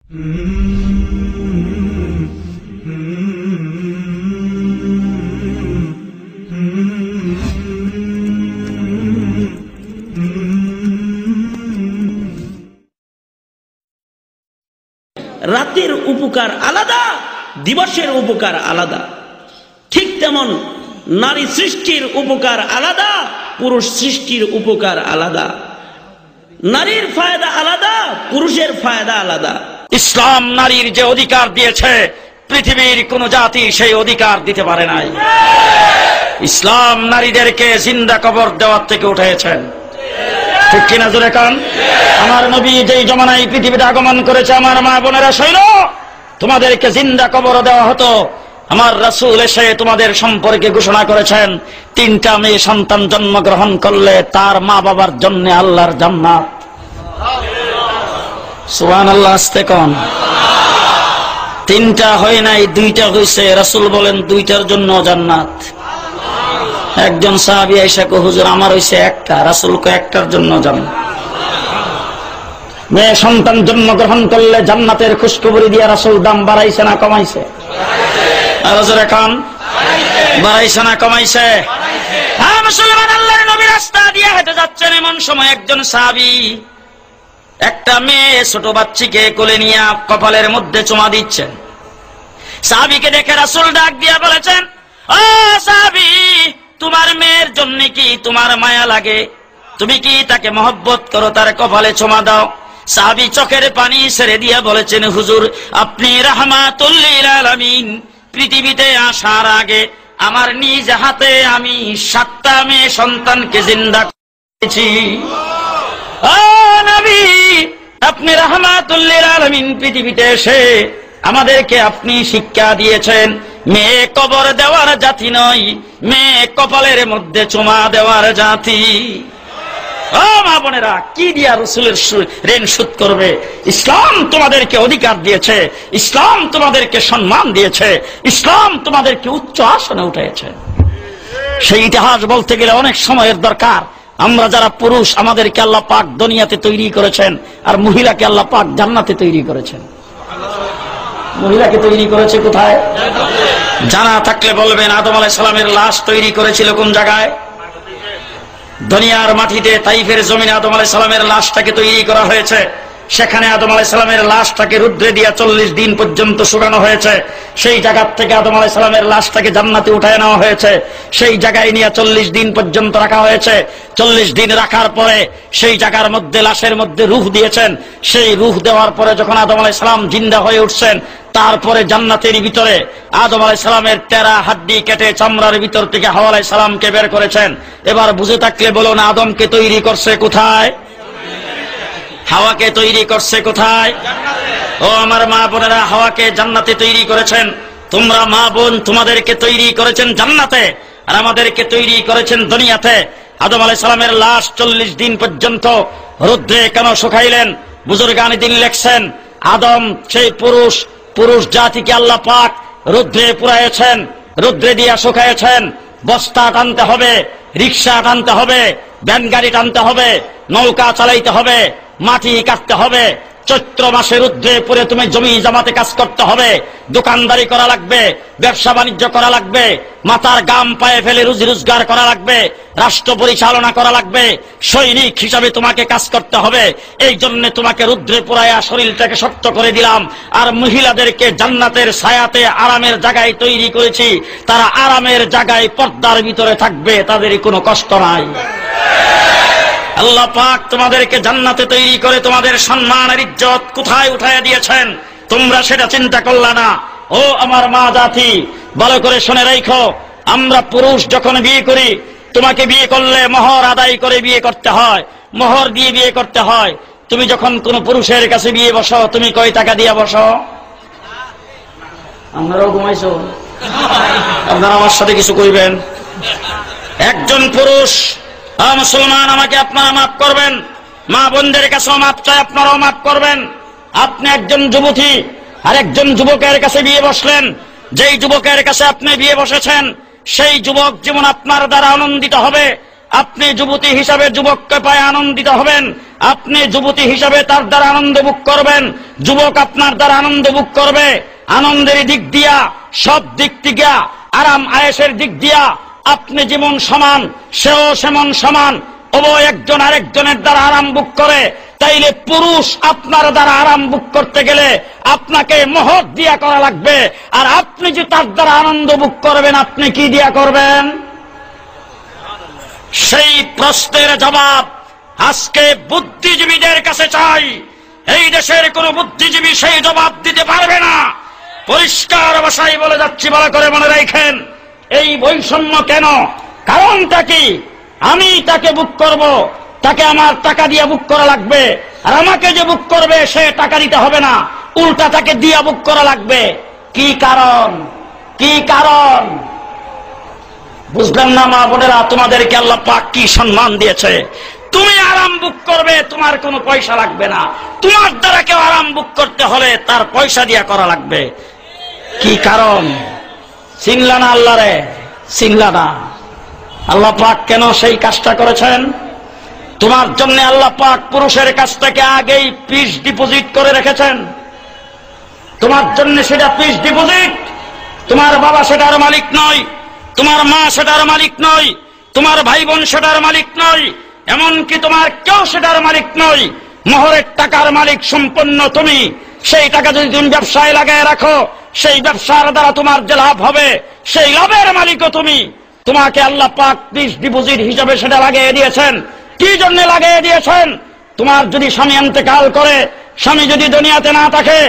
রাতের উপকার আলাদা, দিবসের উপকার আলাদা। ঠিক তেমন নারী সৃষ্টির উপকার আলাদা, পুরুষ সৃষ্টির উপকার আলাদা। নারীর ফায়দা আলাদা, পুরুষের ফায়দা আলাদা। ইসলাম নারীর যে অধিকার দিয়েছে পৃথিবীর কোন জাতি সেই অধিকার দিতে পারে নাই। ইসলাম নারীদেরকে জিন্দা কবর দেওয়ার থেকে উঠেছেন, ঠিক কিনা জোরে কান? আমার নবী যেই জমানায় পৃথিবীতে আগমন করেছে, আমার মা বোনেরা শৈল, তোমাদেরকে জিন্দা কবর দেওয়া হতো। আমার রাসূল এসে তোমাদের সম্পর্কে ঘোষণা করেছেন, 3টা মেয়ে সন্তান জন্মগ্রহণ করলে তার মা বাবার জন্য আল্লাহর জান্নাত। সুবহানাল্লাহ, আস্তে কোন? 3টা হয় নাই, 2টা হয়েছে। রাসূল বলেন 2টার জন্য জান্নাত। একজন সাহাবী আয়েশা কো, হুজুর আমার হইছে 1টা। রাসূল কো 1টার জন্য জান্নাত। মেয়ে সন্তান জন্মগ্রহণ করলে জান্নাতের খুশখবরি দিয়ে রাসূল দাম বাড়াইছে না কমাইছে? এখন বাড়াইছে না কমাইছে? হ্যাঁ মুসলমান, আল্লাহর নবী রাস্তা দিয়ে হেঁটে যাচ্ছেন, এমন সময় একজন সাহাবী একটা মেয়ে ছোট বাচ্চাকে কোলে নিয়ে কপালের মধ্যে চুমা দিচ্ছেন। সাহাবীকে দেখে রাসূল ডাক দিয়ে বলেছেন, ও সাহাবী, তোমার মেয়ের জন্য কি তোমার মায়া লাগে? তুমি কি তাকে মহব্বত করো? তার কপালে চুমা দাও। সাহাবী চোখের পানি ছেড়ে দিয়ে বলেছেন, হুজুর আপনি রাহমাতুল লিল আলামিন। পৃথিবীতে আসার আগে আমার নিজ হাতে আমি 7টা মেয়ে সন্তানকে জিন্দা করেছি। ও নবী, আপনি রাহমাতুল লিল আলামিন, পৃথিবীতে এসে আমাদেরকে আপনি শিক্ষা দিয়েছেন মেয়ে কবর দেওয়ার জাতি নয়, মেয়ে কপালের মধ্যে চুমা দেওয়ার জাতি। ও মা বোনেরা, কি দিয়া রাসূলের ঋণ শোধ করবে? ইসলাম তোমাদেরকে অধিকার দিয়েছে, ইসলাম তোমাদেরকে সম্মান দিয়েছে, ইসলাম তোমাদেরকে উচ্চ আসনে উঠেছে। সেই ইতিহাস বলতে গেলে অনেক সময়ের দরকার। আমরা যারা পুরুষ, আমাদেরকে আল্লাহ পাক দুনিয়াতে তৈরি করেছেন, আর মহিলাকে আল্লাহ পাক জান্নাতে তৈরি করেছেন। মহিলাকে তৈরি করেছে কোথায়? জানা থাকলে বলবেন। আদম আলাইহিস সালামের লাশ তৈরি করেছিল কোন জায়গায়? দুনিয়ার মাটিতে তাইফের জমিনে আদম আলাইহিস সালামের লাশটাকে তৈরি করা হয়েছে। সেখানে আদম আলাইহিস সালামের লাশটাকে রুদ্রে দিয়া 40 দিন পর্যন্ত শুকানো হয়েছে। সেই জায়গা থেকে আদম আলাইহিস সালামের লাশটাকে জান্নাতে উঠায় নেওয়া হয়েছে। সেই জায়গায় নিয়ে 40 দিন পর্যন্ত রাখা হয়েছে। 40 দিন রাখার পরে সেই জায়গার মধ্যে লাশের মধ্যে রূহ দিয়েছেন। সেই রূহ দেওয়ার পরে যখন আদম আলাইহিস সালাম জিন্দা হয়ে উঠছেন, তারপরে জান্নাতের ভিতরে আদম আলাইহিস সালামের তেরা হাড্ডি কেটে চামড়ার ভিতর থেকে হাওয়া আলাইহিস সালামকে বের করেছেন। এবার বুঝে থাকলে বলুন, আদমকে তৈরি করছে কোথায়? হাওয়াকে তৈরি করছে কোথায়? ও আমার মা বোনেরা, হাওয়াকে জান্নাতে তৈরি করেছেন। তোমরা মা বোন, তোমাদেরকে তৈরি করেছেন জান্নাতে, আর আমাদেরকে তৈরি করেছেন দুনিয়াতে। আদম আলাইহিস সালামের লাশ 40 দিন পর্যন্ত রুদ্রে কেন শুকাইলেন? বুজুর্গানি দিন লেখছেন, আদম সেই পুরুষ জাতিকে আল্লাহ পাক রুদ্রে পুরাইয়েছেন, রুদ্রে দিয়া শুকাইয়েছেন। বস্তা টানতে হবে, রিক্সা টানতে হবে, ভ্যান গাড়ি টানতে হবে, নৌকা চালাইতে হবে, মাটি কাটতে হবে। চৈত্র মাসে রুদ্রে পুরে তুমি জমি জামাতে কাজ করতে হবে, দোকানদারি করা লাগবে, ব্যবসা বাণিজ্য করা লাগবে, মাথার গাম পায়ে ফেলে রুজি রোজগার করা লাগবে, রাষ্ট্র পরিচালনা করা লাগবে, সৈনিক হিসাবে তোমাকে কাজ করতে হবে। এই জন্য তোমাকে রুদ্রে পুরাইয়া শরীরটাকে শক্ত করে দিলাম। আর মহিলাদেরকে জান্নাতের ছায়াতে আরামের জায়গায় তৈরি করেছি। তারা আরামের জায়গায় পর্দার ভিতরে থাকবে, তাদের কোনো কষ্ট নাই। আল্লাহ পাক তোমাদেরকে জান্নাতে তৈরি করে তোমাদের সম্মান আর ইজ্জত কোথায় উঠাইয়া দিয়েছেন, তোমরা সেটা চিন্তা করলা না। ও আমার মা জাতি, ভালো করে শুনে রাখো, আমরা পুরুষ যখন বিয়ে করি, তোমাকে বিয়ে করলে মোহর আদায় করে বিয়ে করতে হয়, মোহর দিয়ে বিয়ে করতে হয়। তুমি যখন কোন পুরুষের কাছে বিয়ে বসো, তুমি কয় টাকা দিয়ে বসো? আপনারাও ঘুমাইছো? আপনারা আমার সাথে কিছু কইবেন? একজন পুরুষ, মুসলমান, আমাকে আপনারা মাফ করবেন, মা বোনদের কাছেও মাফ চাই, আপনারাও মাফ করবেন। আপনি একজন যুবতী আর একজন যুবকের কাছে বিয়ে বসলেন, যেই যুবকের কাছে আপনি বিয়ে বসেছেন সেই যুবক যেমন আপনার দ্বারা আনন্দিত হবে, আপনি যুবতী হিসাবে যুবককে পায়ে আনন্দিত হবেন, আপনি যুবতী হিসাবে তার দ্বারা আনন্দ ভোগ করবেন, যুবক আপনার দ্বারা আনন্দ ভোগ করবে। আনন্দের দিক দিয়া, সব দিক থেকে, আরাম আয়েশের দিক দিয়া আপনি যেমন সমান, সেও সেমন সমান। উভয় একজন আরেকজনের দ্বারা আরাম ভোগ করে। তাইলে পুরুষ আপনার দ্বারা আরাম ভোগ করতে গেলে আপনাকে মোহর দিয়া করা লাগবে। আর আপনি যে তার দ্বারা আনন্দ ভোগ করবেন, আপনি কি দিয়া করবেন? সেই প্রশ্নের জবাব আজকে বুদ্ধিজীবীদের কাছে চাই। এই দেশের কোন বুদ্ধিজীবী সেই জবাব দিতে পারবে না। পরিষ্কার ভাষায় বলে যাচ্ছি, ভালো করে মনে রাখেন। এই বৈষম্য কেন? কারণটা কি? আমি তাকে বুক করব, তাকে আমার টাকা দিয়ে বুক করা লাগবে। আর আমাকে যে বুক করবে সে টাকা দিতে হবে না, উল্টা তাকে দিয়া বুক করা লাগবে। কি কারণ? কি কারণ? বুঝলেন না মা বোনেরা? তোমাদেরকে আল্লাহ পাক কি সম্মান দিয়েছে। তুমি আরাম বুক করবে, তোমার কোনো পয়সা লাগবে না। তোমার দ্বারা কেউ আরাম বুক করতে হলে তার পয়সা দিয়া করা লাগবে। কি কারণ? চিনলা না আল্লাহ রে? চিনলা না? আল্লাহ পাক কেন সেই কাজটা করেছেন? তোমার জন্য আল্লাহ পাক পুরুষের কাছ থেকে আগেই পিস ডিপোজিট করে রেখেছেন। তোমার জন্য সেটা পিস ডিপোজিট। তোমার বাবা সেটার মালিক নয়, তোমার মা সেটার মালিক নয়, তোমার ভাই বোন সেটার মালিক নয়, এমনকি তোমার কেউ সেটার মালিক নয়। মোহরের টাকার মালিক সম্পন্ন তুমি। সেই টাকা যদি তুমি ব্যবসায় লাগায় রাখো, সেই ব্যবসার দ্বারা তোমার যে লাভ হবে, সেই লাভের মালিকও তুমি। তোমাকে আল্লাহ পাক পিস ডিপোজিট হিসাবে সেটা লাগিয়ে দিয়েছেন। কি জন্য লাগিয়ে দিয়েছেন? তোমার যদি স্বামী ইন্তেকাল করে, স্বামী যদি দুনিয়াতে না থাকে,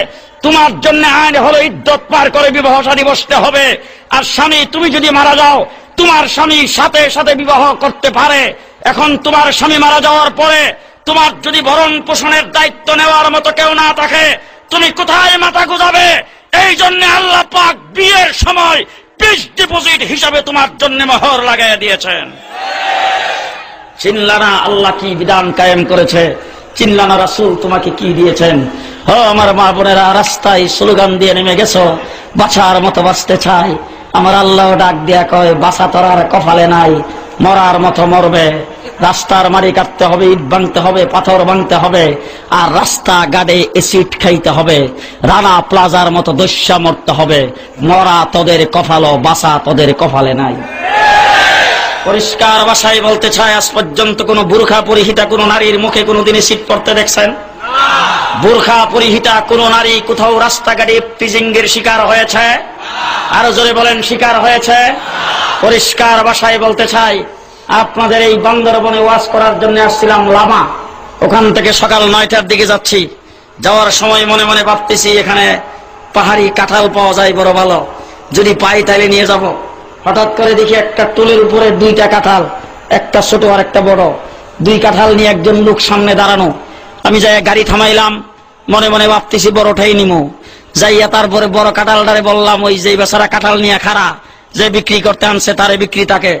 তোমার জন্য আইন হলো ইদ্যত পার করে বিবাহ শাদী বসতে হবে। আর স্বামী, তুমি যদি মারা যাও, তোমার স্বামী সাথে সাথে বিবাহ করতে পারে। এখন তোমার স্বামী মারা যাওয়ার পরে তোমার যদি ভরণ পোষণের দায়িত্ব নেওয়ার মতো কেউ না থাকে, তুমি কোথায় মাথা গুজাবে? এই জন্য আল্লাহ পাক বিয়ের সময় পিস ডিপোজিট হিসাবে তোমার জন্য মোহর লাগাইয়া দিয়েছেন। চিনলানা আল্লাহ কি বিধান কায়েম করেছে? চিনলানা রাসূল তোমাকে কি দিয়েছেন? ও আমার মা বোনেরা, রাস্তায় স্লোগান দিয়ে নেমে গেছো, বাঁচার মতো বাঁচতে চাই। আমার আল্লাহ ডাক দিয়া কয়, বাঁচা তোর আর কপালে নাই, মরার মতো মরবে। রাস্তার মারি কাটতে হবে, ইট ভাঙতে হবে, পাথর ভাঙতে হবে, আর রাস্তা গাড়ে এসিড খাইতে হবে। রানা প্লাজার মতো দস্যা মরতে হবে। মরা তোদের কপালও, বাঁচা তোদের কপালে নাই। পরিষ্কার ভাষায় বলতে চাই, আজ পর্যন্ত কোন বুরখা পরিহিতা কোন নারীর মুখে কোনদিন সিট পড়তে দেখছেন? বুরখা পরিহিতা কোন নারী কোথাও রাস্তাঘাটে টিজিংয়ের শিকার হয়েছে? আরো জোরে বলেন, শিকার হয়েছে? পরিষ্কার ভাষায় বলতে চাই, আপনাদের এই বান্দরবনে ওয়াজ করার জন্য আসছিলাম লামা। ওখান থেকে সকাল 9টার দিকে যাচ্ছি। যাওয়ার সময় মনে মনে ভাবতেছি, এখানে পাহাড়ি কাঁঠাল পাওয়া যায় বড় ভালো, যদি পাই তাহলে নিয়ে যাব। হঠাৎ করে দেখি একটা টুলের উপরে 2টা কাঁঠাল, একটা ছোট আর একটা বড়। 2 কাঁঠাল নিয়ে একজন লোক সামনে দাঁড়ানো। আমি যাই গাড়ি থামাইলাম, মনে মনে ভাবতেছি বড়টাই নিমু। যাইয়া তারপরে বড় কাঁঠালটারে বললাম, ওই যে বেচারা কাঁঠাল নিয়ে খাড়া, যে বিক্রি করতে আনছে তারে বিক্রেতাকে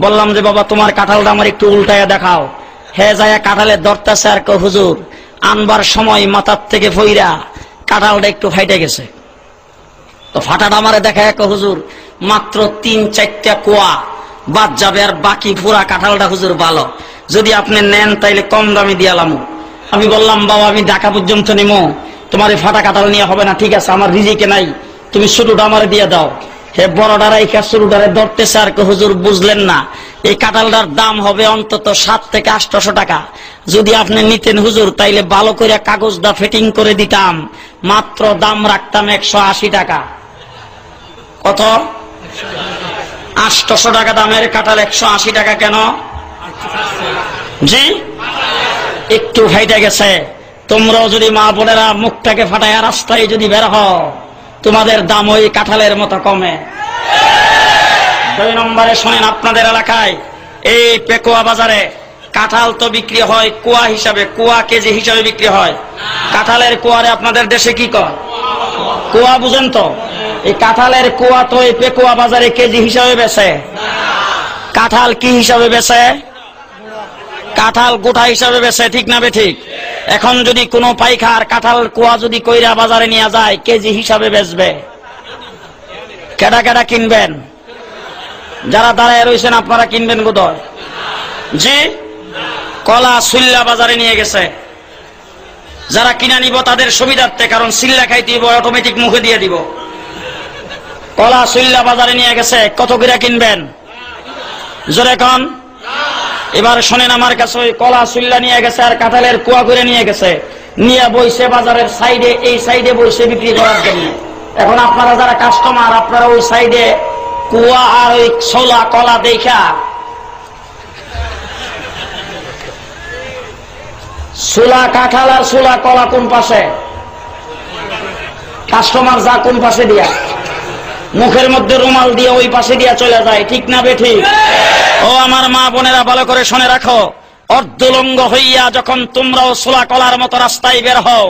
বললাম যে, বাবা তোমার কাঁঠালটা আমার একটু উল্টাইয়া দেখাও। হে যাইয়া কাঁঠালের ধরতেছে আর কয়, হুজুর আনবার সময় মাথার থেকে ফইরা কাঁঠালটা একটু ফাইটে গেছে। তো ফাটাটা আমারে দেখায়, কয় হুজুর মাত্র 3-4টা কোয়া বাদ যাবে, আর বাকি পুরা কাঁঠালটা হুজুর ভালো, যদি আপনি নেন তাইলে কম দামে দিয়ালাম। আমি বললাম, বাবা আমি ঢাকা পর্যন্ত নিমো, তোমার এই ফাটা কাঁঠাল নিয়ে হবে না। ঠিক আছে, আমার রিজিকে নাই, তুমি ছোটটা আমারে দিয়ে দাও। হে বড়টা রাইখা ছোটটারে ধরতেছে আর কয়, হুজুর বুঝলেন না, এই কাঁঠালটার দাম হবে অন্তত 700 থেকে 800 টাকা। যদি আপনি নিতেন হুজুর, তাইলে ভালো করে কাগজটা ফিটিং করে দিতাম, মাত্র দাম রাখতাম 180 টাকা। কত? 800 টাকা দামের কাঁঠাল 180 টাকা কেন? জি, একটু ফাইটে গেছে। তোমরাও যদি মা বোনেরা মুখটাকে ফাটায় রাস্তায় যদি বের হও, তোমাদের দাম ওই কাঁঠালের মতো কমে। 2 নম্বরে শোনেন, আপনাদের এলাকায় এই পেকুয়া বাজারে কাঁঠাল তো বিক্রি হয় কুয়া হিসাবে, কুয়া কেজি হিসাবে বিক্রি হয়। কাঁঠালের কুয়ারে আপনাদের দেশে কি কয়? কুয়া বুঝেন তো? এই কাঁঠালের কুয়া তো এই পেকুয়া বাজারে কেজি হিসাবে বেচে। কাঁঠাল কি হিসাবে বেচে? কাঁঠাল গোটা হিসাবে বেচে, ঠিক না বেঠিক? এখন যদি কোনো পাইকার কাঁঠাল কুয়া যদি কইরা বাজারে নিয়ে যায়, কেজি হিসাবে বেচবে। কেডা কেডা কিনবেন? যারা দাঁড়ায় রয়েছেন আপনারা কিনবেন বোধহয়। জি, কলা সুল্লা বাজারে নিয়ে গেছে, যারা কিনা নিব তাদের সুবিধার্থে, কারণ সিল্লা খাইতে দিব, অটোমেটিক মুখে দিয়ে দিব। কলা সিল্লা বাজারে নিয়ে গেছে, কত করে কিনবেন জোরে কন? এবার শোনেন, আমার কাছে ওই কলা সিল্লা নিয়ে গেছে আর কাঁঠালের কুয়া করে নিয়ে গেছে, নিয়ে বইছে বাজারের সাইডে, এই সাইডে বইছে বিক্রি করার জন্য। এখন আপনারা যারা কাস্টমার, আপনারা ওই সাইডে কুয়া আর ওই ছোলা কলা দেখা ছোলা কাঁঠাল আর ছোলা কলা কোন পাশে, কাস্টমার যা কোন পাশে দিয়া, মুখের মধ্যে রুমাল দিয়ে ওই পাশে দিয়া চলে যায়, ঠিক না বেঠিক? ও আমার মা বোনেরা, ভালো করে শুনে রাখো, অর্ধলঙ্গ হইয়া যখন তোমরাও ছোলা কলার মতো রাস্তায় বের হও,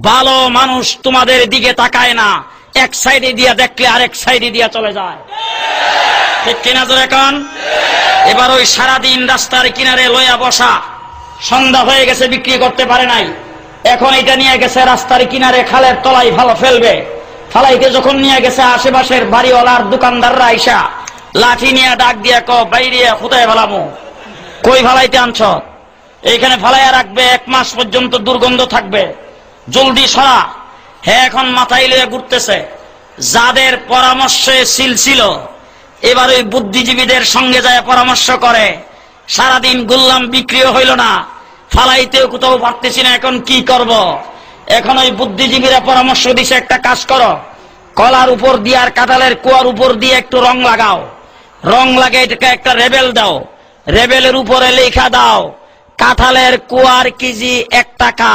ভালো মানুষ তোমাদের দিকে তাকায় না, এক সাইডে দিয়া দেখলে আরেক সাইডে দিয়া চলে যায়, ঠিক কিনা জোরে কন? এবার ওই সারাদিন রাস্তার কিনারে লইয়া বসা, সন্ধ্যা হয়ে গেছে, বিক্রি করতে পারে নাই, এখন এটা নিয়ে গেছে রাস্তার কিনারে খালের তলায় ভালো ফেলবে। ফালাইতে যখন নিয়ে গেছে, আশেপাশের বাড়িওয়ালার দোকানদাররা আইসা লাঠি নিয়ে ডাক দিয়া বাইরে কোথায় ফেলামো, কই ফালাইতে আনছ, এইখানে ফালাইয়া রাখবে, 1 মাস পর্যন্ত দুর্গন্ধ থাকবে, জলদি সরা। হ্যাঁ, এখন মাথায় লইয়া ঘুরতেছে। যাদের পরামর্শে সিল ছিল, এবার ওই বুদ্ধিজীবীদের সঙ্গে যায় পরামর্শ করে, সারাদিন গুল্লাম, বিক্রিও হইল না, ফালাইতেও কোথাও পারতেছি না, এখন কি করব? এখন ওই বুদ্ধিজীবীরা পরামর্শ দিছে, একটা কাজ করো, কলার উপর দিয়ে আর কাঁঠালের কুয়ার উপর দিয়ে একটু রং লাগাও, রং লাগাই একটা রেবেল দাও, রেবেলের উপরে লেখা দাও, কাঁঠালের কুয়ার কেজি 1 টাকা,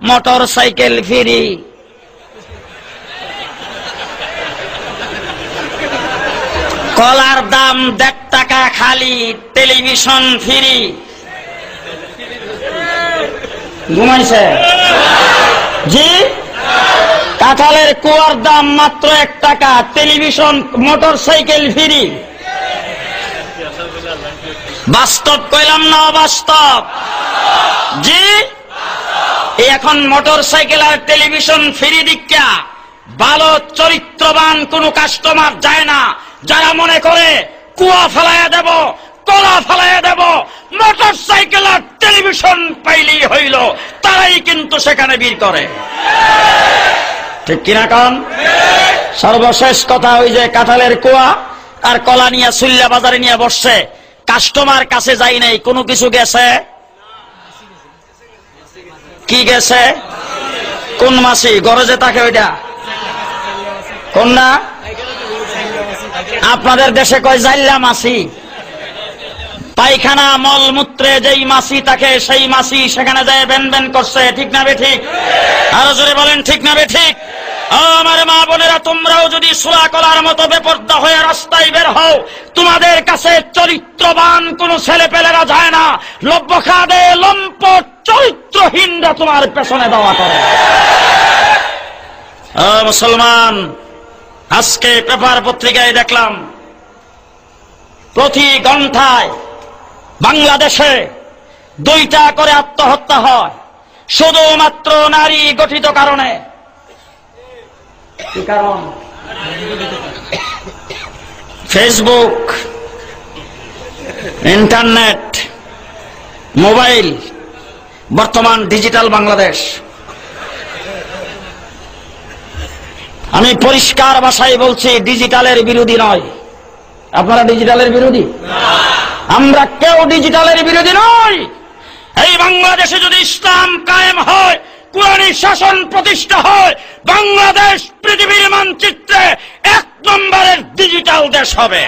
মোটর সাইকেল ফ্রি। কলার দাম 1.5 টাকা খালি, টেলিভিশন ফ্রি। ঘুমাইছে জি? কাঁঠালের কুয়ার দাম মাত্র 1 টাকা, টেলিভিশন মোটর সাইকেল ফ্রি। বাস্তব কইলাম না অবাস্তব? জি, এখন মোটর সাইকেল আর টেলিভিশন ফ্রি দীক্ষা ভালো চরিত্রবান কোন কাস্টমার যায় না, যারা মনে করে কুয়া ফেলাইয়া দেব, কলা ফেলাইয়া দেব, মোটর সাইকেল আর টেলিভিশন পাইলেই হইল, তারাই কিন্তু সেখানে ভিড় করে, ঠিক কিনা কন? সর্বশেষ কথা, ওই যে কাঁঠালের কুয়া আর কলা নিয়ে সুল্লা বাজারে নিয়ে বসছে, কাস্টমার কাছে যাই নাই, কোনো কিছু গেছে? কি গেছে? কোন মাসি গরজে থাকে ওইটা কোন না? আপনাদের দেশে কয় জাইল্লা মাসি। পায়খানা মলমূত্রে যেই মাসি থাকে, সেই মাসি সেখানে যায় বেন বেন করছে, ঠিক না বে ঠিক? আরো জোরে বলেন, ঠিক না বে ঠিক? আমার মা বোনেরা, তোমরাও যদি ছোলা কলার মতো বেপরদা হয়ে রাস্তায় বের হও, তোমাদের কাছে চরিত্রবান কোন ছেলে পেলেরা যায় না, লব্য খাদে লম্পট চরিত্রহীনরা তোমার পেছনে দেওয়া করে। মুসলমান, আজকে পেপার পত্রিকায় দেখলাম, প্রতি ঘন্টায় বাংলাদেশে 2টা করে আত্মহত্যা হয়, শুধুমাত্র নারী গঠিত কারণে। কি কারণ? ফেসবুক, ইন্টারনেট, মোবাইল, বর্তমান ডিজিটাল বাংলাদেশ। আমি পরিষ্কার ভাষায় বলছি, ডিজিটালের বিরোধী নয়। আপনারা ডিজিটালের বিরোধী? আমরা কেউ ডিজিটালের বিরোধী নই। এই বাংলাদেশে যদি ইসলাম কায়েম হয়, কুরআনী শাসন প্রতিষ্ঠা হয়, বাংলাদেশ পৃথিবীর মানচিত্রে 1 নম্বরের ডিজিটাল দেশ হবে।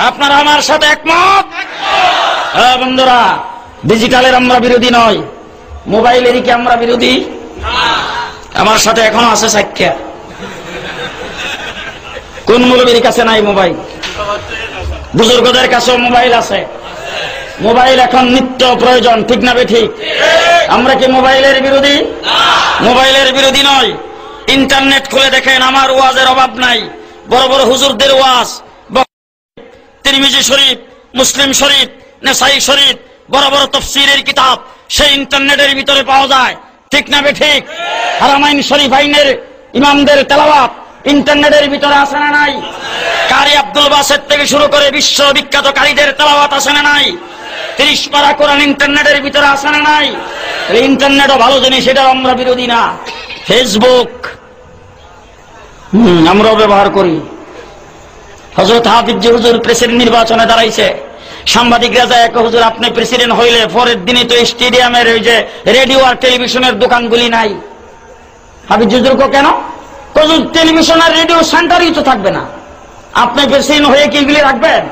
আপনারা আমার সাথে একমত? বন্ধুরা, ডিজিটালের আমরা বিরোধী নই, মোবাইলেরই কি আমরা বিরোধী? আমার সাথে এখনো আছে সাক্ষী। কোন মৌলবীর কাছে নাই মোবাইল? বুজুর্গদের কাছেও মোবাইল আছে। মোবাইল এখন নিত্য প্রয়োজন, ঠিক না বে ঠিক? আমরা কি মোবাইলের বিরোধী? মোবাইলের বিরোধী নয়। ইন্টারনেট খুলে দেখেন, আমার ওয়াজের অভাব নাই। বড় বড় হুজুরদের ওয়াজ, তিরমিজি শরীফ, মুসলিম শরীফ, নেসাই শরীফ, বড় বড় তাফসীরের কিতাব সেই ইন্টারনেটের ভিতরে পাওয়া যায়, ঠিক না বে ঠিক? হারামাইন শরীফাইনের ইমামদের তেলাওয়াত ইন্টারনেটের ভিতরে আছে না নাই? কারি আব্দুল বাসেত থেকে শুরু করে বিশ্ববিখ্যাত কারীদের তেলাওয়াত আছে না নাই? 30 পারা কোরআন ইন্টারনেটের ভিতরে আছে না নাই? ইন্টারনেটও ভালো জিনিস, এটা আমরা বিরোধী না। ফেসবুক আমরাও ব্যবহার করি। হযরত হাফিজ হুজুর প্রেসিডেন্ট নির্বাচনে দাঁড়াইছে, সাংবাদিকরা যায়, হুজুর আপনি প্রেসিডেন্ট হইলে পরের দিনই তো স্টেডিয়ামের ওই যে রেডিও আর টেলিভিশনের দোকানগুলি নাই। হাফিজ হুজুর কেন? টেলিভিশন আর রেডিও সেন্টারই তো থাকবে না, আপনি প্রেসিডেন্ট হয়ে কি এগুলি রাখবেন?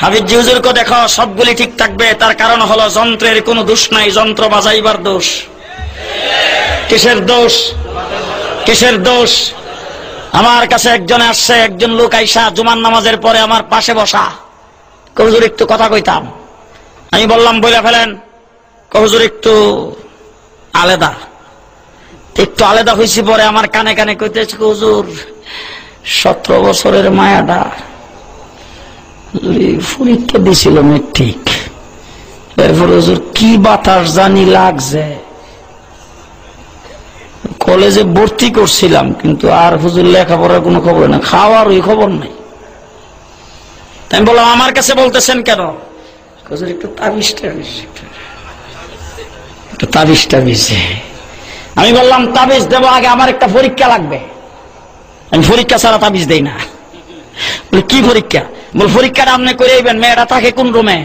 হাফিজ হুজুরকে দেখো সবগুলি ঠিক থাকবে, তার কারণ হলো যন্ত্রের কোনো দোষ নাই, যন্ত্র বাজাইবার দোষ। কিসের দোষ? কিসের দোষ? আমার কাছে একজনে আসছে, একজন লোক আইসা জুমার নামাজের পরে আমার পাশে বসা, হুজুর একটু কথা কইতাম। আমি বললাম বলে ফেলেন। হুজুর একটু আলাদা। একটু আলাদা হয়েছি পরে আমার কানে কানে কইতেছে, হুজুর 17 বছরের মায়াটা পরীক্ষা দিছিল মেট্রিক, এরপর হুজুর কি বাতাস জানি লাগছে, কলেজে ভর্তি করছিলাম, কিন্তু আর হুজুর লেখাপড়ার কোনো খবর না, খাওয়ার ওই খবর নাই। আমি বললাম আমার কাছে বলতেছেন কেন? হুজুর একটু তাবিজটা দিছে। আমি বললাম তাবিজ দেবো, আগে আমার একটা পরীক্ষা লাগবে, আমি পরীক্ষা ছাড়া তাবিজ দেই না। বলে কি পরীক্ষা? বল পরীক্ষাটা আপনি করে আইবেন, মেয়েটা থাকে কোন রুমে?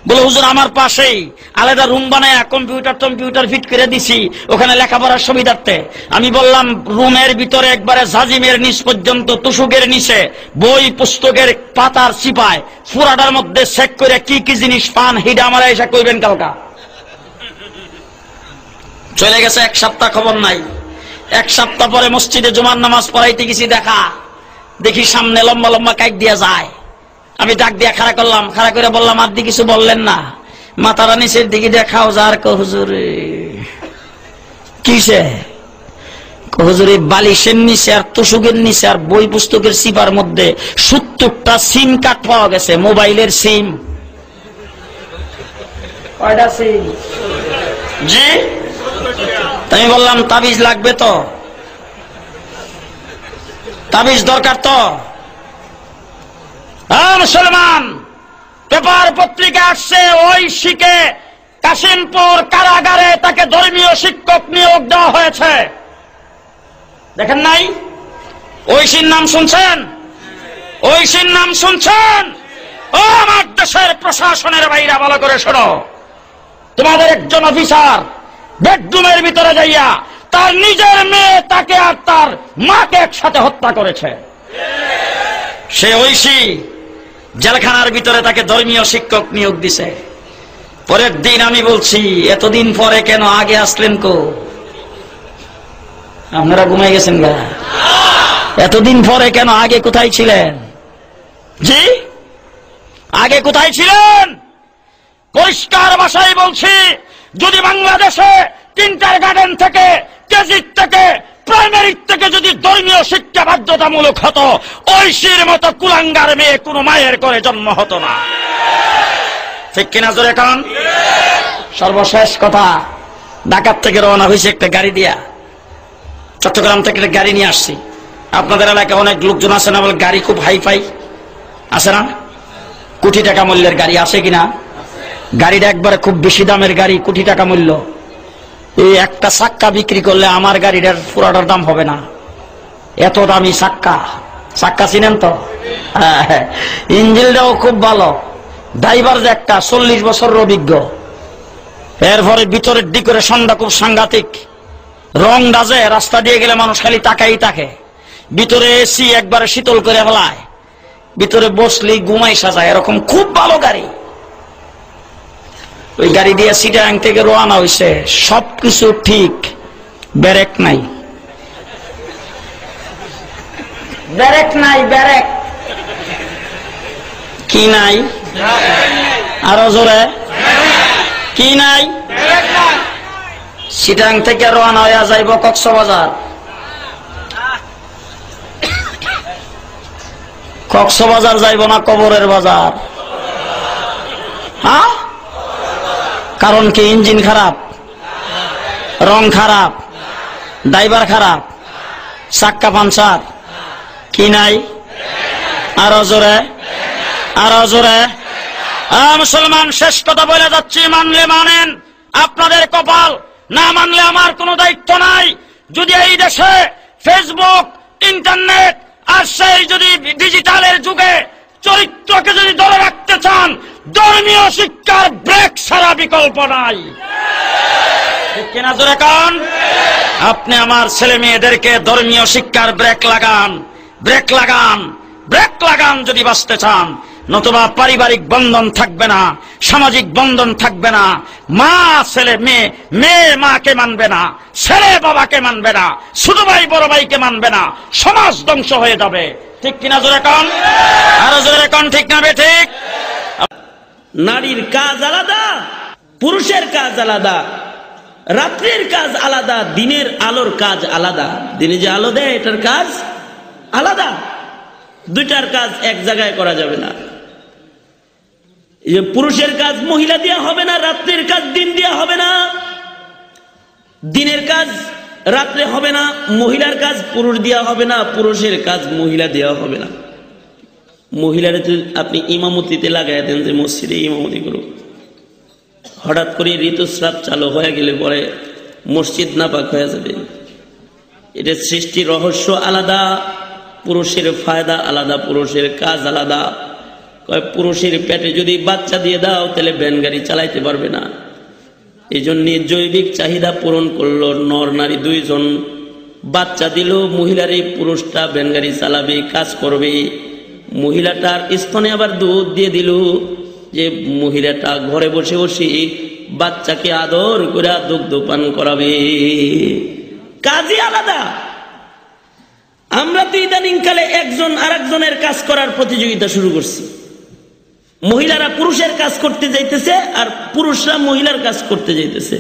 বলে হুজুর আমার পাশেই আলাদা রুম বানায় কম্পিউটার ফিট করে দিছি, ওখানে লেখাপড়ার সুবিধার্থে। আমি বললাম রুমের ভিতরে একবারে জাজিমের নিচ পর্যন্ত তুষুকের নিচে বই পুস্তকের পাতার চিপায় ফুরাটার মধ্যে চেক করে কি কি জিনিস পান, হিডা আমার এসে কইবেন কালকা। চলে গেছে 1 সপ্তাহ, খবর নাই। 1 সপ্তাহ পরে মসজিদে জুমার নামাজ পড়াইতে গেছি, দেখি সামনে লম্বা লম্বা কাইক দিয়া যায়। আমি ডাক দিয়া খাড়া করলাম, খাড়া করে বললাম আপনি কিছু বললেন না? মাথারা নিচের দিকে দেখাও যার। হুজুর কিসে? হুজুর বালিশের নিচে আর তুষুকের নিচে আর বই পুস্তকের সিপার মধ্যে 70টা সিম কার্ড পাওয়া গেছে, মোবাইলের সিম। কয়টা সিম? জি। আমি বললাম তাবিজ লাগবে তো, তাবিজ দরকার তো। মুসলমান, পেপার পত্রিকা আসছে ওই শিখে কাশিমপুর কারাগারে তাকে ধর্মীয় শিক্ষক নিয়োগ দেওয়া হয়েছে, দেখেন নাই? ঐশীর নাম শুনছেন? ঐশীর নাম শুনছেন? ও আমার দেশের প্রশাসনের বাইরা ভালো করে শোনো, তোমাদের একজন অফিসার বেডরুমের ভিতরে যাইয়া তার নিজের মেয়ে তাকে আর তার মাকে একসাথে হত্যা করেছে। সে ঐশী জেলখানার ভিতরে তাকে ধর্মীয় শিক্ষক নিয়োগ দিছে। পরের দিন আমি বলছি এতদিন পরে কেন আগে আসলেন? আপনারা ঘুমাই গেছেন গা? এতদিন পরে কেন আগে কোথায় ছিলেন? জি, আগে কোথায় ছিলেন? পরিষ্কার ভাষায় বলছি, যদি বাংলাদেশে কিন্ডারগার্টেন থেকে, কেজি থেকে, প্রাইমারি থেকে যদি ধর্মীয় শিক্ষা বাধ্যতামূলক হতো, ঐশীর মতো কুলাঙ্গার মেয়ে কোন মায়ের করে জন্ম হতো না। ঠিক কিনা জোরে কান? সর্বশেষ কথা, ঢাকা থেকে রওনা হয়েছে একটা গাড়ি দিয়া, চট্টগ্রাম থেকে একটা গাড়ি নিয়ে আসছি। আপনাদের এলাকায় অনেক লোকজন আছে না, বলে গাড়ি খুব হাইফাই আছে না? কোটি টাকা মূল্যের গাড়ি আছে কিনা? গাড়িটা একবারে খুব বেশি দামের গাড়ি, কোটি টাকা মূল্য। এই একটা চাক্কা বিক্রি করলে আমার গাড়িটার পুরাটার দাম হবে না, এত দামি চাক্কা। চাক্কা চিনেন তো? ইঞ্জিনটাও খুব ভালো, ড্রাইভার যে একটা 40 বছরের অভিজ্ঞ। এরপরে ভিতরের ডেকোরেশনটা খুব সাংঘাতিক, রং ডাজে, রাস্তা দিয়ে গেলে মানুষ খালি তাকাই থাকে। ভিতরে এসি একবারে শীতল করে ফেলায়, ভিতরে বসলি ঘুমাই সাজায়, এরকম খুব ভালো গাড়ি। ওই গাড়ি দিয়ে চিটাগাং থেকে রওনা হয়েছে, সবকিছু ঠিক, ব্রেক নাই। ব্রেক নাই, ব্রেক কি নাই? আরো জোরে কি নাই? চিটাগাং থেকে রওনা হয়ে যাইব কক্সবাজার। কক্সবাজার যাইব না কবরের বাজার? হ্যাঁ, কারণ কি? ইঞ্জিন খারাপ, রং খারাপ, ড্রাইভার খারাপ, চাক্কা পাঞ্চার, কি নাই? আরো জোরে, আরো জোরে। মুসলমান, শেষ কথা বলে যাচ্ছি, মানলে মানেন, আপনাদের কপাল। না মানলে আমার কোনো দায়িত্ব নাই। যদি এই দেশে ফেসবুক, ইন্টারনেট আর সেই যদি ডিজিটালের যুগে চরিত্রকে যদি ধরে রাখতে চান, ধর্মীয় শিক্ষার ব্রেক ছাড়া বিকল্প নাই। ঠিক কিনা জোরে কান? আপনি আমার ছেলে মেয়েদেরকে ধর্মীয় শিক্ষার ব্রেক লাগান, ব্রেক লাগান, ব্রেক লাগান যদি বাঁচতে চান। নতুবা পারিবারিক বন্ধন থাকবে না, সামাজিক বন্ধন থাকবে না। মা ছেলে মেয়ে, মেয়ে মাকে মানবে না, ছেলে বাবাকে মানবে না, ছোট ভাই বড় ভাইকে মানবে না, সমাজ ধ্বংস হয়ে যাবে। ঠিক কিনা জোরে কান? আরো জোরে কান, ঠিক না ঠিক? নারীর কাজ আলাদা, পুরুষের কাজ আলাদা, রাত্রির কাজ আলাদা, দিনের আলোর কাজ আলাদা। দিনে যে আলো দেয় এটার কাজ আলাদা, দুইটার কাজ এক জায়গায় করা যাবে না। পুরুষের কাজ মহিলা দেওয়া হবে না, রাত্রির কাজ দিন দেওয়া হবে না, দিনের কাজ রাত্রে হবে না, মহিলার কাজ পুরুষ দেওয়া হবে না, পুরুষের কাজ মহিলা দেওয়া হবে না। মহিলারা তো আপনি ইমামতিতে লাগাই দেন যে মসজিদে ইমামতি করুক, হঠাৎ করে ঋতুস্রাব চালু হয়ে গেলে পরে মসজিদ নাপাক হয়ে যাবে। এটা সৃষ্টির রহস্য আলাদা, পুরুষের ফায়দা আলাদা, পুরুষের কাজ আলাদা। পুরুষের পেটে যদি বাচ্চা দিয়ে দাও তাহলে ভ্যান গাড়ি চালাইতে পারবে না। এই জন্য জৈবিক চাহিদা পূরণ করলো, নর নারী দুইজন বাচ্চা দিল, মহিলার এই পুরুষটা ভ্যান গাড়ি চালাবে, কাজ করবে। মহিলাটার স্তনে আবার দুধ দিয়ে দিল, যে মহিলাটা ঘরে বসে বসে বাচ্চাকে আদর করে দুগ্ধ পান করাবে। কাজই আলাদা। আমরা তো ইদানিং কালে একজন আরেকজনের কাজ করার প্রতিযোগিতা শুরু করছি। মহিলারা পুরুষের কাজ করতে যাইতেছে আর পুরুষরা মহিলার কাজ করতে যাইতেছে।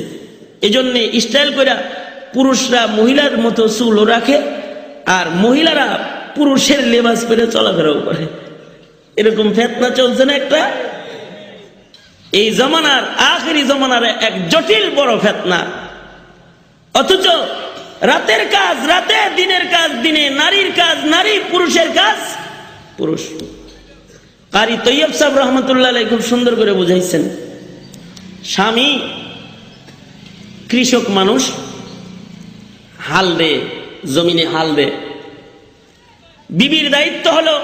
এই জন্য স্টাইল করে পুরুষরা মহিলার মতো চুলও রাখে আর মহিলারা পুরুষের লেবাস পরে চলাফেরাও করে। এরকম ফেতনা চলছে না একটা? এই জমানার আখেরি জমানার এক জটিল বড় ফেতনা। অথচ রাতের কাজ রাতে, দিনের কাজ দিনে, নারীর কাজ নারী, পুরুষের কাজ পুরুষ। কারি তৈয়ব সাহেব রহমতুল্লাহ আলাইহি খুব সুন্দর করে বুঝাইছেন। স্বামী কৃষক মানুষ, হাল দে, জমিনে হাল দে। বিবির দায়িত্ব হলো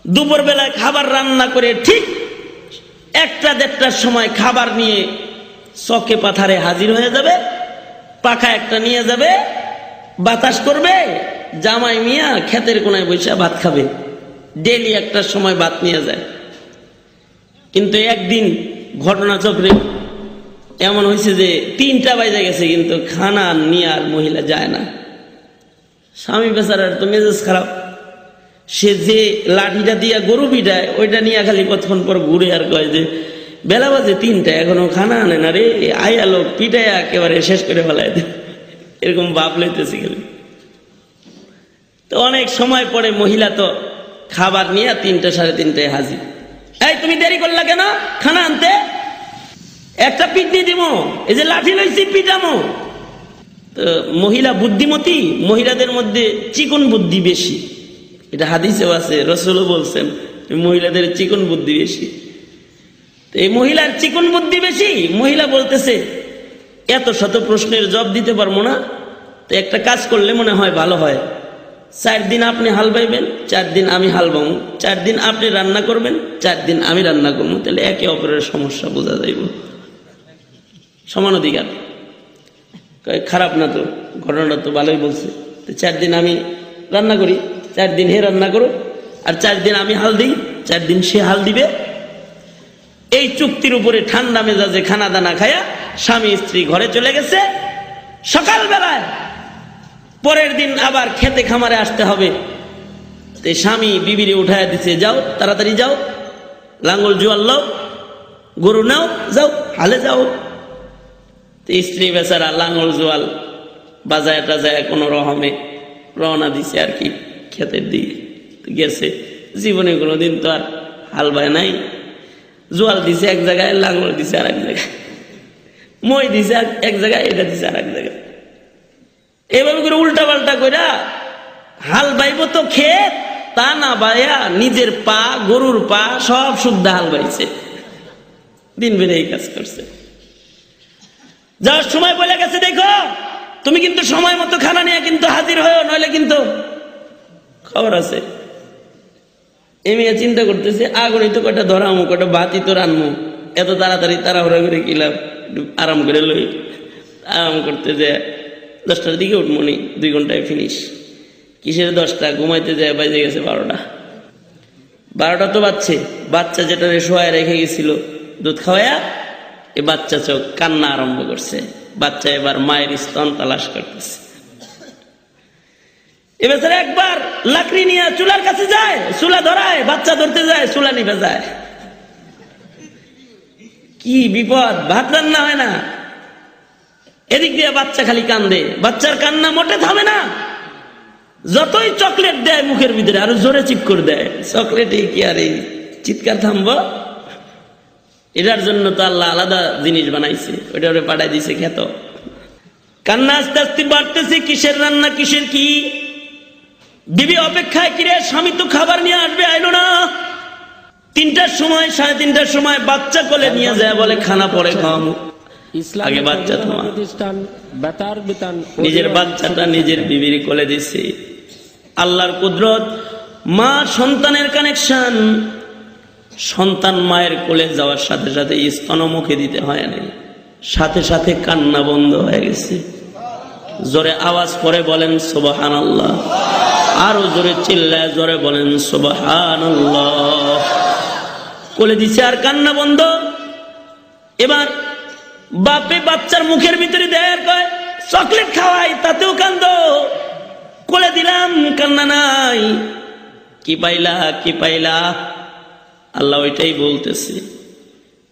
দুপুর বেলায় খাবার রান্না করে ঠিক 1টা-1.5টার সময় খাবার নিয়ে চকে পাথারে হাজির হয়ে যাবে, পাখা একটা নিয়ে যাবে, বাতাস করবে, জামাই মিয়া ক্ষেতের কোনায় বসে ভাত খাবে। ডেলি 1টার সময় ভাত নিয়ে যায়। কিন্তু একদিন ঘটনাচক্রে এমন হয়েছে যে 3টা বাজে গেছে কিন্তু খানা নিয়ে আর মহিলা যায় না। স্বামী বেচারার তো মেজাজ খারাপ। সে যে লাঠিটা দিয়া গরু পিটায় ওইটা নিয়ে খালি কতক্ষণ পর ঘুরে আর কয় যে বেলা বাজে 3টা এখনো খানা আনে না রে, আয়া লোক পিটায় একেবারে শেষ করে ফেলায় দে। এরকম ভাব লইতেছে খালি। তো অনেক সময় পরে মহিলা তো খাবার নিয়ে 3টা-3:30টায় হাজির। এই তুমি দেরি করলা কেন খানা আনতে? একটা পিটনি দিব, এই যে লাঠি লইছি পিটামো। তো মহিলা বুদ্ধিমতী, মহিলাদের মধ্যে চিকন বুদ্ধি বেশি। এটা হাদিসেও আছে, রাসূলও বলছেন মহিলাদের চিকন বুদ্ধি বেশি। তো এই মহিলার চিকন বুদ্ধি বেশি। মহিলা বলতেছে এত শত প্রশ্নের জবাব দিতে পারবো না, তো একটা কাজ করলে মনে হয় ভালো হয়। 4 দিন আপনি হাল বাইবেন, 4 দিন আমি হাল বাবো, 4 দিন আপনি রান্না করবেন, 4 দিন আমি রান্না করবো, তাহলে একে অপরের সমস্যা বোঝা যাইব। সমান অধিকার। খারাপ না তো, ঘটনাটা তো ভালোই বলছে। তো 4 দিন আমি রান্না করি, 4 দিন হে রান্না করো, আর 4 দিন আমি হাল দিই, 4 দিন সে হাল দিবে। এই চুক্তির উপরে ঠান্ডা মেজাজে খানা দানা খায়া স্বামী স্ত্রী ঘরে চলে গেছে। সকালবেলায় পরের দিন আবার খেতে খামারে আসতে হবে। তো স্বামী বিবিরে উঠায় দিছে, যাও তাড়াতাড়ি যাও, লাঙ্গল জোয়াল লাও, গরু নাও, যাও হালে যাও। তো স্ত্রী বেচারা লাঙ্গল জোয়াল বাজায় টাজায় কোনো রকমে রওনা দিছে আর কি ক্ষেতের দিকে গেছে। জীবনে কোনোদিন তো আর হাল বায় নাই। জোয়াল দিছে এক জায়গায়, লাঙ্গল দিছে আর এক জায়গায়, মই দিছে এক জায়গায়, এটা দিছে আর এক জায়গায়। এভাবে করে উল্টা পাল্টা করে হাল বাইব তো ক্ষেত, তা না বাইয়া নিজের পা, গরুর পা সব শুদ্ধ হাল বাইছে। দিন বেড়ে এই কাজ করছে। যাওয়ার সময় বলে গেছে, দেখো তুমি কিন্তু সময় মতো খানা নিয়ে কিন্তু হাজির হয়েও, নইলে কিন্তু খবর আছে। এমনি চিন্তা করতেছে, আগুনই তো কটা ধরামো, কটা বাতি তো রানমো, এত তাড়াতাড়ি তাড়াহুড়া করে কি লাভ, আরাম করে লই। আরাম করতে যায় 10টার দিকে উঠমনি, 2 ঘন্টায় ফিনিশ। কিসের 10টা, ঘুমাইতে যায় বাজে গেছে 12টা তো বাচ্চে। বাচ্চা যেটা শোয়ায় রেখে গেছিল দুধ খাওয়াইয়া, এ বাচ্চা চোখ কান্না আরম্ভ করছে। বাচ্চা এবার মায়ের স্তন তালাশ করতেছে। এবার একবার লাকড়ি নিয়ে চুলার কাছে যায়, চুলা ধরায়, বাচ্চা ধরতে যায়, চুলা নিভে যায়। কি বিপদ, ভাত রান্না হয় না। এদিক দিয়ে বাচ্চা খালি কান্দে, বাচ্চার কান্না মোটে থামে না। যতই চকলেট দেয় মুখের ভিতরে আরো জোরে চিৎকার দেয়। চকলেটে কি আর এই চিৎকার থামবো? এটার জন্য তো আল্লাহ আলাদা জিনিস বানাইছে, ওটা ওরে পাঠাই দিছে খেত। কান্না আস্তে আস্তে বাড়তেছে, কিসের রান্না, কিসের কি। বিবি অপেক্ষায়, কিরে স্বামী তো খাবার নিয়ে আসবে, আইলো না। 3টার সময়, 3:30টার সময় বাচ্চা কোলে নিয়ে যায়, বলে খানা পরে খাওয়ামু, আগে বাচ্চা তোমার। নিজের বাচ্চাটা নিজের বিবির কোলে দিছে। আল্লাহর কুদরত, মা সন্তানের কানেকশন। সন্তান মায়ের কোলে যাওয়ার সাথে সাথে স্তনমুখে দিতে হয় নাই, সাথে সাথে কান্না বন্ধ হয়ে গেছে। জোরে আওয়াজ করে বলেন সুবহানাল্লাহ। আরো জোরে চিল্লায় জোরে বলেন সুবহানাল্লাহ। কোলে দিছে আর কান্না বন্ধ। এবার বাপে বাচ্চার মুখের ভিতরে দেয় আর কয় চকলেট খাওয়াই, তাতেও কান্দ। কোলে দিলাম, কান্না নাই। কি পাইলা, কি পাইলা? আল্লাহ ওইটাই বলতেছে,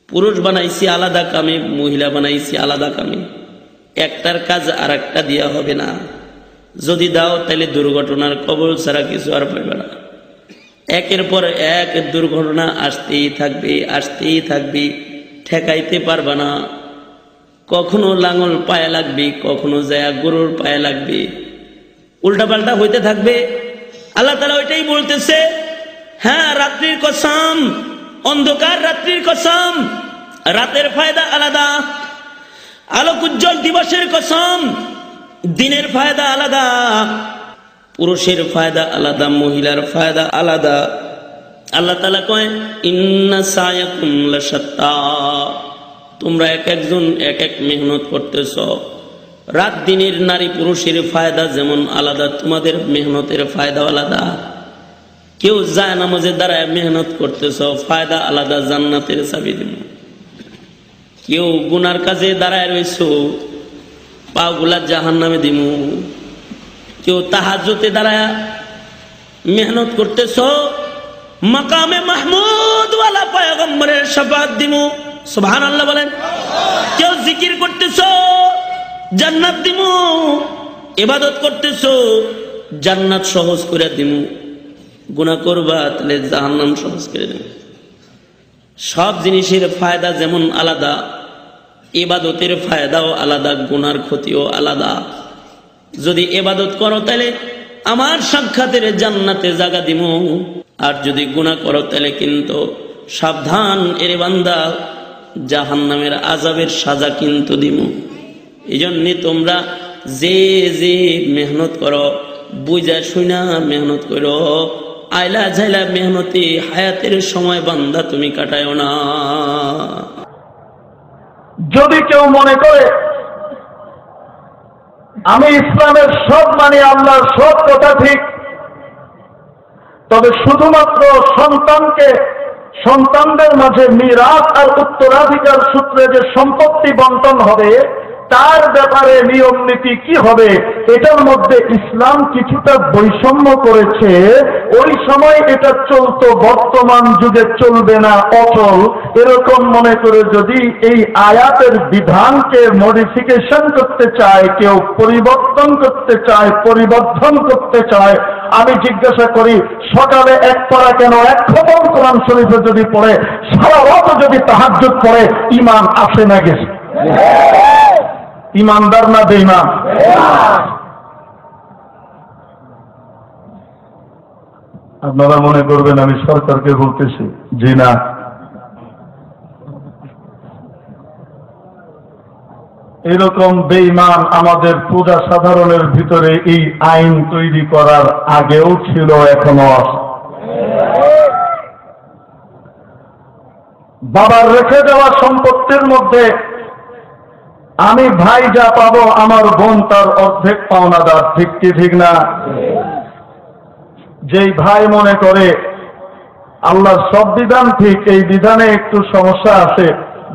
পুরুষ বানাইছি আলাদা কামে, মহিলা বানাইছি আলাদা কামে। একটার কাজ আর একটা দেওয়া হবে না। যদি দাও তাহলে দুর্ঘটনার কবল ছাড়া কিছু আর পাইবে না। একের পর এক দুর্ঘটনা আসতেই থাকবে, আসতেই থাকবে, ঠেকাইতে পারবে না। কখনো লাঙল পায়ে লাগবে, কখনো যায় গরুর পায়ে লাগবে, উল্টাপাল্টা হইতে থাকবে। আল্লাহ তাআলা ওইটাই বলতেছে, হ্যাঁ রাত্রির কসম, অন্ধকার রাত্রির কসম, রাতের ফায়দা আলাদা। আলোক উজ্জ্বল দিবসের কসম, দিনের ফায়দা আলাদা। পুরুষের ফায়দা আলাদা, মহিলার ফায়দা আলাদা। আল্লাহ তাআলা কয় ইন্না সায়াকুম লাশাত্তা, তোমরা এক একজন এক এক মেহনত করতেছ। রাত দিনের নারী পুরুষের ফায়দা যেমন আলাদা, তোমাদের মেহনতের ফায়দা আলাদা। কেউ যায় নামাজে দাঁড়ায় মেহনত করতেছ, ফায়দা আলাদা, জান্নাতের চাবি দিব। কেউ গুনার কাজে দাঁড়ায় রয়েছ, পাগুলা জাহান্নামে দিমু। কেউ তাহাজ্জুদে দাঁড়ায় মেহনত করতেছ, মাকামে মাহমুদ ওয়ালা পয়গম্বরের শাফাআত দিমু। সুবহানাল্লাহ বলেন। কেউ জিকির করতেছ, জান্নাত দিমু। ইবাদত করতেছ, জান্নাত সহজ করে দিমু। গুনাহ করবা তাহলে জাহান্নাম সহজ করে দেব। সব জিনিসের ফায়দা যেমন আলাদা, ইবাদতের ফায়দাও আলাদা, গুনার ক্ষতিও আলাদা। যদি ইবাদত করো তাহলে আমার সাক্ষাতের জান্নাতে জায়গা দিব, আর যদি গুনাহ করো তাহলে কিন্তু সাবধান এর বান্দা, জাহান্নামের আযাবের সাজা কিন্তু দিব। এইজন্য তোমরা যে যে মেহনত করো, বুঝা শুনা মেহনত করো। আইলা ঝাইলা মেহনতি হায়াতের সময় বান্দা তুমি কাটায়ও না। যদি কেউ মনে করে আমি ইসলামের সব মানি, আল্লাহর সব কথা ঠিক, তবে শুধুমাত্র সন্তানদের মাঝে মিরাস আর উত্তরাধিকার সূত্রে যে সম্পত্তি বন্টন হবে, তার ব্যাপারে নিয়ম নীতি কি হবে, এটার মধ্যে ইসলাম কিছুটা বৈষম্য করেছে। ওই সময় এটা চলতো, বর্তমান যুগে চলবে না, অচল। এরকম মনে করে যদি এই আয়াতের বিধানকে মডিফিকেশন করতে চায়, কেউ পরিবর্তন করতে চায়, পরিবর্ধন করতে চায়, আমি জিজ্ঞাসা করি সকালে এক পড়া কেন, এক খতম কোরআন শরীফে যদি পড়ে, সারা রাত যদি তাহাজ্জুদ পড়ে, ঈমান আসে না গেছে? ইমানদার না বেঈমান? আপনারা মনে করবেন আমি সরকারকে বলতেছি, জি না। এরকম বেঈমান আমাদের প্রজা সাধারণের ভিতরে এই আইন তৈরি করার আগেও ছিল, এখনো আছে। বাবার রেখে দেওয়া সম্পত্তির মধ্যে আমি ভাই যা পাবো আমার বোন তার অর্ধেক পাওনাদার, ঠিক কি ঠিক না? যেই ভাই মনে করে আল্লাহর সব বিধান ঠিক, এই বিধানে একটু সমস্যা আছে,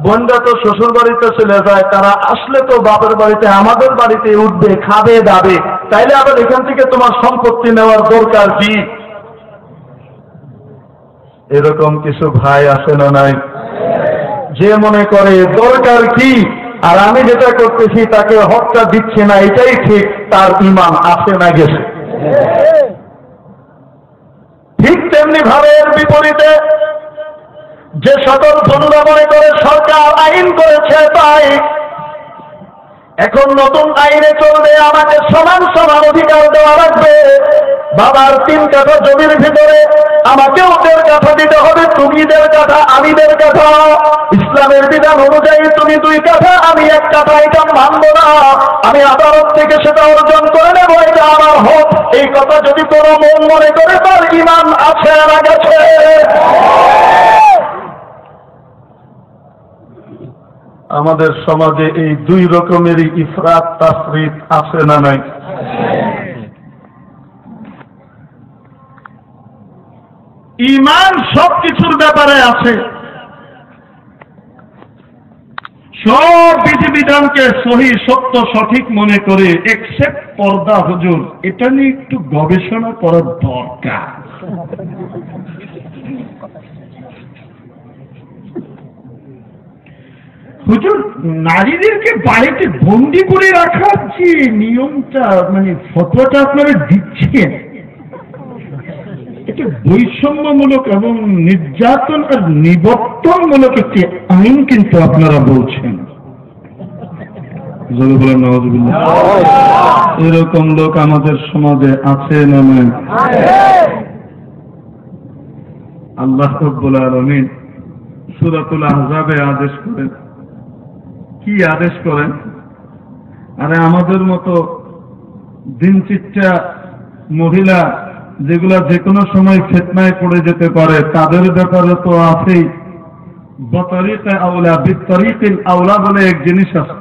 বোনরা তো শ্বশুর বাড়িতে চলে যায়, তারা আসলে তো বাপের বাড়িতে আমাদের বাড়িতে উঠবে, খাবে দাবে, তাইলে আবার এখান থেকে তোমার সম্পত্তি নেওয়ার দরকার কি? এরকম কিছু ভাই আছে না নাই? যে মনে করে দরকার কি, আর আমি যেটা করতেছি তাকে হকটা দিচ্ছে না, এটাই ঠিক, তার ঈমান আছে না গেছে। ঠিক তেমনি ভাবে এর বিপরীতে যে সকল বন্ধুরা মনে করে সরকার আইন করেছে তাই এখন নতুন আইনে চলবে, আমাকে সমান সমান অধিকার দেওয়া লাগবে, বাবার 3 কাঠা জমির ভিতরে আমাকেও 1.5 কাঠা দিতে হবে, তুমি 1.5 কাঠা আমি 1.5 কাঠা, ইসলামের বিধান অনুযায়ী তুমি 2 কাঠা আমি 1 কাঠা, এটা মানব না, আমি আদালত থেকে সেটা অর্জন করে নেবো, এটা আমার হক। এই কথা যদি কোনো মন মনে করে তার ঈমান আছে না গেছে? আমাদের সমাজে এই 2 রকমেরই ইফরাত তাফরিত আছে না নাই? ঈমান সবকিছুর ব্যাপারে আছে, সব বিধিবিধানকে সহি সত্য সঠিক মনে করে, এক্সেপ্ট পর্দা হুজুর, এটা নিয়ে একটু গবেষণা করার দরকার। হুজুর, নারীদেরকে বাড়িতে বন্দি করে রাখার যে নিয়মটা, মানে ফতোয়াটা আপনারা দিচ্ছেন, এটা বৈষম্যমূলক এবং নির্যাতন আর নিবর্তনমূলক একটি আইন কিন্তু আপনারা বলছেন। এরকম লোক আমাদের সমাজে আছে না নাই? আল্লাহ রাব্বুল আলামিন সূরাতুল আহজাবে আদেশ করেন, কি আদেশ করেন? আরে আমাদের মতো দিনচিট্টা মহিলা যেগুলা যে কোনো সময় ফিতনায় পড়ে যেতে পারে, তাদের ব্যাপারে তো আছেই বতরিকে আওলা বিতরিকিল আওলা বলে এক জিনিস আছে,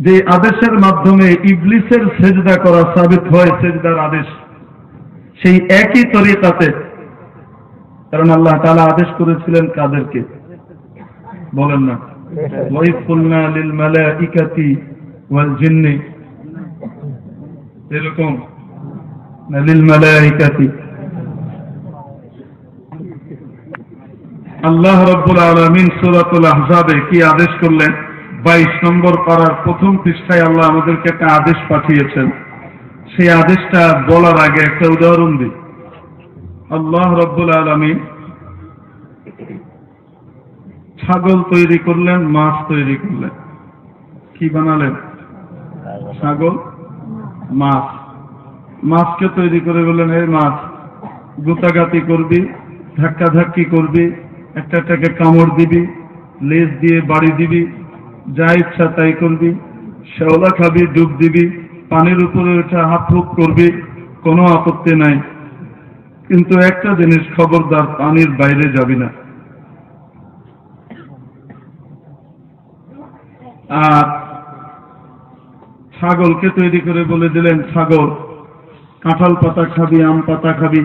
যে আদেশের মাধ্যমে ইবলিসের সেজদা করা সাবিত হয়, সেজদার আদেশ সেই একই তরিকাতে। কারণ আল্লাহ তাআলা আদেশ করেছিলেন কাদেরকে বলেন না? ওয়াইদ কুলনা লিল মালাইকাতি ওয়াল জিন্নি, এরকম লিল মালাইকাতি। আল্লাহ রাব্বুল আলামিন সূরাতুল আহজাবে কি আদেশ করলেন? 22 নম্বর পারার প্রথম পৃষ্ঠায় আল্লাহ আমাদেরকে একটা আদেশ পাঠিয়েছেন। সেই আদেশটা বলার আগে একটা উদাহরণ দিই। আল্লাহ রাব্বুল আলামিন ছাগল তৈরি করলেন, মাছ তৈরি করলেন, কি বানালেন? ছাগল, মাছ। মাছকে তৈরি করে বললেন, হে মাছ, গোতাগাতি করবি, ধাক্কাধাক্কি করবি, একটাকে কামড় দিবি, লেজ দিয়ে বাড়ি দিবি, যা ইচ্ছা তাই করবি, শ্যাওলা খাবি, ডুব দিবি, পানির উপরে ওঠা হাত ফুক করবি, কোনো আপত্তি নাই, কিন্তু একটা জিনিস খবরদার, পানির বাইরে যাবি না। আর ছাগলকে তৈরি করে বলে দিলেন, ছাগল কাঁঠাল পাতা খাবি, আম পাতা খাবি,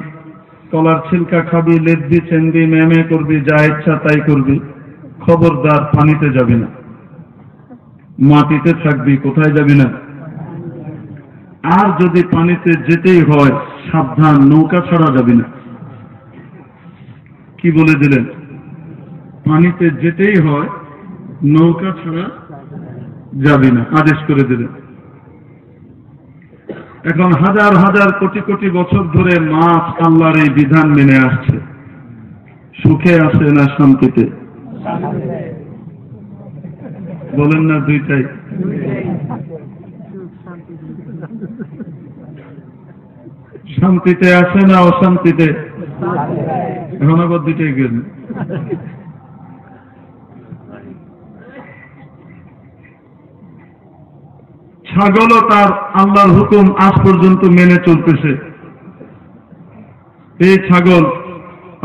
কলার ছিলকা খাবি, লেদ্বি চেন্দি মেমে করবি, যা ইচ্ছা তাই করবি, খবরদার পানিতে যাবি না, মাটিতে থাকবি, কোথায় যাবি না। আর যদি পানিতে যেতেই হয় সাবধান, নৌকা ছাড়া যাবি না। কি বলে দিলেন? পানিতে যেতেই হয়, নৌকা ছাড়া যাবি না, আদেশ করে দিলেন। এখন হাজার হাজার কোটি কোটি বছর ধরে মাছ আল্লাহর এই বিধান মেনে আসছে, সুখে আছে না শান্তিতে? বলেন না দুইটাই? শান্তিতে আছে না অশান্তিতে? এখন আবার দুইটাই গেল। ছাগলও তার আল্লাহর হুকুম আজ পর্যন্ত মেনে চলতেছে। এই ছাগল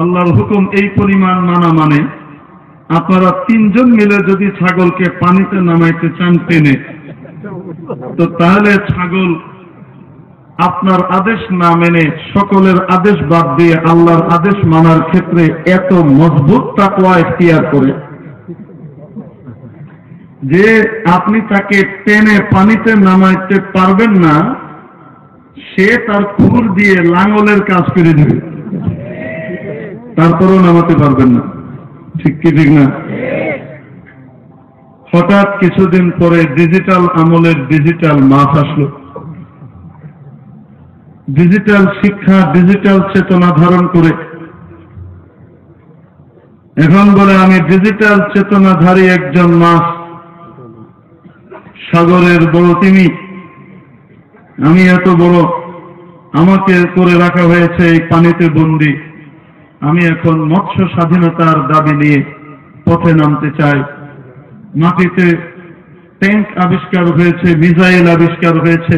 আল্লাহর হুকুম এই পরিমাণ মানা মানে, আপনারা 3 জন মিলে যদি ছাগলকে পানিতে নামাইতে চান টেনে, তো তাহলে ছাগল আপনার আদেশ না মেনে সকলের আদেশ বাদ দিয়ে আল্লাহর আদেশ মানার ক্ষেত্রে এত মজবুত তাকওয়া ইখতিয়ার করে যে আপনি তাকে টেনে পানিতে নামাইতে পারবেন না, সে তার খুর দিয়ে লাঙলের কাজ করে দেবে, তারপরেও নামাতে পারবেন না। ঠিক কি ঠিক না? হঠাৎ কিছুদিন পরে ডিজিটাল আমলের ডিজিটাল মাস আসলো। ডিজিটাল শিক্ষা, ডিজিটাল চেতনা ধারণ করে এখন বলে আমি ডিজিটাল চেতনাধারী একজন মাছ, সাগরের বড় তিমি, আমি এত বড়, আমাকে করে রাখা হয়েছে এই পানিতে বন্দী, আমি এখন মৎস্য স্বাধীনতার দাবি নিয়ে পথে নামতে চাই। মাটিতে ট্যাঙ্ক আবিষ্কার হয়েছে, মিসাইল আবিষ্কার হয়েছে,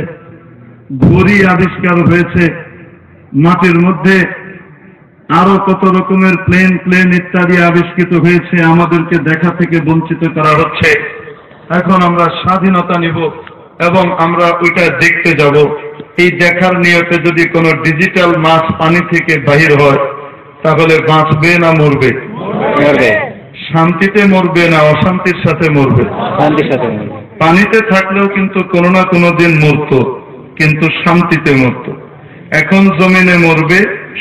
ঘড়ি আবিষ্কার হয়েছে, মাটির মধ্যে আরো কত রকমের প্লেন ইত্যাদি আবিষ্কৃত হয়েছে, আমাদেরকে দেখা থেকে বঞ্চিত করা হচ্ছে। এখন আমরা স্বাধীনতা নিব এবং আমরা ওইটা দেখতে যাব। এই দেখার নিয়তে যদি কোনো ডিজিটাল মাছ পানি থেকে বাহির হয়, তাহলে বাঁচবে না মরবে? শান্তিতে মরবে না অশান্তির সাথে মরবে? পানিতে থাকলেও কিন্তু কোনো না কোনো দিন মরত, কিন্তু শান্তিতে মরত। এখন জমিনে মরবে,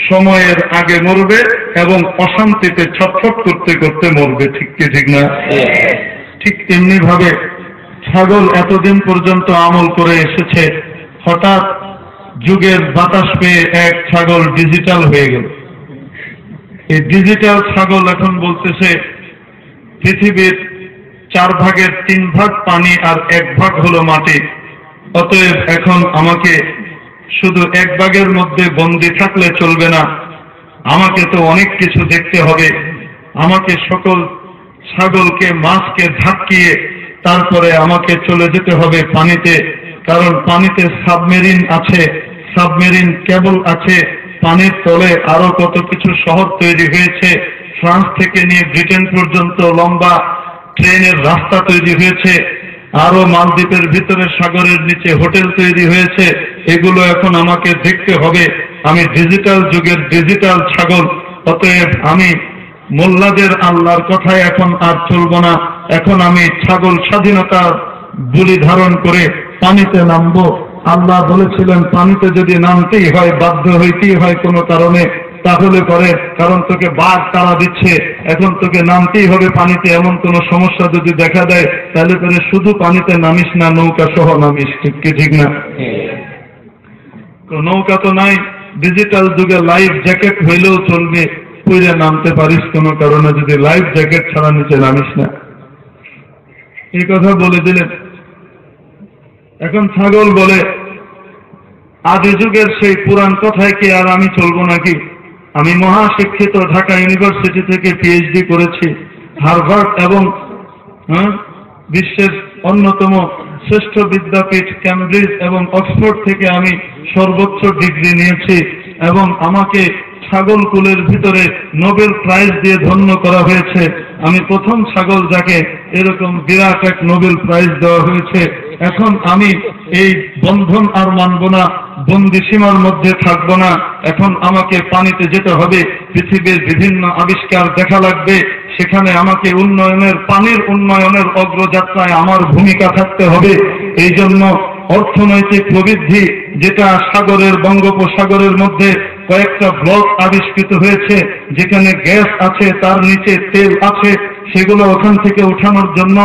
সময়ের আগে মরবে এবং অশান্তিতে ছটফট করতে করতে মরবে। ঠিক কি ঠিক না? ঠিক এমনি ভাবে ছাগল এতদিন পর্যন্ত আমল করে এসেছে, হঠাৎ যুগের বাতাস পেয়ে এক ছাগল ডিজিটাল হয়ে গেল। এই ডিজিটাল ছাগল এখন বলতেছে পৃথিবীর 4 ভাগের 3 ভাগ পানি আর 1 ভাগ হলো মাটি, অতএব এখন আমাকে শুধু 1 ভাগের মধ্যে বন্দী থাকলে চলবে না, আমাকে তো অনেক কিছু দেখতে হবে। আমাকে সকল ছাগলকে মাছকে ধাক্কিয়ে তারপরে আমাকে চলে যেতে হবে পানিতে, কারণ পানিতে সাবমেরিন আছে, সাবমেরিন কেবল আছে, পানির তলে আরো কত কিছু শহর তৈরি হয়েছে, ফ্রান্স থেকে নিয়ে ব্রিটেন পর্যন্ত লম্বা ট্রেনের রাস্তা তৈরি হয়েছে, আরো মালদ্বীপের ভিতরে সাগরের নিচে হোটেল তৈরি হয়েছে। এগুলো এখন আমাকে দেখতে হবে। আমি ডিজিটাল যুগের ডিজিটাল ছাগল, অতএব আমি মোল্লাদের আল্লাহর কথায় এখন আর চলব না। এখন আমি ছাগল স্বাধীনতার বুলি ধারণ করে পানিতে নামবো। আল্লাহ বলেছিলেন পানিতে যদি নামতেই হয়, বাধ্য হইতেই হয় কোনো কারণে, তাহলে পরে, কারণ তোকে বাঘ তাড়া দিচ্ছে, এখন তোকে নামতেই হবে পানিতে। এমন কোন সমস্যা যদি দেখা দেয়, তাহলে পরে শুধু পানিতে নামিস না, নৌকা সহ নামিস। ঠিক কি ঠিক না? নৌকা তো নাই, ডিজিটাল যুগে লাইফ জ্যাকেট হইলেও চলবে, পুইরে নামতে পারিস কোনো কারণে, যদি লাইফ জ্যাকেট ছাড়া নিচে নামিস না। এই কথা বলে দিলেন। এখন ছাগল বলে আদি যুগের সেই পুরাণ কথায় কি আর আমি চলবো নাকি? আমি মহাশিক্ষিত, ঢাকা ইউনিভার্সিটি থেকে পিএইচডি করেছি, হার্ভার্ড এবং বিশ্বের অন্যতম শ্রেষ্ঠ বিদ্যাপীঠ ক্যামব্রিজ এবং অক্সফোর্ড থেকে আমি সর্বোচ্চ ডিগ্রি নিয়েছি, এবং আমাকে ছাগল কুলের ভিতরে নোবেল প্রাইজ দিয়ে ধন্য করা হয়েছে। আমি প্রথম ছাগল যাকে এরকম বিরাট এক নোবেল প্রাইজ দেওয়া হয়েছে। এখন আমি এই বন্ধন আর মানব না, বন্দি সীমার মধ্যে থাকবো না। এখন আমাকে পানিতে যেতে হবে, পৃথিবীর বিভিন্ন আবিষ্কার দেখা লাগবে, সেখানে আমাকে উন্নয়নের, পানির উন্নয়নের অগ্রযাত্রায় আমার ভূমিকা থাকতে হবে। এই জন্য অর্থনৈতিক প্রবৃদ্ধি, যেটা সাগরের, বঙ্গোপসাগরের মধ্যে কয়েকটা ব্লক আবিষ্কৃত হয়েছে, যেখানে গ্যাস আছে, তার নিচে তেল আছে, সেগুলো ওখান থেকে উঠানোর জন্য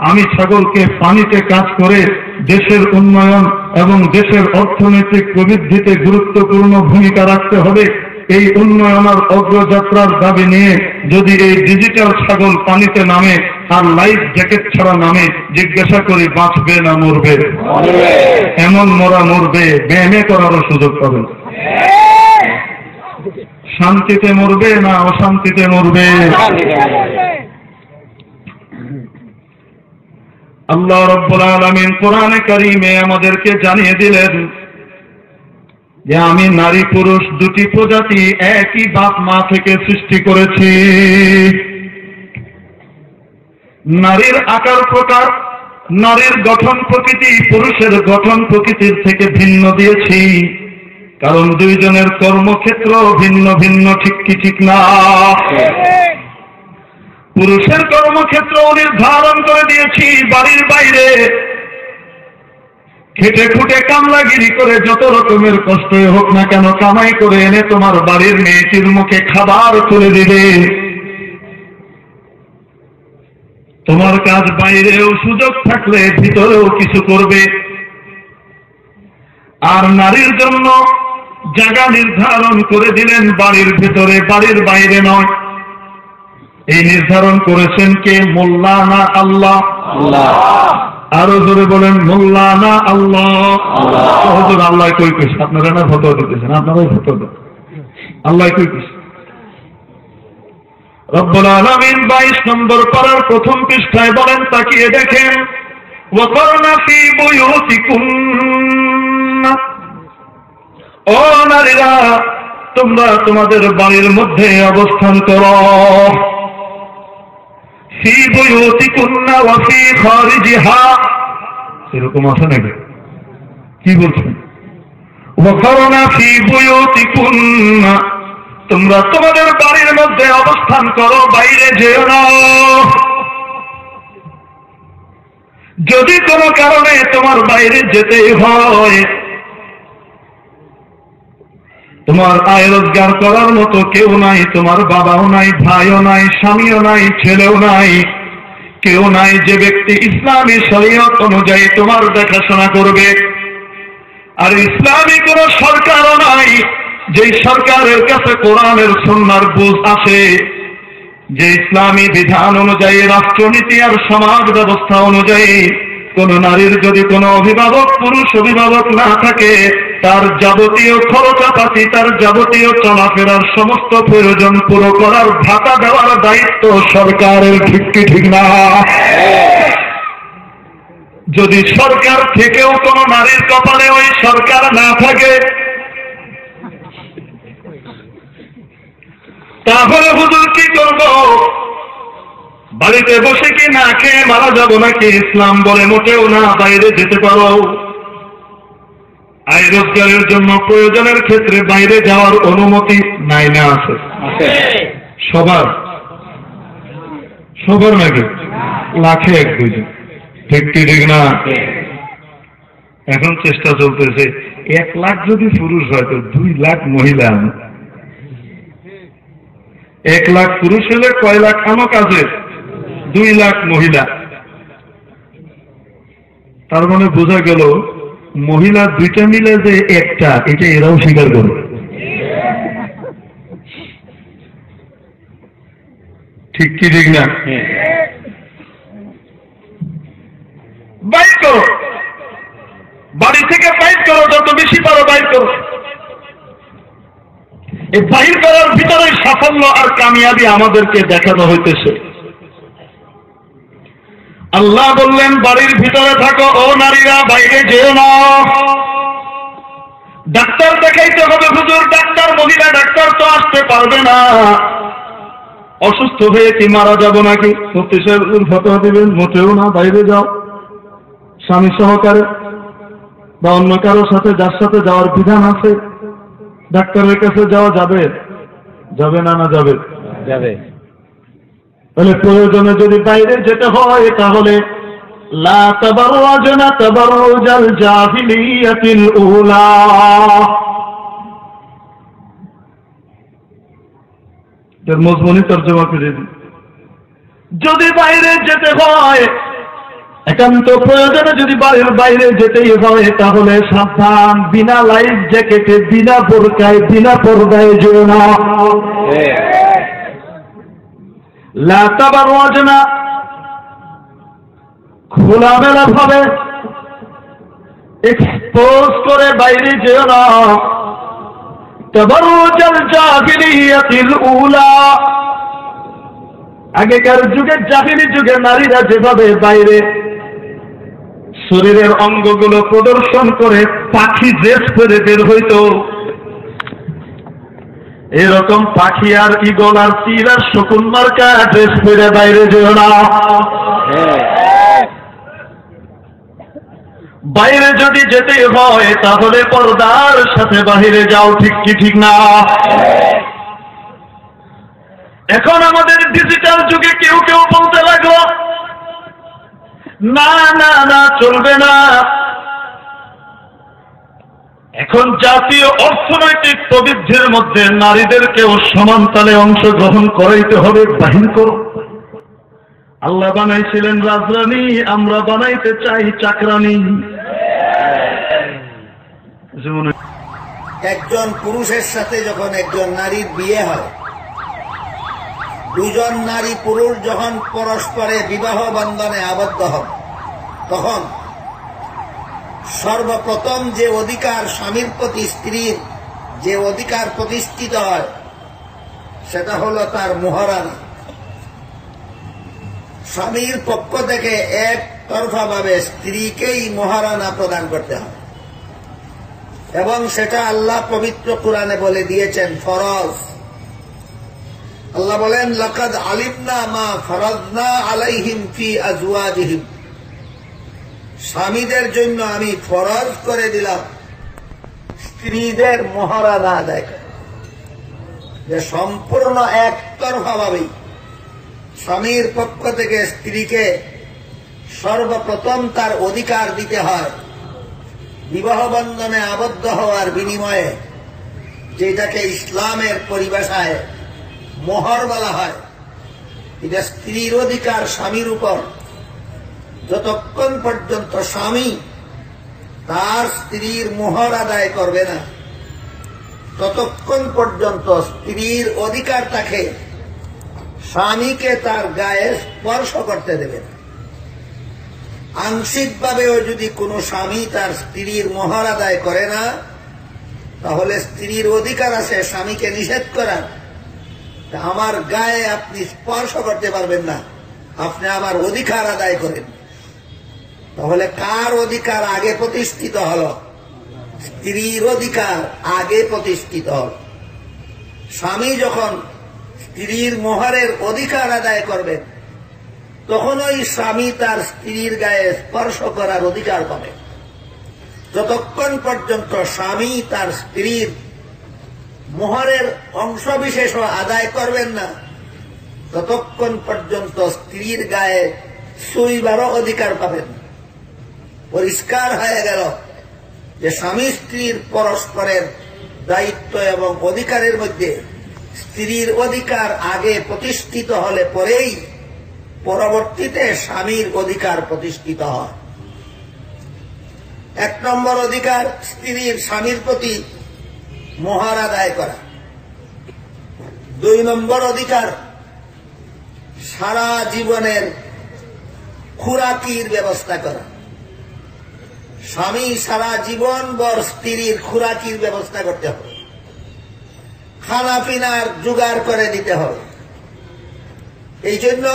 আমি ছাগলকে পানিতে কাজ করে দেশের উন্নয়ন এবং দেশের অর্থনৈতিক প্রবৃদ্ধিতে গুরুত্বপূর্ণ ভূমিকা রাখতে হবে। এই উন্নয়নের অগ্রযাত্রার দাবি নিয়ে যদি এই ডিজিটাল ছাগল পানিতে নামে আর লাইফ জ্যাকেট ছাড়া নামে, জিজ্ঞাসা করি বাঁচবে না মরবে? এমন মরা মরবে, ব্যায়ামে করারও সুযোগ পাবে। শান্তিতে মরবে না অশান্তিতে মরবে? আল্লাহ রাব্বুল আলামিন কোরআনে কারীমে আমাদেরকে জানিয়ে দিলেন যে আমি নারী পুরুষ দুটি প্রজাতি একই বাপ মা থেকে সৃষ্টি করেছি। নারীর আকার প্রকার, নারীর গঠন প্রকৃতি পুরুষের গঠন প্রকৃতির থেকে ভিন্ন দিয়েছি, কারণ দুইজনের কর্মক্ষেত্র ভিন্ন ভিন্ন, ঠিক কি ঠিক না? পুরুষের কর্মক্ষেত্র নির্ধারণ করে দিয়েছি বাড়ির বাইরে, খেটে খুটে কামলাগিরি করে যত রকমের কষ্টই হোক না কেন কামাই করে এনে তোমার বাড়ির মেয়েটির মুখে খাবার তুলে দিবে। তোমার কাজ বাইরেও সুযোগ থাকলে ভিতরেও কিছু করবে। আর নারীর জন্য জায়গা নির্ধারণ করে দিলেন বাড়ির ভিতরে, বাড়ির বাইরে নয়। এই নির্ধারণ করেছেন কে? মোল্লা না আল্লাহ? আরো জোরে বলেন, মোল্লা না আল্লাহ? হুজুর আল্লাহ কই কইছে? আপনারা না ফতোয়া দিতেছেন, আপনারাই ফতোয়া দেন। আল্লাহ কই কইছে? রব্বুল আলামিন 22 নম্বর পারার প্রথম পৃষ্ঠায় বলেন, তাকিয়ে দেখেন, ওয়াকারনা ফি বুয়ুতিকুন্না, ও নারীরা তোমরা তোমাদের বাড়ির মধ্যে অবস্থান করো। ফি বুয়ুতিকুন্না ওয়া ফি খারিজিহা, এরকম আছে নাকি? কি বলছেন? ওয়াকারনা ফি বুয়ুতিকুন্না, তোমরা তোমাদের বাড়ির মধ্যে অবস্থান করো, বাইরে যেও না। যদি কোনো কারণে তোমার বাইরে যেতে হয়, তোমার আয় রোজগার করার মতো কেউ নাই, তোমার বাবাও নাই, ভাইও নাই, স্বামীও নাই, ছেলেও নাই, কেউ নাই যে ব্যক্তি ইসলামী শরীয়ত অনুযায়ী তোমার দেখাশোনা করবে। আর ইসলামী কোন সরকারও নাই যে সরকারের কাছে কোরআনের সুন্নাহর বুঝ আসে, যে ইসলামী বিধান অনুযায়ী রাষ্ট্রনীতি আর সমাজ ব্যবস্থা অনুযায়ী কোন নারীর যদি কোনো অভিভাবক, পুরুষ অভিভাবক না থাকে, তার যাবতীয় খরচাপাতি, তার যাবতীয় চলাফেরার সমস্ত প্রয়োজন পুরো করার ভাতা দেওয়ার দায়িত্ব সরকারের, ঠিক কি ঠিক না? যদি সরকার থেকেও কোন নারীর কপালে ওই সরকার না থাকে, তাহলে হুজুর কি করব? বাড়িতে বসে কি না খেয়ে মারা যাব নাকি? ইসলাম বলে মোটেও না, বাইরে যেতে পারো। আয় রোজগারের জন্য প্রয়োজনের ক্ষেত্রে বাইরে যাওয়ার অনুমতি নাই না? আছে সবার, সবার নাকি? লাখে এক দুইজন, ঠিক কি ঠিক না? এখন চেষ্টা চলতেছে 1 লাখ যদি পুরুষ হয় তো 2 লাখ মহিলা। 1 লাখ পুরুষ হলে কয় লাখ কামো কাজে? 2 লাখ মহিলা। তার মানে বোঝা গেল মহিলা 2টা মিলে যে একটা, এটা এরাও স্বীকার করে, ঠিক কি ঠিক না? বাইর করো, বাড়ি থেকে বাইর করো, যত বেশি পারো বাইর করো। এই বাহির করার ভিতরে সাফল্য আর কামিয়াবি আমাদেরকে দেখানো হইতেছে। আল্লাহ বললেন বাড়ির ভিতরে থাকো, ও নারীরা বাইরে যেও না। ডাক্তার দেখাইতে হবে হুজুর, ডাক্তার, মহিলা ডাক্তার তো আসতে পারবে না। অসুস্থ হয়ে কি মারা যাব নাকি? মুফতি সাহেব ফতোয়া দিবেন, মোটেও না, বাইরে যাও স্বামী সহকারে বা অন্য কারোর সাথে, যার সাথে যাওয়ার বিধান আছে। ডাক্তারের কাছে যাওয়া যাবে? যাবে না? না যাবে? যাবে। তাহলে প্রয়োজনে যদি বাইরে যেতে হয় তাহলে লা তাবাররাজনা তাবাররুজাল জাহিলিয়াতিল উলা, এর মজমুনি তরজমা করে দিন। যদি বাইরে যেতে হয়, একান্ত প্রয়োজনে যদি বাড়ির বাইরে যেতেই হয়, তাহলে সাবধান, বিনা লাইফ জ্যাকেটে, বিনা বোরকায়, বিনা পর্দায় যেও না। লা তাবাররাজনা, খোলামেলা ভাবে এক্সপোজ করে বাইরে যেও না। তাবাররুজাল জাহিলিয়াতিল উলা, আগেকার যুগে, জাহিলি যুগে নারীরা যেভাবে বাইরে শরীরের অঙ্গগুলো প্রদর্শন করে পাখি ড্রেস পরে বের হইত। এরকম পাখি আর ঈগল আর চিল আর শকুন মার্কা ড্রেস পরে বাইরে যেও না। বাইরে যদি যেতে হয় তাহলে পর্দার সাথে বাহিরে যাও, ঠিক কি ঠিক না? এখন আমাদের ডিজিটাল যুগে কেউ কেউ বলতে লাগলো না না না, চলবে না। এখন জাতীয় অর্থনৈতিক প্রবৃদ্ধির মধ্যে নারীদেরকেও সমান তালে অংশগ্রহণ করাইতে হবে, বাহির করো। আল্লাহ বানাইছিলেন রাজরানী, আমরা বানাইতে চাই চাকরানী। একজন পুরুষের সাথে যখন একজন নারীর বিয়ে হয়, দুজন নারী পুরুষ যখন পরস্পরে বিবাহ বন্ধনে আবদ্ধ হন, তখন সর্বপ্রথম যে অধিকার স্বামীর প্রতি স্ত্রীর যে অধিকার প্রতিষ্ঠিত হয় সেটা হলো তার মোহরানা। স্বামীর পক্ষ থেকে একতরফাভাবে স্ত্রীকেই মোহরানা প্রদান করতে হয়, এবং সেটা আল্লাহ পবিত্র কুরআনে বলে দিয়েছেন ফরজ। আল্লাহ বলেন, লাকাদ আলিমনা মা ফরাজনা আলাইহিম ফি আজওয়াজিহিম, স্বামীদের জন্য আমি ফরজ করে দিলাম স্ত্রীদের মোহরানা আদায় করে। যে সম্পূর্ণ একতরফাভাবেই স্বামীর পক্ষ থেকে স্ত্রীকে সর্বপ্রথম তার অধিকার দিতে হয় বিবাহ বন্ধনে আবদ্ধ হওয়ার বিনিময়ে, যেটাকে ইসলামের পরিভাষায় মোহর বলা হয়। এটা স্ত্রীর অধিকার স্বামীর উপর। যতক্ষণ পর্যন্ত স্বামী তার স্ত্রীর মোহর আদায় করবে না, ততক্ষণ পর্যন্ত স্ত্রীর অধিকার তাকে স্বামীকে তার গায়ে স্পর্শ করতে দেবে না। আংশিকভাবেও যদি কোনো স্বামী তার স্ত্রীর মোহর আদায় করে না, তাহলে স্ত্রীর অধিকার আছে স্বামীকে নিষেধ করার, আমার গায়ে আপনি স্পর্শ করতে পারবেন না, আপনি আমার অধিকার আদায় করেন। তাহলে কার অধিকার আগে প্রতিষ্ঠিত হল? স্ত্রীর অধিকার আগে প্রতিষ্ঠিত হল। স্বামী যখন স্ত্রীর মোহরের অধিকার আদায় করবেন, তখন ওই স্বামী তার স্ত্রীর গায়ে স্পর্শ করার অধিকার পাবে। যতক্ষণ পর্যন্ত স্বামী তার স্ত্রীর মোহরের অংশবিশেষ আদায় করবেন না, ততক্ষণ পর্যন্ত স্ত্রীর গায়ে ছুঁইবারও অধিকার পাবেন। পরিষ্কার হয়ে গেল যে স্বামী স্ত্রীর পরস্পরের দায়িত্ব এবং অধিকারের মধ্যে স্ত্রীর অধিকার আগে প্রতিষ্ঠিত হলে পরেই পরবর্তীতে স্বামীর অধিকার প্রতিষ্ঠিত হয়। এক নম্বর অধিকার স্ত্রীর স্বামীর প্রতি মোহর আদায় করা। দুই নম্বর অধিকার সারা জীবনের খুরাকির ব্যবস্থা করা। স্বামী সারা জীবন ভর স্ত্রীর খুরাকির ব্যবস্থা করতে হবে, খানা পিনার জোগাড় করে দিতে হবে। এই জন্য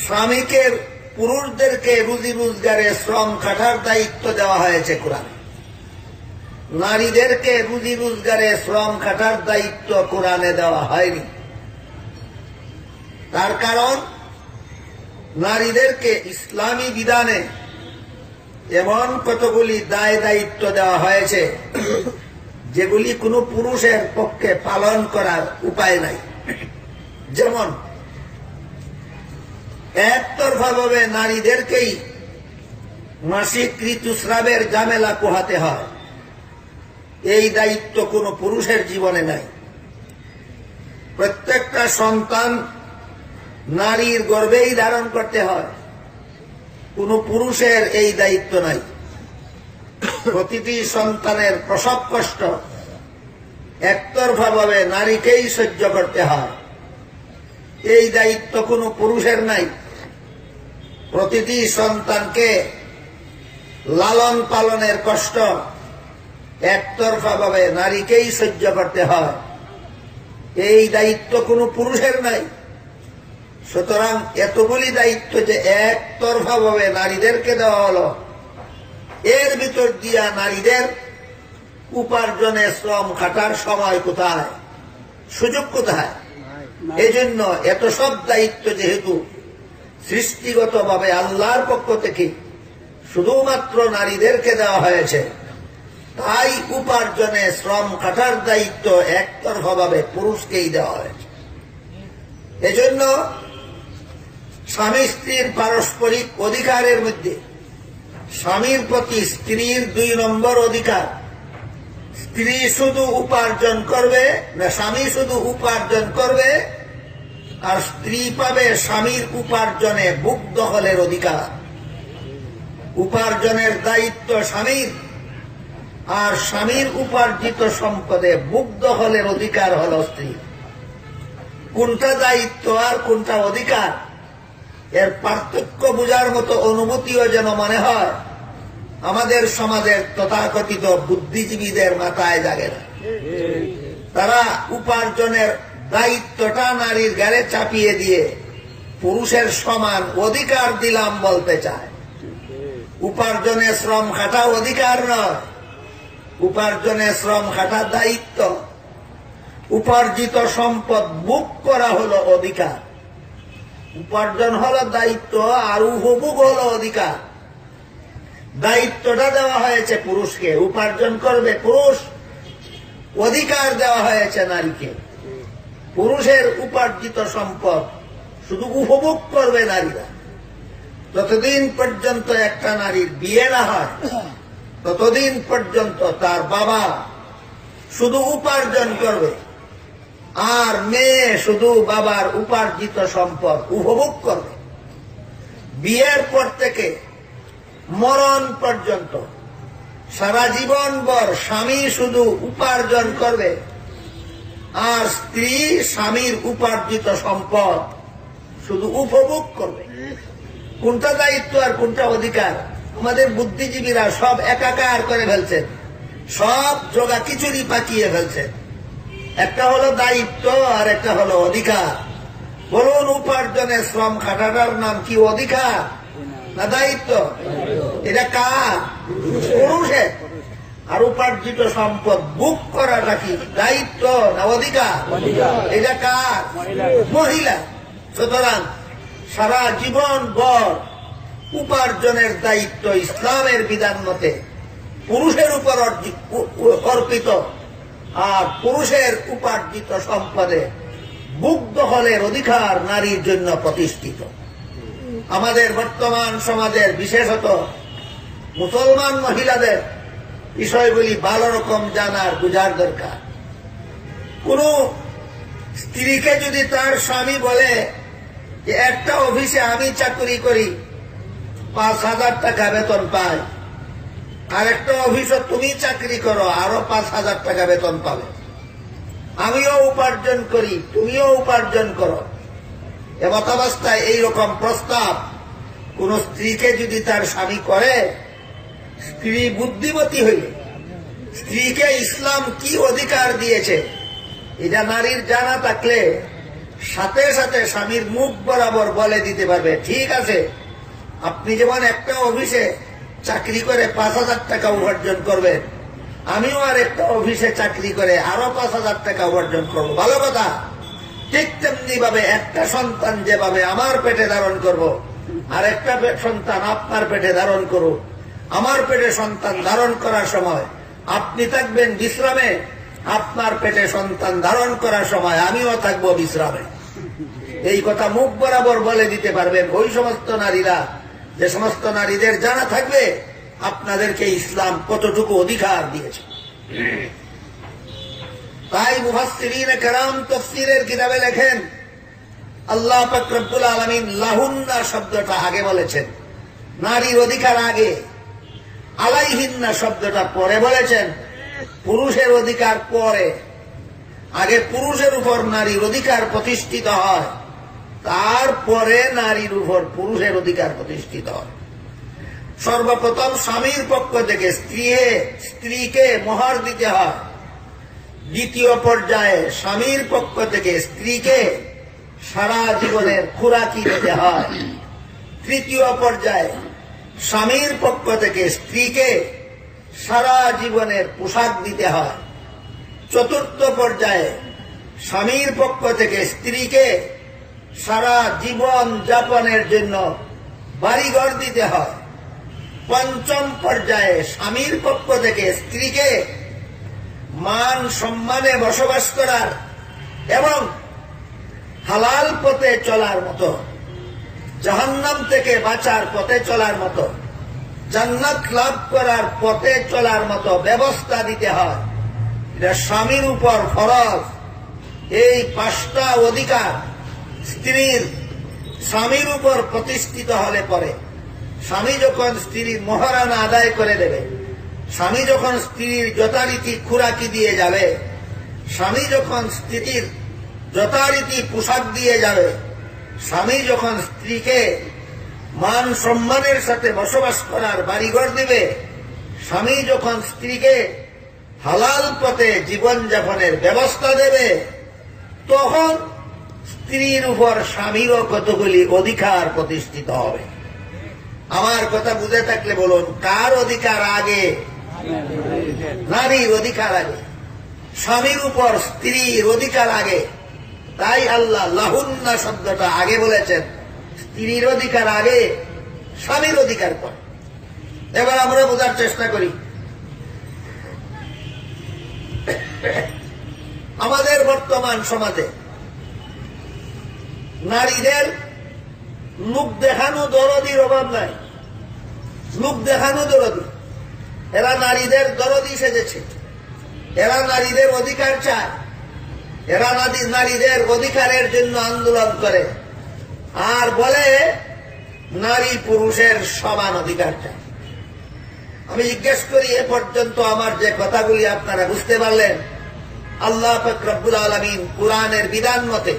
স্বামীকে পুরুষদেরকে রুজি রোজগারে শ্রম খাটার দায়িত্ব দেওয়া হয়েছে কোরআনে। নারীদেরকে রুজি রোজগারে শ্রম খাটার দায়িত্ব কোরআনে দেওয়া হয়নি। তার কারণ নারীদেরকে ইসলামী বিধানে এমন কতগুলি দায় দায়িত্ব দেওয়া হয়েছে যেগুলি কোনো পুরুষের পক্ষে পালন করার উপায় নাই। যেমন একতরফাভাবে নারীদেরকেই মাসিক ঋতুস্রাবের ঝামেলা পোহাতে হয়, এই দায়িত্ব কোনো পুরুষের জীবনে নাই। প্রত্যেকটা সন্তান নারীর গর্ভেই ধারণ করতে হয়, কোনো পুরুষের এই দায়িত্ব নাই। প্রতিটি সন্তানের প্রসব কষ্ট একতরফাভাবে নারীকেই সহ্য করতে হয়, এই দায়িত্ব কোনো পুরুষের নাই। প্রতিটি সন্তানকে লালন পালনের কষ্ট একতরফাভাবে নারীকেই সহ্য করতে হয়, এই দায়িত্ব কোনো পুরুষের নাই। সুতরাং এতগুলি দায়িত্ব যে একতরফা ভাবে নারীদেরকে দেওয়া হলো, এর ভিতর দিয়া নারীদের উপার্জনে শ্রম খাটার সময় কোথায়, সুযোগ কোথায়? এই জন্য এত সব দায়িত্ব যেহেতু সৃষ্টিগতভাবে আল্লাহর পক্ষ থেকে শুধুমাত্র নারীদেরকে দেওয়া হয়েছে, তাই উপার্জনে শ্রম খাটার দায়িত্ব একতরফাভাবে পুরুষকেই দেওয়া হয়েছে। এজন্য স্বামী স্ত্রীর পারস্পরিক অধিকারের মধ্যে স্বামীর প্রতি স্ত্রীর 2 নম্বর অধিকার, স্ত্রী শুধু উপার্জন করবে না, স্বামী শুধু উপার্জন করবে, আর স্ত্রী পাবে স্বামীর উপার্জনে বুক দখলের অধিকার। উপার্জনের দায়িত্ব স্বামীর, আর স্বামীর উপার্জিত সম্পদে বুক দখলের অধিকার হল স্ত্রী। কোনটা দায়িত্ব আর কোনটা অধিকার, এর পার্থক্য বোঝার মতো অনুভূতিও যেন মনে হয় আমাদের সমাজের তথাকথিত বুদ্ধিজীবীদের মাথায় জাগে না। তারা উপার্জনের দায়িত্বটা নারীর ঘাড়ে চাপিয়ে দিয়ে পুরুষের সমান অধিকার দিলাম বলতে চায়। উপার্জনে শ্রম খাটা অধিকার নয়, উপার্জনে শ্রম খাটা দায়িত্ব। উপার্জিত সম্পদ বুক করা হলো অধিকার। উপার্জন হলো দায়িত্ব, আর উপভোগ হলো অধিকার। দায়িত্বটা দেওয়া হয়েছে পুরুষকে, উপার্জন করবে পুরুষ, অধিকার দেওয়া হয়েছে নারীকে। পুরুষের উপার্জিত সম্পদ শুধু উপভোগ করবে নারীরা। যতদিন পর্যন্ত একটা নারীর বিয়ে না হয় ততদিন পর্যন্ত তার বাবা শুধু উপার্জন করবে, আর মেয়ে শুধু বাবার উপার্জিত সম্পদ উপভোগ করবে। বিয়ের পর থেকে মরণ পর্যন্ত সারা জীবন ভর স্বামী শুধু উপার্জন করবে, আর স্ত্রী স্বামীর উপার্জিত সম্পদ শুধু উপভোগ করবে। কোনটা দায়িত্ব আর কোনটা অধিকার আমাদের বুদ্ধিজীবীরা সব একাকার করে ফেলছেন, সব জোগা খিচুড়ি পাকিয়ে ফেলছেন। একটা হলো দায়িত্ব আর একটা হলো অধিকার। বলুন, উপার্জনে শ্রম খাটাটার নাম কি অধিকার না দায়িত্ব? এটা কার? পুরুষের। আর উপার্জিত সম্পদ বুক করাটা কি দায়িত্ব না অধিকার? এটা কার? মহিলা। সুতরাং সারা জীবন ভর উপার্জনের দায়িত্ব ইসলামের বিধান মতে পুরুষের উপর অর্পিত, আর পুরুষের উপার্জিত সম্পদে বুক দখলের অধিকার নারীর জন্য প্রতিষ্ঠিত। আমাদের বর্তমান সমাজের বিশেষত মুসলমান মহিলাদের বিষয়গুলি ভালো রকম জানার বুঝার দরকার। কোন স্ত্রীকে যদি তার স্বামী বলে যে একটা অফিসে আমি চাকরি করি, 5,000 টাকা বেতন পাই, আর একটা অফিসে তুমি চাকরি করো, আরো 5,000 টাকা বেতন পাবে, আমিও উপার্জন করি তুমিও উপার্জন করো, এমতাবস্থায় এইরকম প্রস্তাব কোন স্ত্রীকে যদি তার স্বামী করে, স্ত্রী বুদ্ধিমতী হইলে স্ত্রীকে ইসলাম কি অধিকার দিয়েছে এটা নারীর জানা থাকলে সাথে সাথে স্বামীর মুখ বরাবর বলে দিতে পারবে, ঠিক আছে, আপনি যেমন একটা অফিসে চাকরি করে 5,000 টাকা উপার্জন করবেন, আমিও আর একটা অফিসে চাকরি করে আরো 5,000 টাকা উপার্জন করবো, ভালো কথা। ঠিক তেমনি ভাবে একটা সন্তান যেভাবে আমার পেটে ধারণ করব, আর একটা সন্তান আপনার পেটে ধারণ করুক। আমার পেটে সন্তান ধারণ করার সময় আপনি থাকবেন বিশ্রামে, আপনার পেটে সন্তান ধারণ করার সময় আমিও থাকবো বিশ্রামে। এই কথা মুখ বরাবর বলে দিতে পারবেন ওই সমস্ত নারীরা, যে সমস্ত নারীদের জানা থাকবে আপনাদেরকে ইসলাম কতটুকু অধিকার দিয়েছে। তাই মুফাসসিরিনে কেরাম তাফসীরের কিতাবে লেখেন, আল্লাহ পাক রব্বুল আলামিন লাহুন্না শব্দটা আগে বলেছেন, নারীর অধিকার আগে, আলাইহিন্না শব্দটা পরে বলেছেন, পুরুষের অধিকার পরে। আগে পুরুষের উপর নারীর অধিকার প্রতিষ্ঠিত হয়, তারপরে নারীর উপর পুরুষের অধিকার প্রতিষ্ঠিত হয়। সর্বপ্রথম স্বামীর পক্ষ থেকে স্ত্রীকে মোহর দিতে হয়, দ্বিতীয় পর্যায়ে স্বামীর পক্ষ থেকে স্ত্রীকে সারা জীবনের খোরাকি দিতে হয়। তৃতীয় পর্যায়ে স্বামীর পক্ষ থেকে স্ত্রীকে সারা জীবনের পোশাক দিতে হয়। চতুর্থ পর্যায়ে স্বামীর পক্ষ থেকে স্ত্রীকে সারা জীবন যাপনের জন্য বাড়িঘর দিতে হয়। পঞ্চম পর্যায়ে স্বামীর পক্ষ থেকে স্ত্রীকে মান সম্মানে বসবাস করার এবং হালাল পথে চলার মতো, জাহান্নাম থেকে বাঁচার পথে চলার মতো, জান্নাত লাভ করার পথে চলার মতো ব্যবস্থা দিতে হয়। এটা স্বামীর উপর ফরজ। এই 5টা অধিকার স্ত্রীর স্বামীর উপর প্রতিষ্ঠিত হলে পরে, স্বামী যখন স্ত্রীর মহারানা আদায় করে দেবে, স্বামী যখন স্ত্রীর যথারীতি খুরাকি দিয়ে যাবে, স্বামী যখন স্ত্রীর যথারীতি পোশাক দিয়ে যাবে, স্বামী যখন স্ত্রীকে মান সম্মানের সাথে বসবাস করার বাড়িঘর দিবে, স্বামী যখন স্ত্রীকে হালাল পথে জীবনযাপনের ব্যবস্থা দেবে, তখন স্ত্রীর উপর স্বামীরও কতগুলি অধিকার প্রতিষ্ঠিত হবে। আমার কথা বুঝে থাকলে বলুন, কার অধিকার আগে? নারীর অধিকার আগে। স্বামীর উপর স্ত্রীর অধিকার আগে। তাই আল্লাহ লাহুন্না শব্দটা আগে বলেছেন। স্ত্রীর অধিকার আগে, স্বামীর অধিকার পর। এবার আমরা বোঝার চেষ্টা করি। আমাদের বর্তমান সমাজে নারীদের লোক দেখানো দরদির অভাব নাই। লোক দেখানো দরদি। এরা নারীদের দরদি সেজেছে। এরা নারীদের অধিকার চায়। এরা নারীদের অধিকারের জন্য আন্দোলন করে আর বলে নারী পুরুষের সমান অধিকার চায়। আমি জিজ্ঞেস করি, এ পর্যন্ত আমার যে কথাগুলি আপনারা বুঝতে পারলেন, আল্লাহ পাক রব্বুল আলামিন কুরআনের বিধান মতে,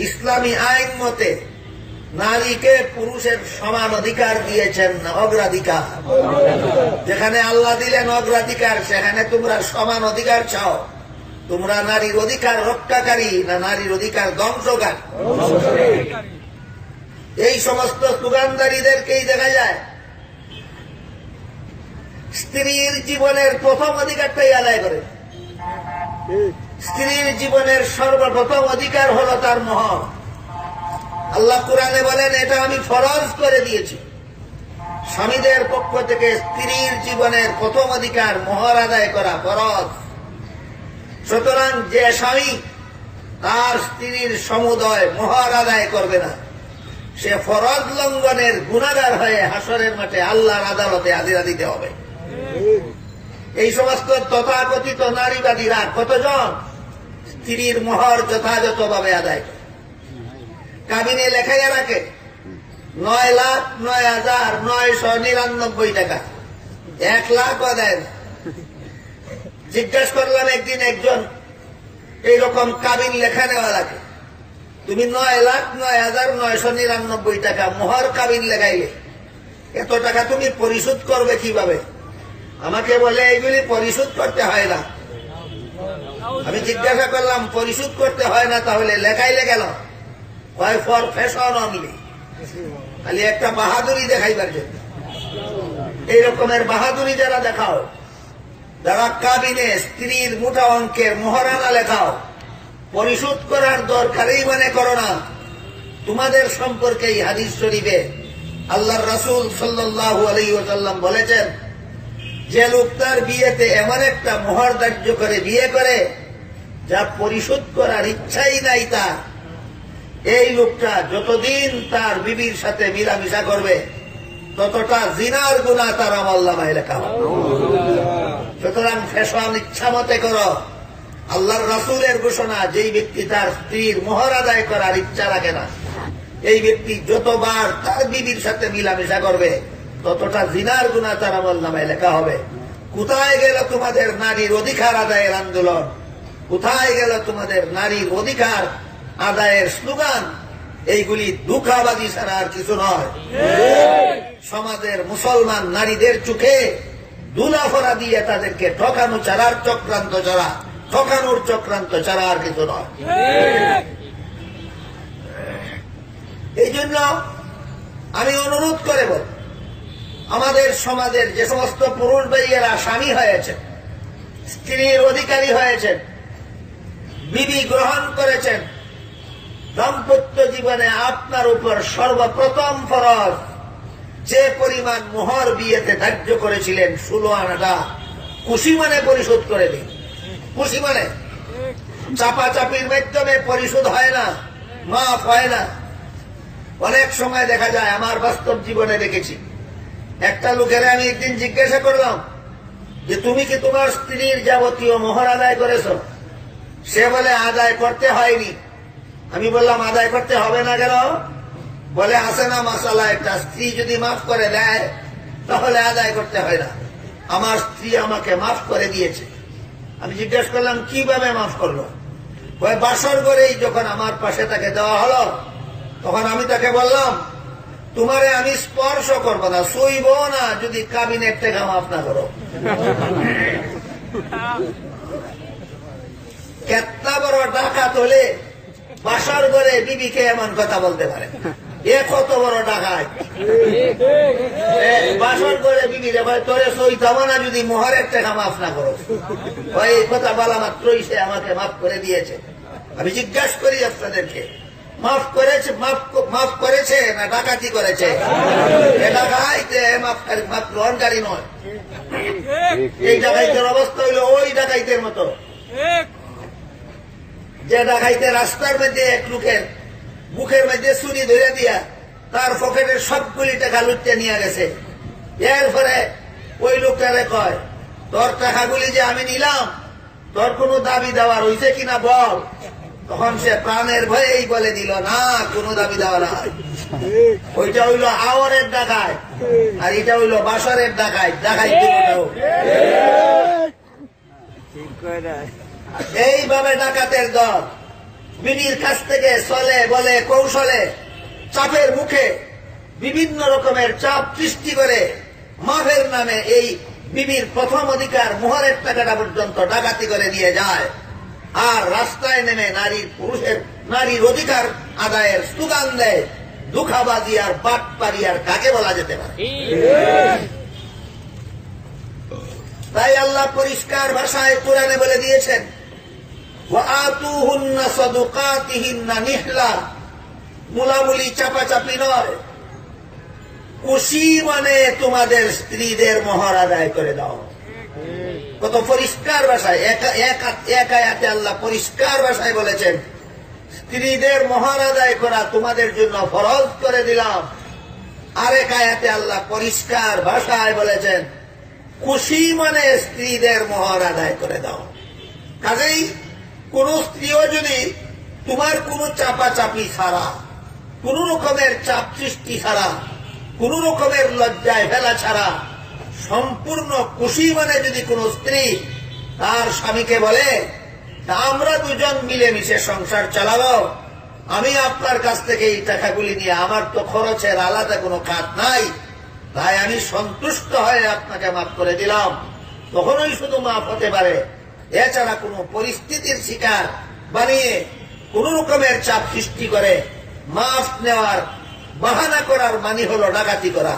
ইসলামী আইন মতে নারীকে পুরুষের সমান অধিকার দিয়েছেন, অগ্রাধিকার। যেখানে আল্লাহ দিলেন অগ্রাধিকার, সেখানে তোমরা সমান অধিকার চাও। তোমরা নারীর অধিকার রক্ষাকারী না নারীর অধিকার ধ্বংসকারী? এই সমস্ত সুগানদারীদেরকেই দেখা যায় স্ত্রীর জীবনের প্রথম অধিকারটাই আদায় করে। স্ত্রীর জীবনের সর্বপ্রথম অধিকার হলো তার মোহর। আল্লাহ কুরআনে বলেন, এটা আমি ফরজ করে দিয়েছি। স্বামীদের পক্ষ থেকে স্ত্রীর জীবনের প্রথম অধিকার মোহর আদায় করা ফরজ। সুতরাং যে স্বামী তার স্ত্রীর সমুদয় মোহর আদায় করবে না, সে ফরজ লঙ্ঘনের গুনাহগার হয়ে হাসরের মাঠে আল্লাহর আদালতে হাজিরা দিতে হবে। এই সমস্ত তথাকথিত নারীবাদীরা কতজন স্ত্রীর মোহর যথাযথভাবে আদায় করে? কাবিনে লেখাইয়া রাখে 9,09,999 টাকা, 1 লাখ দেয় না। জিজ্ঞাসা করলাম একদিন একজন এইরকম কাবিন লেখা নেওয়া লাগে, তুমি 9,09,999 টাকা মোহর কাবিন লেখাইলে, এত টাকা তুমি পরিশোধ করবে কিভাবে? আমাকে বলে এইগুলি পরিশোধ করতে হয় না। আমি জিজ্ঞাসা করলাম, পরিশোধ করতে হয় না তাহলে লেখাইলে গেল? হয় ফর ফ্যাশন অনলি, খালি একটা বাহাদুরি দেখাইবার জন্য। এই রকমের বাহাদুরি যারা দেখাও, যারা কাবিনে স্ত্রীর মোটা অঙ্কের মোহরানা লেখাও, পরিশোধ করার দরকারই মনে করো না। তোমাদের সম্পর্কে এই হাদিস শরীফে আল্লাহর রাসূল সাল্লাল্লাহু আলাইহি ওয়াসাল্লাম বলেছেন, যে লোক তার বিয়েতে এমন একটা মোহর ধার্য করে বিয়ে করে যা পরিশোধ করার ইচ্ছাই নাই তার, এই লোকটা যতদিন তার বিবির সাথে মিলামিশা করবে ততটা জিনার গুনাহ তার আমলনামায় লেখা হবে। সুতরাং ফ্যাশন ইচ্ছা মতে করো। আল্লাহর রাসূলের ঘোষণা, যেই ব্যক্তি তার স্ত্রীর মোহর আদায় করার ইচ্ছা রাখে না, এই ব্যক্তি যতবার তার বিবির সাথে মিলামিশা করবে ততটা জিনার গুনাহ তার আমলনামায় লেখা হবে। কোথায় গেল তোমাদের নারীর অধিকার আদায়ের আন্দোলন? কোথায় গেল তোমাদের নারীর অধিকার আদায়ের স্লোগান? এইগুলি ধোঁকাবাজি ছাড়া আর কিছু নয়। সমাজের মুসলমান নারীদের চোখে দুলাফরা দিয়ে তাদেরকে ঠকানো ছাড়ার চক্রান্ত ছাড়া, ঠকানোর চক্রান্ত ছাড়া আর কিছু নয়। এই জন্য আমি অনুরোধ করে বল, আমাদের সমাজের যে সমস্ত পুরুষ ভাইয়েরা স্বামী হয়েছে, স্ত্রীর অধিকারী হয়েছেন, বিবি গ্রহণ করেছেন, দাম্পত্য জীবনে আপনার উপর সর্বপ্রথম ফরজ যে পরিমাণ মোহর বিয়েতে ধার্য করেছিলেন 16 আনাটা খুশি মানে পরিশোধ করে দিন। খুশি মানে চাপাচাপির মাধ্যমে পরিশোধ হয় না, মাফ হয় না। অনেক সময় দেখা যায়, আমার বাস্তব জীবনে দেখেছি, একটা লোকের আমি একদিন জিজ্ঞাসা করলাম যে তুমি কি তোমার স্ত্রীর যাবতীয় মোহর আদায় করেছ? সে বলে আদায় করতে হয়নি। আমি বললাম আদায় করতে হবে না কেন? বলে আসে না মাসালা একটা, স্ত্রী যদি মাফ করে দেয় তাহলে আদায় করতে হয় না। আমার স্ত্রী আমাকে মাফ করে দিয়েছে। আমি জিজ্ঞেস করলাম কিভাবে মাফ করলো? ওই বাসর করেই যখন আমার পাশে তাকে দেওয়া হলো, তখন আমি তাকে বললাম তোমারে আমি স্পর্শ করবো না, শুইব না যদি কাবিনের টাকা মাফ না করো। কেতনা বড় ডাকাত হলে বাসর করে বিবিকে এমন কথা বলতে পারে? এ কত বড় ডাকাত! বাসর করে বিবিরে ভাই তোরে সইতাম না যদি মোহরের টাকা মাফ না করো। ওই কথা বলা মাত্রই সে আমাকে মাফ করে দিয়েছে। আমি জিজ্ঞাসা করি আপনাদেরকে, মাফ করেছে না ডাকাতি করেছে? ডাকাইতে মাফ গ্রহণকারী নয়। এই ডাকাইতের অবস্থা হইল ওই ডাকাইতের মতো যে ডাকাইতে রাস্তার মধ্যে এক লোকের মুখের মধ্যে ছুরি ধরে দিয়া তার পকেটের সবগুলি টাকা লুটতে নিয়ে গেছে। এরপরে ওই লোকটারে কয় তোর টাকাগুলি যে আমি নিলাম তোর কোনো দাবি দেওয়ার হয়েছে কিনা বল। তখন সে প্রাণের ভয়েই বলে দিল না, কোনো দাবি দেওয়া নাই। ওইটা হইল আওয়ারের ডাকায় আর এটা হইল বাসরের ডাকায়। ডাকাই এইভাবে ডাকাতের দল বিবির কাছ থেকে চলে বলে কৌশলে চাপের মুখে বিভিন্ন রকমের চাপ সৃষ্টি করে মাফের নামে এই বিবির প্রথম অধিকার মোহরের টাকাটা পর্যন্ত ডাকাতি করে নিয়ে যায়। আর রাস্তায় নেমে নারীর অধিকার আদায়ের স্লোগান দেয়। দুঃখাবাজি আর বাটপারি আর কাকে বলা যেতে পারে? তাই আল্লাহ পরিষ্কার ভাষায় কোরআনে বলে দিয়েছেন, ওয়াতুহুন্না সাদুকাতিহিন্না নিহলা, মুলামুলি চাপাচাপি নয়, খুশি মানে তোমাদের স্ত্রীদের মোহর আদায় করে দাও। কত পরিষ্কার ভাষায়, এক আয়াতে আল্লাহ পরিষ্কার ভাষায় বলেছেন স্ত্রীদের মোহর আদায় করা তোমাদের জন্য ফরজ করে দিলাম। আরেক আয়াতে আল্লাহ পরিষ্কার ভাষায় বলেছেন খুশি মানে স্ত্রীদের মোহর আদায় করে দাও। কাজেই কোন স্ত্রীও যদি তোমার কোন চাপাচাপি ছাড়া, কোন রকমের চাপ সৃষ্টি ছাড়া, কোন রকমের লজ্জায় ফেলা ছাড়া সম্পূর্ণ খুশি মানে যদি কোন স্ত্রী তার স্বামীকে বলে আমরা দুজন মিলেমিশে সংসার চালাবো, আমি আপনার কাছ থেকে এই টাকাগুলি নিয়ে আমার তো খরচের আলাদা কোনো কাজ নাই, তাই আমি সন্তুষ্ট হয়ে আপনাকে মাফ করে দিলাম, তখনই শুধু মাফ হতে পারে। এছাড়া কোন পরিস্থিতির শিকার বানিয়ে কোন রকমের চাপ সৃষ্টি করে মাফ নেওয়ার বাহানা করার মানে হলো ডাকাতি করা।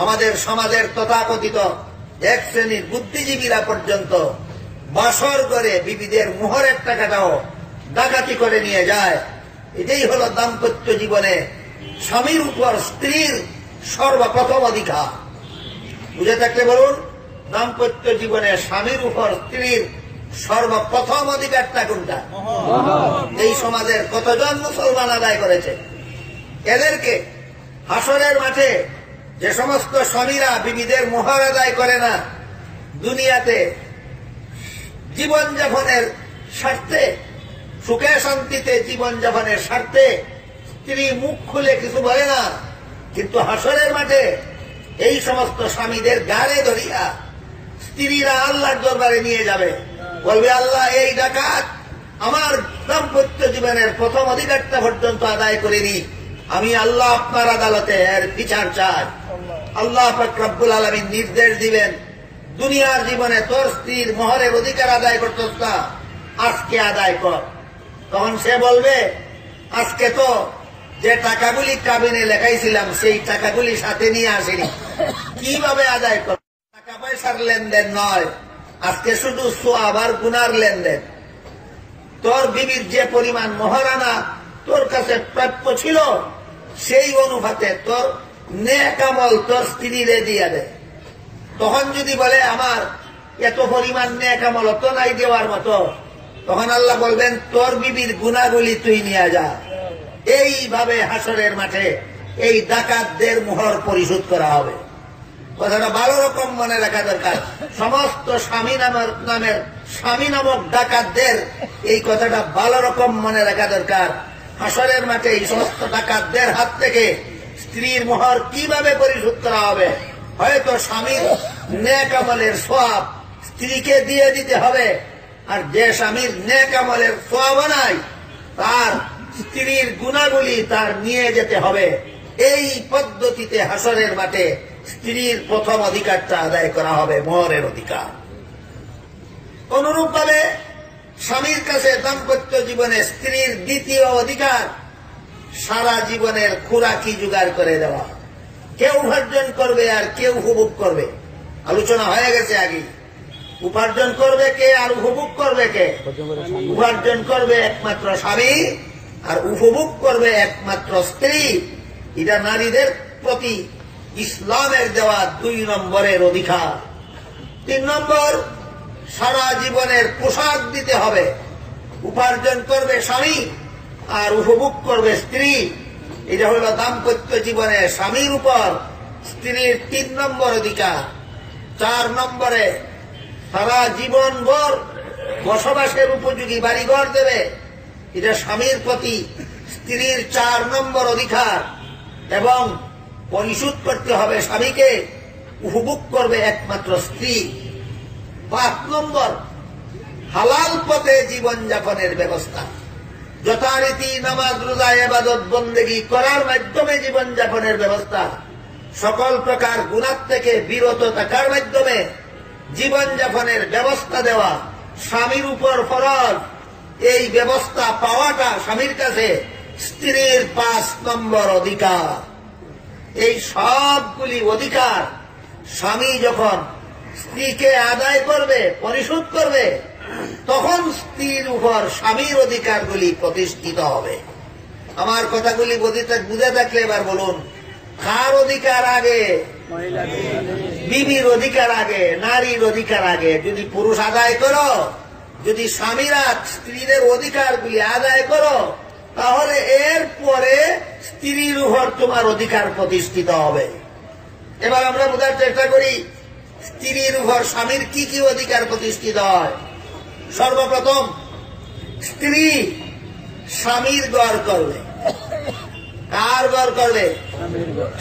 আমাদের সমাজের তথাকথিত এক শ্রেণীর বুদ্ধিজীবীরা পর্যন্ত বাসর করে বিবিদের মোহরের টাকাটাও ডাকাতি করে নিয়ে যায়। এটাই হলো দাম্পত্য জীবনে স্বামীর উপর স্ত্রীর সর্বপ্রথম অধিকার। বুঝে থাকলে বলুন, দাম্পত্য জীবনে স্বামীর উপর স্ত্রীর সর্বপ্রথম অধিকারটা কোনটা? এই সমাজের কতজন মুসলমান আদায় করেছে? এদেরকে হাসরের মাঠে যে সমস্ত স্বামীরা বিবিদের মোহর আদায় করে না, দুনিয়াতে জীবনযাপনের স্বার্থে, সুখে শান্তিতে জীবনযাপনের স্বার্থে স্ত্রী মুখ খুলে কিছু বলে না, কিন্তু হাসরের মাঠে এই সমস্ত স্বামীদের গাড়ে ধরিয়া স্ত্রীরা আল্লাহর দরবারে নিয়ে যাবে, বলবে আল্লাহ এই ডাকাত আমার দাম্পত্য জীবনের প্রথম অধিকারটা পর্যন্ত আদায় করেনি, আমি আল্লাহ আপনার আদালতে এর বিচার চাই। আল্লাহ পাক রব্বুল আলামিন নির্দেশ দিবেন, দুনিয়ার জীবনে তোর স্ত্রীর মোহরের অধিকার আদায় করতস না, আজকে আদায় কর। তখন সে বলবে আজকে তো যে টাকাগুলি কাবিনে লেখাইছিলাম সেই টাকাগুলি সাথে নিয়ে আসেনি, কিভাবে আদায় করব? টাকা পয়সার লেনদেন নয়, আজকে শুধু সোয়াব আর গুনার লেনদেন। তোর বিবির যে পরিমাণ মহারানা তোর কাছে প্রাপ্য ছিল সেই অনুপাতে তোর নেক আমল তোর স্ত্রীরে দিয়ে দে। তখন যদি বলে আমার এত পরিমাণ নেক আমল তো নাই দেওয়ার মতো, তখন আল্লাহ বলবেন তোর বিবির গুনাহগুলি তুই নিয়ে যা। এইভাবে হাসরের মাঠে এই ডাকাতদের মোহর পরিশোধ করা হবে। কথাটা ভালো রকম মনে রাখা দরকার। সমস্ত স্বামী নামক ডাকাতদের এই কথাটা ভালো রকম মনে রাখা দরকার। হাসরের মাঠে এই সমস্ত ডাকাতদের হাত থেকে স্ত্রীর মোহর কিভাবে পরিশোধ করা হবে? হয়তো স্বামীর নেক আমলের সওয়াব স্ত্রীকে দিয়ে দিতে হবে, আর যে স্বামীর নেক আমলের সওয়াব নাই তার স্ত্রীর গুনাহগুলি তার নিয়ে যেতে হবে। এই পদ্ধতিতে হাসরের মাঠে স্ত্রীর প্রথম অধিকারটা আদায় করা হবে, মোহরের অধিকার। অনুরূপভাবে স্বামীর কাছে দাম্পত্য জীবনে স্ত্রীর দ্বিতীয় অধিকার সারা জীবনের খোরাকি জোগাড় করে দেওয়া। কেউ উপার্জন করবে আর কেউ উপভোগ করবে, আলোচনা হয়ে গেছে আগে। উপার্জন করবে কে আর উপভোগ করবে কে? উপার্জন করবে একমাত্র স্বামী আর উপভোগ করবে একমাত্র স্ত্রী। এটা নারীদের প্রতি ইসলামের দেওয়া 2 নম্বরের অধিকার। 3 নম্বর, সারা জীবনের পোশাক দিতে হবে। উপার্জন করবে স্বামী আর উপভোগ করবে স্ত্রী। এটা হলো দাম্পত্য জীবনে স্বামীর উপর স্ত্রীর 3 নম্বর অধিকার। 4 নম্বরে, সারা জীবন ভর বসবাসের উপযোগী বাড়িঘর দেবে। এটা স্বামীর প্রতি স্ত্রীর 4 নম্বর অধিকার, এবং পরিশোধ করতে হবে স্বামীকে, উপভোগ করবে একমাত্র স্ত্রী। 5 নম্বর, হালাল পথে জীবনযাপনের ব্যবস্থা। যথারীতি নামাজ রোজা ইবাদত বন্দেগী করার মাধ্যমে জীবনযাপনের ব্যবস্থা। সকল প্রকার গুনাহ থেকে বিরত থাকার মাধ্যমে জীবনযাপনের ব্যবস্থা দেওয়া স্বামীর উপর ফরজ। এই ব্যবস্থা পাওয়াটা স্বামীর কাছে স্ত্রীর 5 নম্বর অধিকার। এই সবগুলি অধিকার স্বামী যখন স্ত্রীকে আদায় করবে, পরিশোধ করবে, তখন স্ত্রীর উপর স্বামীর অধিকারগুলি প্রতিষ্ঠিত হবে। আমার কথাগুলি বুঝে থাকলে এবার বলুন, কার অধিকার আগে? বিবির অধিকার আগে, নারীর অধিকার আগে। যদি পুরুষ আদায় করো, যদি স্বামীরা স্ত্রীদের অধিকারগুলি আদায় করো, তাহলে এর পরে স্ত্রীর উপর তোমার অধিকার প্রতিষ্ঠিত হবে। এবার আমরা বোঝার চেষ্টা করি স্ত্রীর উপর স্বামীর কি কি অধিকার প্রতিষ্ঠিত হয়। সর্বপ্রথম, স্ত্রী স্বামীর ঘর করবে। কার ঘর করবে?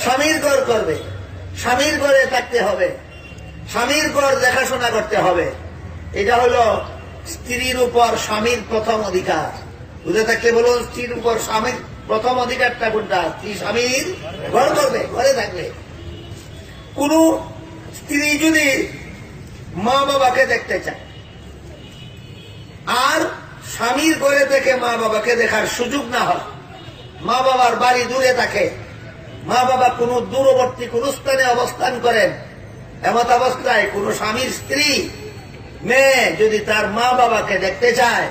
স্বামীর ঘর করবে। স্বামীর ঘরে থাকতে হবে, স্বামীর ঘর দেখাশোনা করতে হবে। এটা হলো স্ত্রীর উপর স্বামীর প্রথম অধিকার। বুঝে থাকলে বলুন, স্ত্রীর উপর স্বামীর প্রথম অধিকারটা কোনটা? স্ত্রী স্বামীর ঘর করবে, ঘরে থাকবে। কোন স্ত্রী যদি মা বাবাকে দেখতে চায় আর স্বামীর ঘরে থেকে মা বাবাকে দেখার সুযোগ না হয়, মা বাবার বাড়ি দূরে থাকে, মা বাবা কোন দূরবর্তী কোন স্থানে অবস্থান করেন, এমত অবস্থায় কোন স্বামীর স্ত্রী মেয়ে যদি তার মা বাবাকে দেখতে চায়,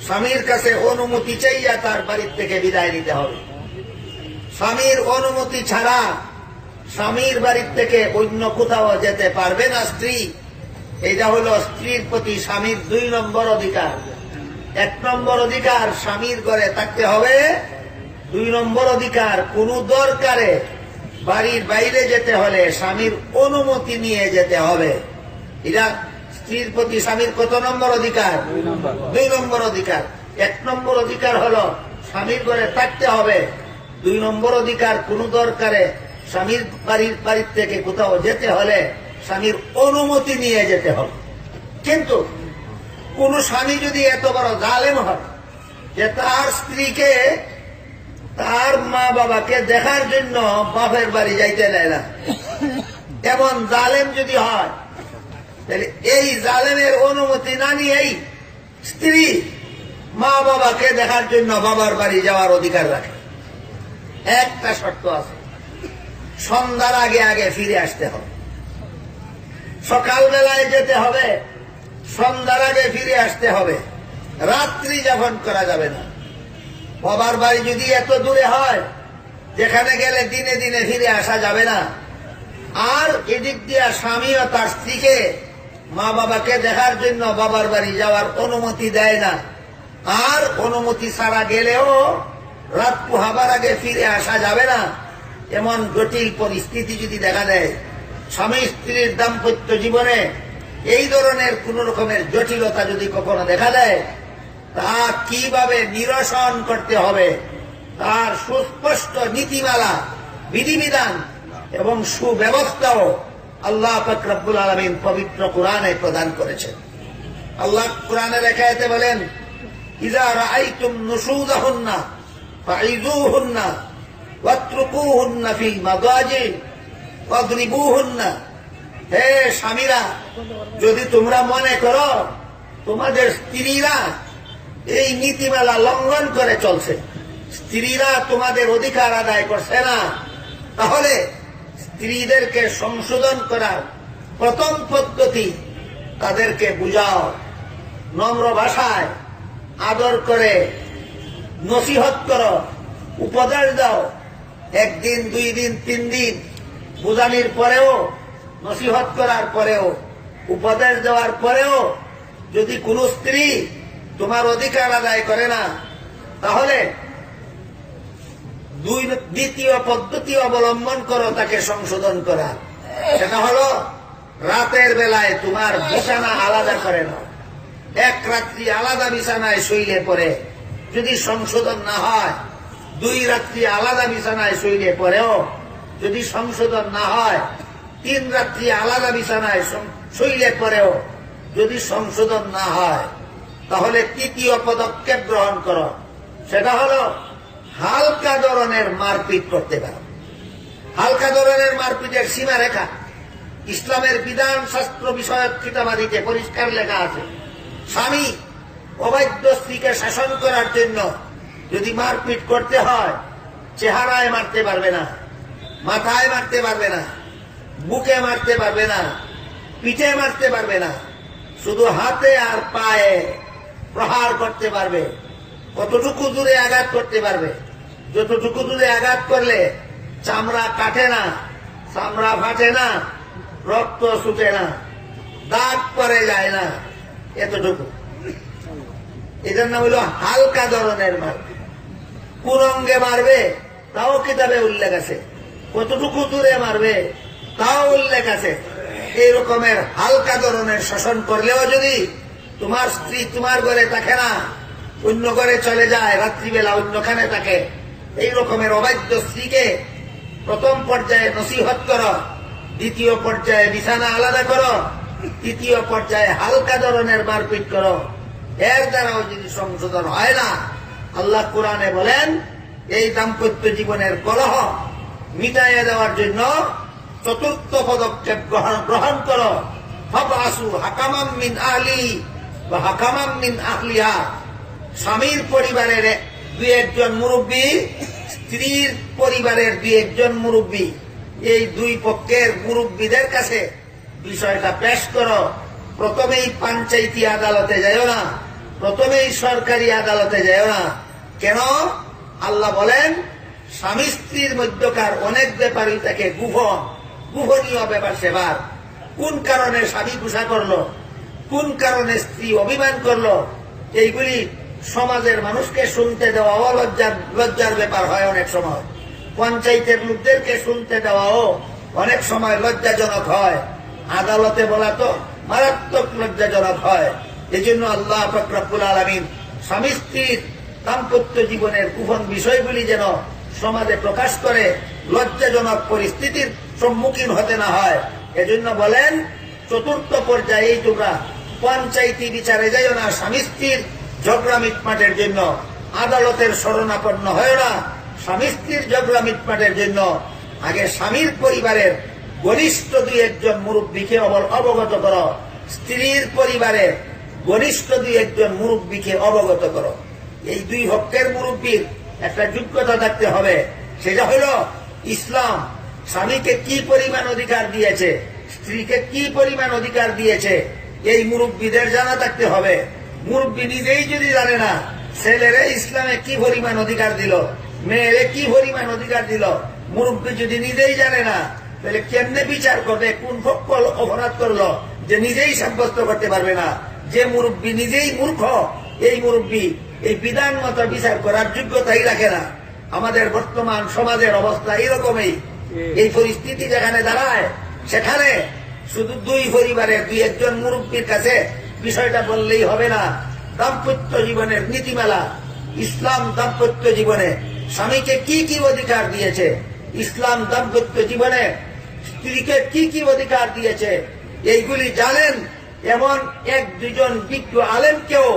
স্বামীর কাছে অনুমতি চাইয়া তার বাড়ির থেকে বিদায় নিতে হবে। স্বামীর অনুমতি ছাড়া স্বামীর বাড়ির থেকে অন্য কোথাও যেতে পারবে না স্ত্রী। এটা হলো স্ত্রীর প্রতি স্বামীর 2 নম্বর অধিকার। 1 নম্বর অধিকার, স্বামীর ঘরে থাকতে হবে। 2 নম্বর অধিকার, কোন দরকারে বাড়ির বাইরে যেতে হলে স্বামীর অনুমতি নিয়ে যেতে হবে। এটা স্ত্রীর প্রতি স্বামীর কত নম্বর অধিকার? 2 নম্বর অধিকার। 1 নম্বর অধিকার হলো স্বামীর ঘরে থাকতে হবে। 2 নম্বর অধিকার, কোন দরকারে স্বামীর বাড়ির থেকে কোথাও যেতে হলে স্বামীর অনুমতি নিয়ে যেতে হবে। কিন্তু কোন স্বামী যদি এত বড় জালেম হয় যে তার স্ত্রীকে তার মা বাবাকে দেখার জন্য বাপের বাড়ি যাইতে দেয় না, এমন জালেম যদি হয়, তাহলে এই জালেমের অনুমতি না নিয়েই স্ত্রী মা বাবাকে দেখার জন্য বাবার বাড়ি যাওয়ার অধিকার রাখে। একটা শর্ত আছে, সন্ধ্যার আগে আগে ফিরে আসতে হবে। সকালবেলায় যেতে হবে, সন্ধ্যার আগে ফিরে আসতে হবে, রাত্রি যাপন করা যাবে না। বাবার বাড়ি যদি এত দূরে হয় যেখানে গেলে দিনে দিনে ফিরে আসা যাবে না। আর এদিক দিয়া স্বামীও তার স্ত্রীকে মা বাবাকে দেখার জন্য বাবার বাড়ি যাওয়ার অনুমতি দেয় না। আর অনুমতি ছাড়া গেলেও রাত পোহাবার আগে ফিরে আসা যাবে না। এমন জটিল পরিস্থিতি যদি দেখা দেয়, স্বামী স্ত্রীর দাম্পত্য জীবনে এই ধরনের কোন রকমের জটিলতা যদি কখনো দেখা দেয়, তা কিভাবে নিরসন করতে হবে তার সুস্পষ্ট নীতিমালা, বিধিবিধান এবং সুব্যবস্থাও আল্লাহ পাক রব্বুল আলামিন পবিত্র কোরআনে প্রদান করেছেন। আল্লাহ কোরআনের আয়াতে বলেন, ইযা রাআইতুম নুশুযাহুন্না ফাইযুহুন্না ওয়াতরুকুহুন্না ফিল মাদাজি ওয়াদরিবুহুন্না। হে স্বামীরা, যদি তোমরা মনে করো তোমাদের স্ত্রীরা এই নীতিমালা লঙ্ঘন করে চলছে, স্ত্রীরা তোমাদের অধিকার আদায় করছে না, তাহলে স্ত্রীদেরকে সংশোধন করার প্রথম পদ্ধতি তাদেরকে বুঝাও, নম্র ভাষায় আদর করে নসিহত করো, উপদেশ দাও। একদিন, 2 দিন, 3 দিন বুঝানির পরেও, নসিহত করার পরেও, উপদেশ দেওয়ার পরেও যদি কোন স্ত্রী তোমার অধিকার আদায় করে না, তাহলে দ্বিতীয় পদ্ধতি অবলম্বন করো তাকে সংশোধন করা। সেটা হলো রাতের বেলায় তোমার বিছানা আলাদা করে নাও, এক রাত্রি আলাদা বিছানায় শুইলে পরে যদি সংশোধন না হয়, 2 রাত্রি আলাদা বিছানায় শুইলে পরেও যদি সংশোধন না হয়, 3 রাত্রি আলাদা বিছানায় শুইলে পরেও যদি সংশোধন না হয়, তাহলে তৃতীয় পদক্ষেপ গ্রহণ করো। সেটা হলো হালকা ধরনের মারপিট করতে পারো। হালকা ধরনের মারপিটের সীমারেখা ইসলামের বিধান শাস্ত্র বিষয়ক কিতাবাদিতে পরিষ্কার লেখা আছে। স্বামী অবাধ্য স্ত্রীকে শাসন করার জন্য যদি মারপিট করতে হয়, চেহারায় মারতে পারবে না, মাথায় মারতে পারবে না, বুকে মারতে পারবে না, পিঠে মারতে পারবে না, শুধু হাতে আর পায়ে প্রহার করতে পারবে। কতটুকু দূরে আঘাত করতে পারবে? যতটুকু দূরে আঘাত করলে চামড়া কাটে না, চামড়া ফাটে না, রক্ত ছুটে না, দাগ পরে যায় না, এতটুকু। এটার নাম হইল হালকা ধরনের মারপিট। কোন অঙ্গে মারবে তাও কিতাবে উল্লেখ আছে, কতটুকু দূরে মারবে তাও উল্লেখ আছে। এই রকমের হালকা ধরনের শাসন করলেও যদি তোমার স্ত্রী তোমার ঘরে থাকে না, অন্য ঘরে চলে যায়, রাত্রিবেলা অন্যখানে থাকে, এই রকমের অবাধ্য স্ত্রীকে প্রথম পর্যায়ে নসিহত করো, দ্বিতীয় পর্যায়ে বিছানা আলাদা করো, তৃতীয় পর্যায়ে হালকা ধরনের মারপিট করো। এর দ্বারাও যদি সংশোধন হয় না, আল্লাহ কোরআনে বলেন এই দাম্পত্য জীবনের কলহ মিটাইয়ে দেওয়ার জন্য চতুর্থ পদক্ষেপ গ্রহণ করো। ফাবআসু হাকামান মিন আহলি ওয়া হাকামান মিন আহলিহা। স্বামীর পরিবারের 2-1 মুরব্বী, স্ত্রীর পরিবারের 2-1 মুরব্বী, এই 2 পক্ষের মুরব্বীদের কাছে বিষয়টা পেশ করো। প্রথমেই পঞ্চায়েতি আদালতে যাও না, প্রথমেই সরকারি আদালতে যাও না। কেন? আল্লাহ বলেন স্বামী স্ত্রীর মধ্যকার অনেক ব্যাপারই থাকে গোপনীয় ব্যাপার সেবার। কোন কারণে স্বামী গুসা করলো, কোন কারণে স্ত্রী অভিমান করলো, এইগুলি সমাজের মানুষকে শুনতে দেওয়াও লজ্জার ব্যাপার হয়। অনেক সময় পঞ্চায়েতের লোকদেরকে শুনতে দেওয়াও অনেক সময় লজ্জাজনক হয়। আদালতে বলা তো মারাত্মক লজ্জাজনক হয়। এই জন্য আল্লাহ পাক রব্বুল আলামিন স্বামী স্ত্রীর দাম্পত্য জীবনের গোপন বিষয়গুলি যেন সমাজে প্রকাশ করে লজ্জাজনক পরিস্থিতির সম্মুখীন হতে না হয়, এজন্য বলেন চতুর্থ পর্যায়ে তোমরা পঞ্চায়েতি বিচারে যাইও না। স্বামী স্ত্রীর ঝগড়া মিটমাটের জন্য আদালতের শরণাপন্ন হয় না। স্বামী স্ত্রীর ঝগড়া মিটমাটের জন্য আগে স্বামীর পরিবারের ঘনিষ্ঠ 2-1 মুরব্বীকে অবগত করো, স্ত্রীর পরিবারের ঘনিষ্ঠ 2-1 মুরব্বীকে অবগত করো। এই 2 পক্ষের মুরব্বীর একটা যোগ্যতা থাকতে হবে। সেটা হলো ইসলাম স্বামীকে কি পরিমাণ অধিকার দিয়েছে, স্ত্রীকে কি পরিমাণ অধিকার দিয়েছে, এই মুরব্বীদের জানা থাকতে হবে। মুরব্বী নিজেই যদি জানে না, ছেলেরে ইসলামে কি পরিমাণ অধিকার দিল, মেয়েরে কি পরিমাণ অধিকার দিল, মুরব্বী যদি নিজেই জানে না, তাহলে কেমনে বিচার করবে, কোন পক্ষ অপরাধ করলো, যে নিজেই সাব্যস্ত করতে পারবে না। যে মুরব্বী নিজেই মূর্খ, এই মুরব্বী এই বিধান মতো বিচার করার যোগ্যতাই রাখে না। আমাদের বর্তমান সমাজের অবস্থা এইরকমই। এই পরিস্থিতি যেখানে দাঁড়ায়, সেখানে শুধু দুই পরিবারের দুই একজন মুরব্বীর কাছে বিষয়টা বললেই হবে না। দাম্পত্য জীবনের নীতিমালা, ইসলাম দাম্পত্য জীবনে স্বামীকে কি কি অধিকার দিয়েছে, ইসলাম দাম্পত্য জীবনে স্ত্রীকে কি কি অধিকার দিয়েছে, এইগুলি জানেন এমন এক দুজন বিজ্ঞ আলেমকেও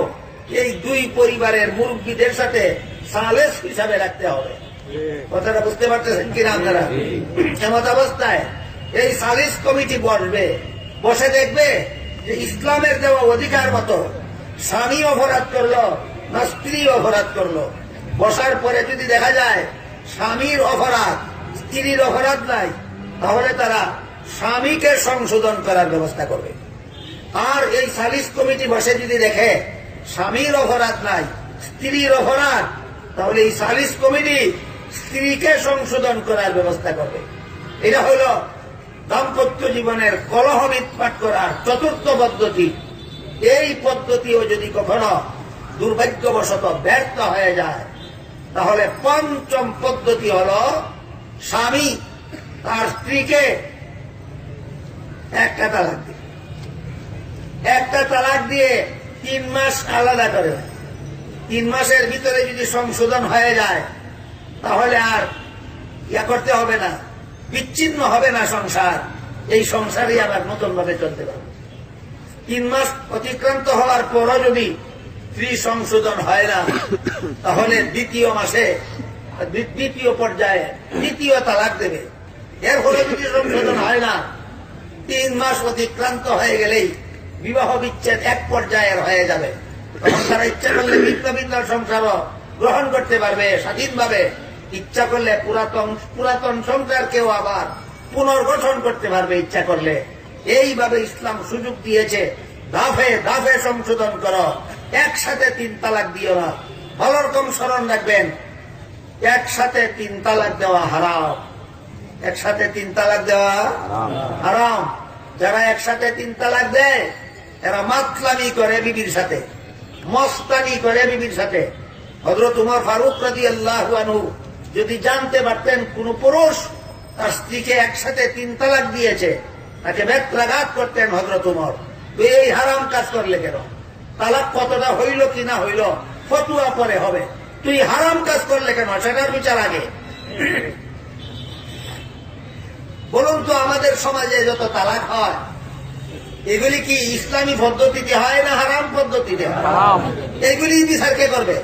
এই দুই পরিবারের মুরব্বীদের সাথে সালেস হিসাবে রাখতে হবে। কথাটা বুঝতে পারতেছেন কিনা আপনারা? এমত অবস্থায় এই সালিস কমিটি বসবে, বসে দেখবে যে ইসলামের দেওয়া অধিকার মতো স্বামী অপরাধ করলো না স্ত্রী অপরাধ করলো। বসার পরে যদি দেখা যায় স্বামীর অপরাধ, স্ত্রীর অপরাধ নাই, তাহলে তারা স্বামীকে সংশোধন করার ব্যবস্থা করবে। আর এই সালিস কমিটি বসে যদি দেখে স্বামীর অপরাধ নাই, স্ত্রীর অপরাধ, তাহলে এই সালিস কমিটি স্ত্রীকে সংশোধন করার ব্যবস্থা করবে। এটা হল দাম্পত্য জীবনের কলহ মিটমাট করার চতুর্থ পদ্ধতি। এই পদ্ধতিও যদি কখনো দুর্ভাগ্যবশত ব্যর্থ হয়ে যায়, তাহলে পঞ্চম পদ্ধতি হল স্বামী তার স্ত্রীকে একটা তালাক দিয়ে, একটা তালাক দিয়ে 3 মাস আলাদা করে। 3 মাসের ভিতরে যদি সংশোধন হয়ে যায়, তাহলে আর ইয়া করতে হবে না, বিচ্ছিন্ন হবে না সংসার। এই সংসারই আবার নতুন ভাবে চলতে পারবে। 3 মাস অতিক্রান্ত হওয়ার পরও যদি স্ত্রী সংশোধন হয় না, তাহলে দ্বিতীয় মাসে, দ্বিতীয় পর্যায়ে দ্বিতীয় তালাক দেবে। এর ফলে যদি সংশোধন হয় না, 3 মাস অতিক্রান্ত হয়ে গেলেই বিবাহ বিচ্ছেদ এক পর্যায়ের হয়ে যাবে। তখন তারা ইচ্ছা করলে ভিন্ন ভিন্ন সংসারও গ্রহণ করতে পারবে স্বাধীনভাবে। ইচ্ছা করলে পুরাতন সংসারকেও আবার পুনর্গঠন করতে পারবে ইচ্ছা করলে। এইভাবে ইসলাম সুযোগ দিয়েছে, ধাপে ধাপে সংশোধন করো, একসাথে 3 তালাক দিও না। ভালো রকম স্মরণ রাখবেন, একসাথে 3 তালাক দেওয়া হারাম। একসাথে 3 তালাক দেওয়া হারাম। যারা একসাথে 3 তালাক দেয়, এরা মাতলামি করে বিবির সাথে, মস্তানি করে বিবির সাথে। হযরত উমর ফারুক রাদিয়াল্লাহু আনহু যদি জানতে পারতেন কোন পুরুষ তার স্ত্রীকে একসাথে 3 তালাক দিয়েছে, তাকে বেত্রাঘাত করতেন হযরত উমর। তুই এই হারাম কাজ করলে কেন? তালাক কতটা হইল কি না হইল ফতুয়া পরে হবে, তুই হারাম কাজ করলে কেন, সেটার বিচার আগে। বলুন তো, আমাদের সমাজে যত তালাক হয়, এগুলি কি ইসলামী পদ্ধতিতে হয় না হারাম পদ্ধতিতে? এগুলি বিচার কে করবে?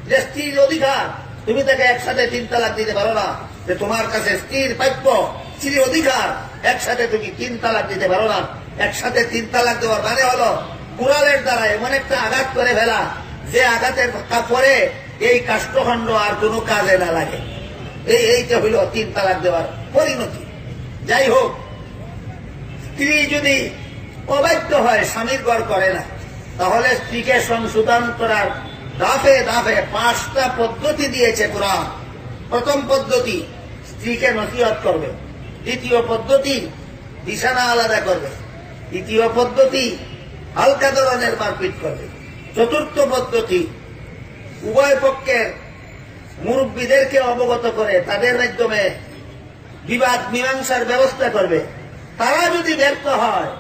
যে স্ত্রীর অধিকার, তুমি তাকে একসাথে 3 তালাক দিতে পারো না, যে তোমার কাছে স্ত্রীর প্রাপ্য, স্ত্রীর অধিকার, একসাথে তুমি 3 তালাক দিতে পারো না। একসাথে 3 তালাক দেওয়ার মানে হলো কুড়ালের দ্বারা এমন একটা আঘাত করে ফেলা, যে আঘাতের পরে এই কাষ্ঠখণ্ড আর কোনো কাজে না লাগে। এইটা হইল 3 তালাক দেওয়ার পরিণতি। যাই হোক, স্ত্রী যদি অবাধ্য হয়, স্বামীর ঘর করে না, তাহলে স্ত্রীকে সংশোধন করার ধাপে ধাপে 5টা পদ্ধতি দিয়েছে কোরআন। প্রথম পদ্ধতি, স্ত্রীকে নসিহত করবে। দ্বিতীয় পদ্ধতি, বিছানা আলাদা করবে। তৃতীয় পদ্ধতি, হালকা ধরনের মারপিট করবে। চতুর্থ পদ্ধতি, উভয় পক্ষের মুরব্বীদেরকে অবগত করে তাদের মাধ্যমে বিবাদ মীমাংসার ব্যবস্থা করবে। তারা যদি ব্যর্থ হয়,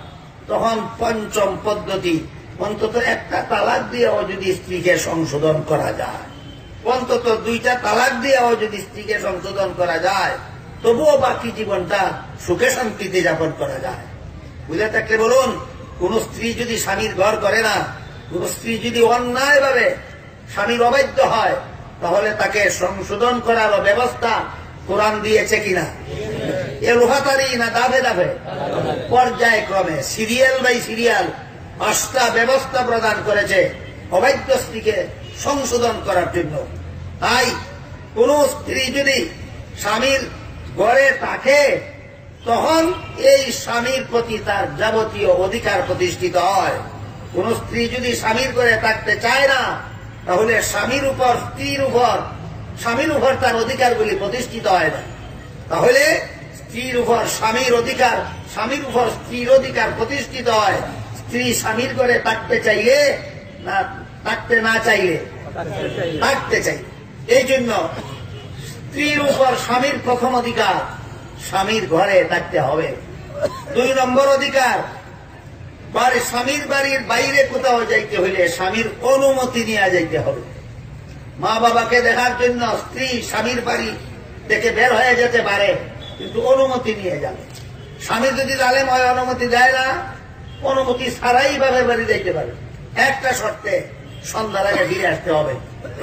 তখন পঞ্চম পদ্ধতি, অন্তত একটা তালাক দিয়েও যদি স্ত্রীকে সংশোধন করা যায়, অন্তত 2টা তালাক দিয়েও যদি স্ত্রীকে সংশোধন করা যায়, তবুও বাকি জীবনটা সুখে শান্তিতে যাপন করা যায়। বুঝে থাকলে বলুন, কোন স্ত্রী যদি স্বামীর ঘর করে না, কোন স্ত্রী যদি অন্যায়ভাবে স্বামীর অবাধ্য হয়, তাহলে তাকে সংশোধন করার ব্যবস্থা কোরআন দিয়েছে কিনা? এ লোহাতারি না ধাপে ধাপে, পর্যায়ক্রমে, সিরিয়াল বাই সিরিয়াল 5টা ব্যবস্থা প্রদান করেছে অবাধ্য স্ত্রীকে সংশোধন করার জন্য। তাই কোন স্ত্রী যদি স্বামীর ঘরে থাকে, তখন এই স্বামীর প্রতি তার যাবতীয় অধিকার প্রতিষ্ঠিত হয়। কোন স্ত্রী যদি স্বামীর ঘরে থাকতে চায় না, তাহলে স্বামীর উপর স্বামীর উপর তার অধিকারগুলি প্রতিষ্ঠিত হয় না। তাহলে স্ত্রীর উপর স্বামীর অধিকার, স্বামীর উপর স্ত্রীর অধিকার প্রতিষ্ঠিত হয়। স্ত্রী স্বামীর ঘরে থাকতে চাইলে না, থাকতে না চাইলে থাকতে চাই। এই জন্য স্ত্রীর উপর স্বামীর প্রথম অধিকার, স্বামীর ঘরে থাকতে হবে। 2 নম্বর অধিকার, স্বামীর বাড়ির বাইরে কোথাও যাইতে হইলে স্বামীর অনুমতি নিয়ে যাইতে হবে। মা বাবাকে দেখার জন্য স্ত্রী স্বামীর বাড়ি থেকে বের হয়ে যেতে পারে, কিন্তু অনুমতি নিয়ে যাবে। স্বামী যদি জালেম হয়, অনুমতি দেয় না, অনুমতি ছাড়াই বাবার বাড়ি যাইতে পারে। একটা শর্তে, সন্ধ্যার আগে ফিরে আসতে হবে।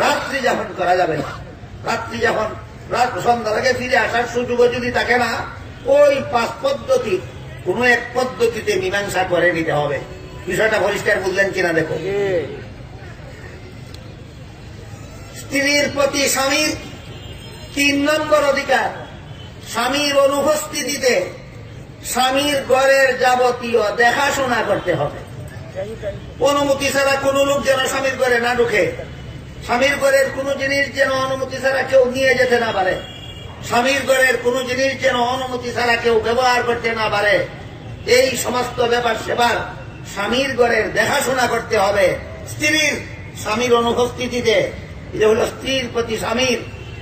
রাত্রি যাপন করা যাবে না। সন্ধ্যার আগে ফিরে আসার সুযোগ যদি থাকে না, ওই 5 পদ্ধতি কোন এক পদ্ধতিতে মীমাংসা করে নিতে হবে। বিষয়টা পরিষ্কার বুঝলেন কিনা দেখো। স্ত্রীর প্রতি স্বামীর 3 নম্বর অধিকার, স্বামীর অনুপস্থিতিতে স্বামীর ঘরের যাবতীয় দেখাশোনা করতে হবে। অনুমতি ছাড়া কোন লোক যেন স্বামীর ঘরে না ঢুকে, স্বামীর ঘরের কোন জিনিস যেন অনুমতি ছাড়া কেউ নিয়ে যেতে না পারে, স্বামীর ঘরের কোন জিনিস যেন অনুমতি ছাড়া কেউ ব্যবহার করতে না পারে। এই সমস্ত ব্যাপার সেবার স্বামীর ঘরের দেখাশোনা করতে হবে স্ত্রীর স্বামীর অনুপস্থিতিতে। এটা হলো স্ত্রীর প্রতি স্বামীর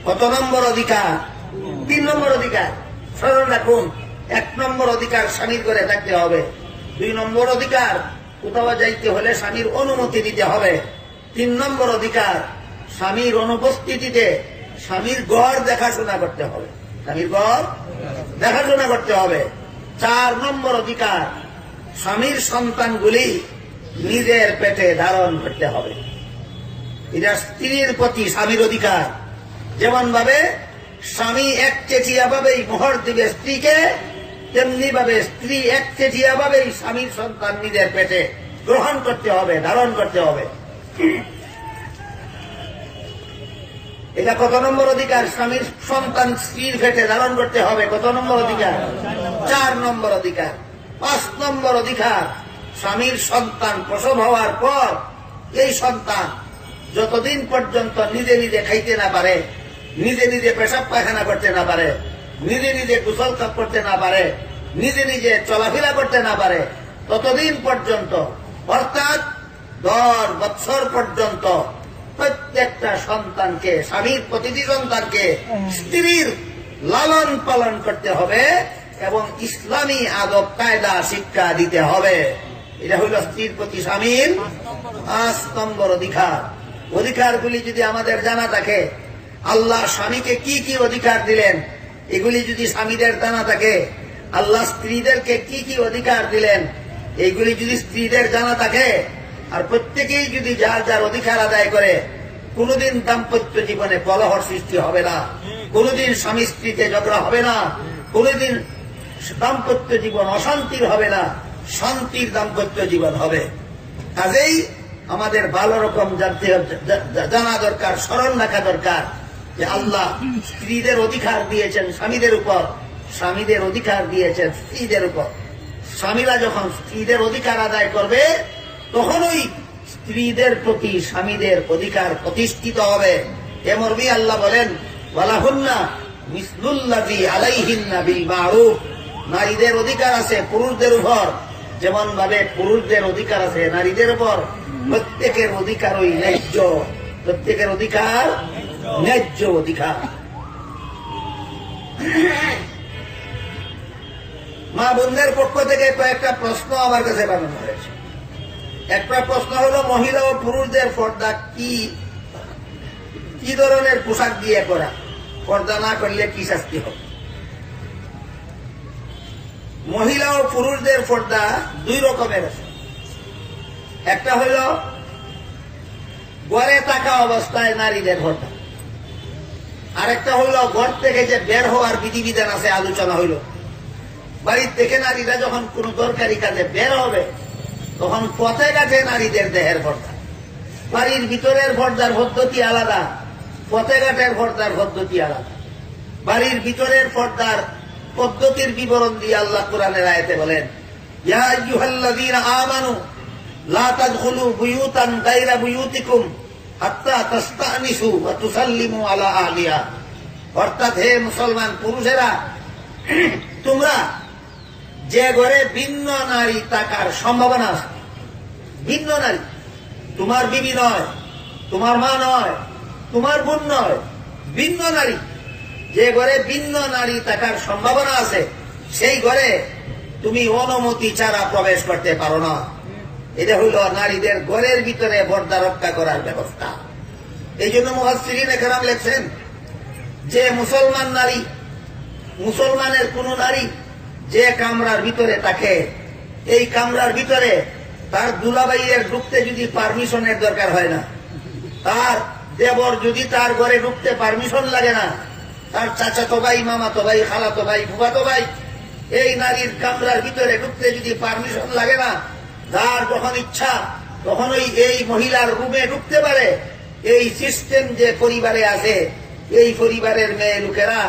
কত নম্বর অধিকার? 3 নম্বর অধিকার। স্মরণ রাখুন, 1 নম্বর অধিকার স্বামীর ঘরে থাকতে হবে। 2 নম্বর অধিকার, কোথাও যাইতে হলে স্বামীর অনুমতি দিতে হবে। 3 নম্বর অধিকার, স্বামীর অনুপস্থিতিতে স্বামীর ঘর দেখাশোনা করতে হবে। স্বামীর ঘর দেখাশোনা করতে হবে। 4 নম্বর অধিকার, স্বামীর সন্তানগুলি নিজের পেটে ধারণ করতে হবে। এটা স্ত্রীর প্রতি স্বামীর অধিকার। যেমন ভাবে স্বামী একচেটিয়া ভাবেই মোহর দিবে স্ত্রীকে, তেমনি ভাবে স্ত্রী একচেটিয়া ভাবেই স্বামীর সন্তান নিজের পেটে গ্রহণ করতে হবে, ধারণ করতে হবে। এটা কত নম্বর অধিকার? স্বামীর সন্তান স্ত্রীর পেটে ধারণ করতে হবে। কত নম্বর অধিকার? 4 নম্বর অধিকার। 5 নম্বর অধিকার, স্বামীর সন্তান প্রসব হওয়ার পর এই সন্তান যতদিন পর্যন্ত নিজে নিজে খাইতে না পারে, নিজে নিজে পেশাব পায়খানা করতে না পারে, নিজে নিজে গোসল করতে না পারে, নিজে নিজে চলাফেরা করতে না পারে, ততদিন পর্যন্ত, অর্থাৎ 10 বছর পর্যন্ত প্রত্যেকটা সন্তানকে, স্বামীর প্রতিটি সন্তানকে স্ত্রীর লালন পালন করতে হবে এবং ইসলামী আদব কায়দা শিক্ষা দিতে হবে। এটা হইল স্ত্রীর প্রতি স্বামীর 5 নম্বর অধিকার। অধিকারগুলি যদি আমাদের জানা থাকে, আল্লাহ স্বামীকে কি কি অধিকার দিলেন, এগুলি যদি স্বামীদের জানা থাকে, আল্লাহ স্ত্রীদেরকে কি কি অধিকার দিলেন, এইগুলি যদি স্ত্রীদের জানা থাকে, আর প্রত্যেকেই যদি যার যার অধিকার আদায় করে, কোনদিন দাম্পত্য জীবনে কলহর সৃষ্টি হবে না, কোনদিন স্বামী স্ত্রীতে ঝগড়া হবে না, কোনদিন দাম্পত্য জীবন অশান্তির হবে না, শান্তির দাম্পত্য জীবন হবে। কাজেই আমাদের ভালো রকম জানা দরকার, স্মরণ রাখা দরকার যে আল্লাহ স্ত্রীদের অধিকার দিয়েছেন স্বামীদের উপর, স্বামীদের অধিকার দিয়েছেন স্ত্রীদের উপর। স্বামীরা যখন স্ত্রীদের অধিকার আদায় করবে, তখনই স্ত্রীদের প্রতি স্বামীদের অধিকার প্রতিষ্ঠিত হবে। এ মর্মে আল্লাহ বলেন, ওয়ালাহুন্না মিসলুল্লাযী আলাইহিন্না বিল মারুফ। নারীদের অধিকার আছে পুরুষদের উপর, যেমন ভাবে পুরুষদের অধিকার আছে নারীদের উপর। প্রত্যেকের অধিকারই ন্যায্য, প্রত্যেকের অধিকার ন্যায্য অধিকার। মা বোনদের পক্ষ থেকে কয়েকটা প্রশ্ন আমার কাছে পাঠানো হয়েছে। একটা প্রশ্ন হলো, মহিলা ও পুরুষদের পর্দা কি ধরনের পোশাক দিয়ে করা, পর্দা না করলে কি শাস্তি হবে? মহিলা ও পুরুষদের পর্দা 2 রকমের আছে। একটা হইল ঘরে থাকা অবস্থায় নারীদের পর্দা, আরেকটা হইল ঘর থেকে যে বের হওয়ার বিধিবিধান আছে, আলোচনা হইল। বাড়ির থেকে নারীরা যখন কোন দরকারি কাজে বের হবে, তখন পথে ঘাটে নারীদের দেহের পর্দা। বাড়ির ভিতরের পর্দার পদ্ধতি আলাদা, পথে ঘাটের পর্দার পদ্ধতি আলাদা। বাড়ির ভিতরের পর্দার পদ্ধতির বিবরণ দিয়ে আল্লাহ কোরআনের আয়াতে বলেন, ইয়া আইয়ুহাল্লাযীনা আমানু লা তাদখুলু বুয়ুতান গায়রা বুয়ুতিকুম হাত্তা তাস্তানিসু ওয়া তুসাল্লিমু আলা আহলিহা। অর্থাৎ হে মুসলমান পুরুষেরা, তোমরা যে ঘরে ভিন্ন নারী থাকার সম্ভাবনা আছে, ভিন্ন নারী, তোমার বিবি নয়, তোমার মা নয়, তোমার বোন নয়, ভিন্ন নারী, যে ঘরে ভিন্ন নারী থাকার সম্ভাবনা আছে সেই ঘরে তুমি অনুমতি ছাড়া প্রবেশ করতে পারো না। এটা হইল নারীদের ঘরের ভিতরে পর্দা রক্ষা করার ব্যবস্থা। এই জন্য মুফাসসিরিনে কেরাম লেখছেন যে মুসলমান নারী, মুসলমানের কোন নারী যে কামরার ভিতরে থাকে, এই কামরার ভিতরে তার দুলাভাইয়ের ঢুকতে যদি পারমিশনের দরকার হয় না, তার দেবর যদি তার ঘরে ঢুকতে পারমিশন লাগে না, তার চাচাতো ভাই, মামাতো ভাই, খালাতো ভাই, ফুফাতো ভাই এই নারীর কামরার ভিতরে ঢুকতে যদি পারমিশন লাগে না, তার যখন ইচ্ছা তখনই এই মহিলার রুমে ঢুকতে পারে। এই সিস্টেম যে পরিবারে আছে, এই পরিবারের মেয়ে লোকেরা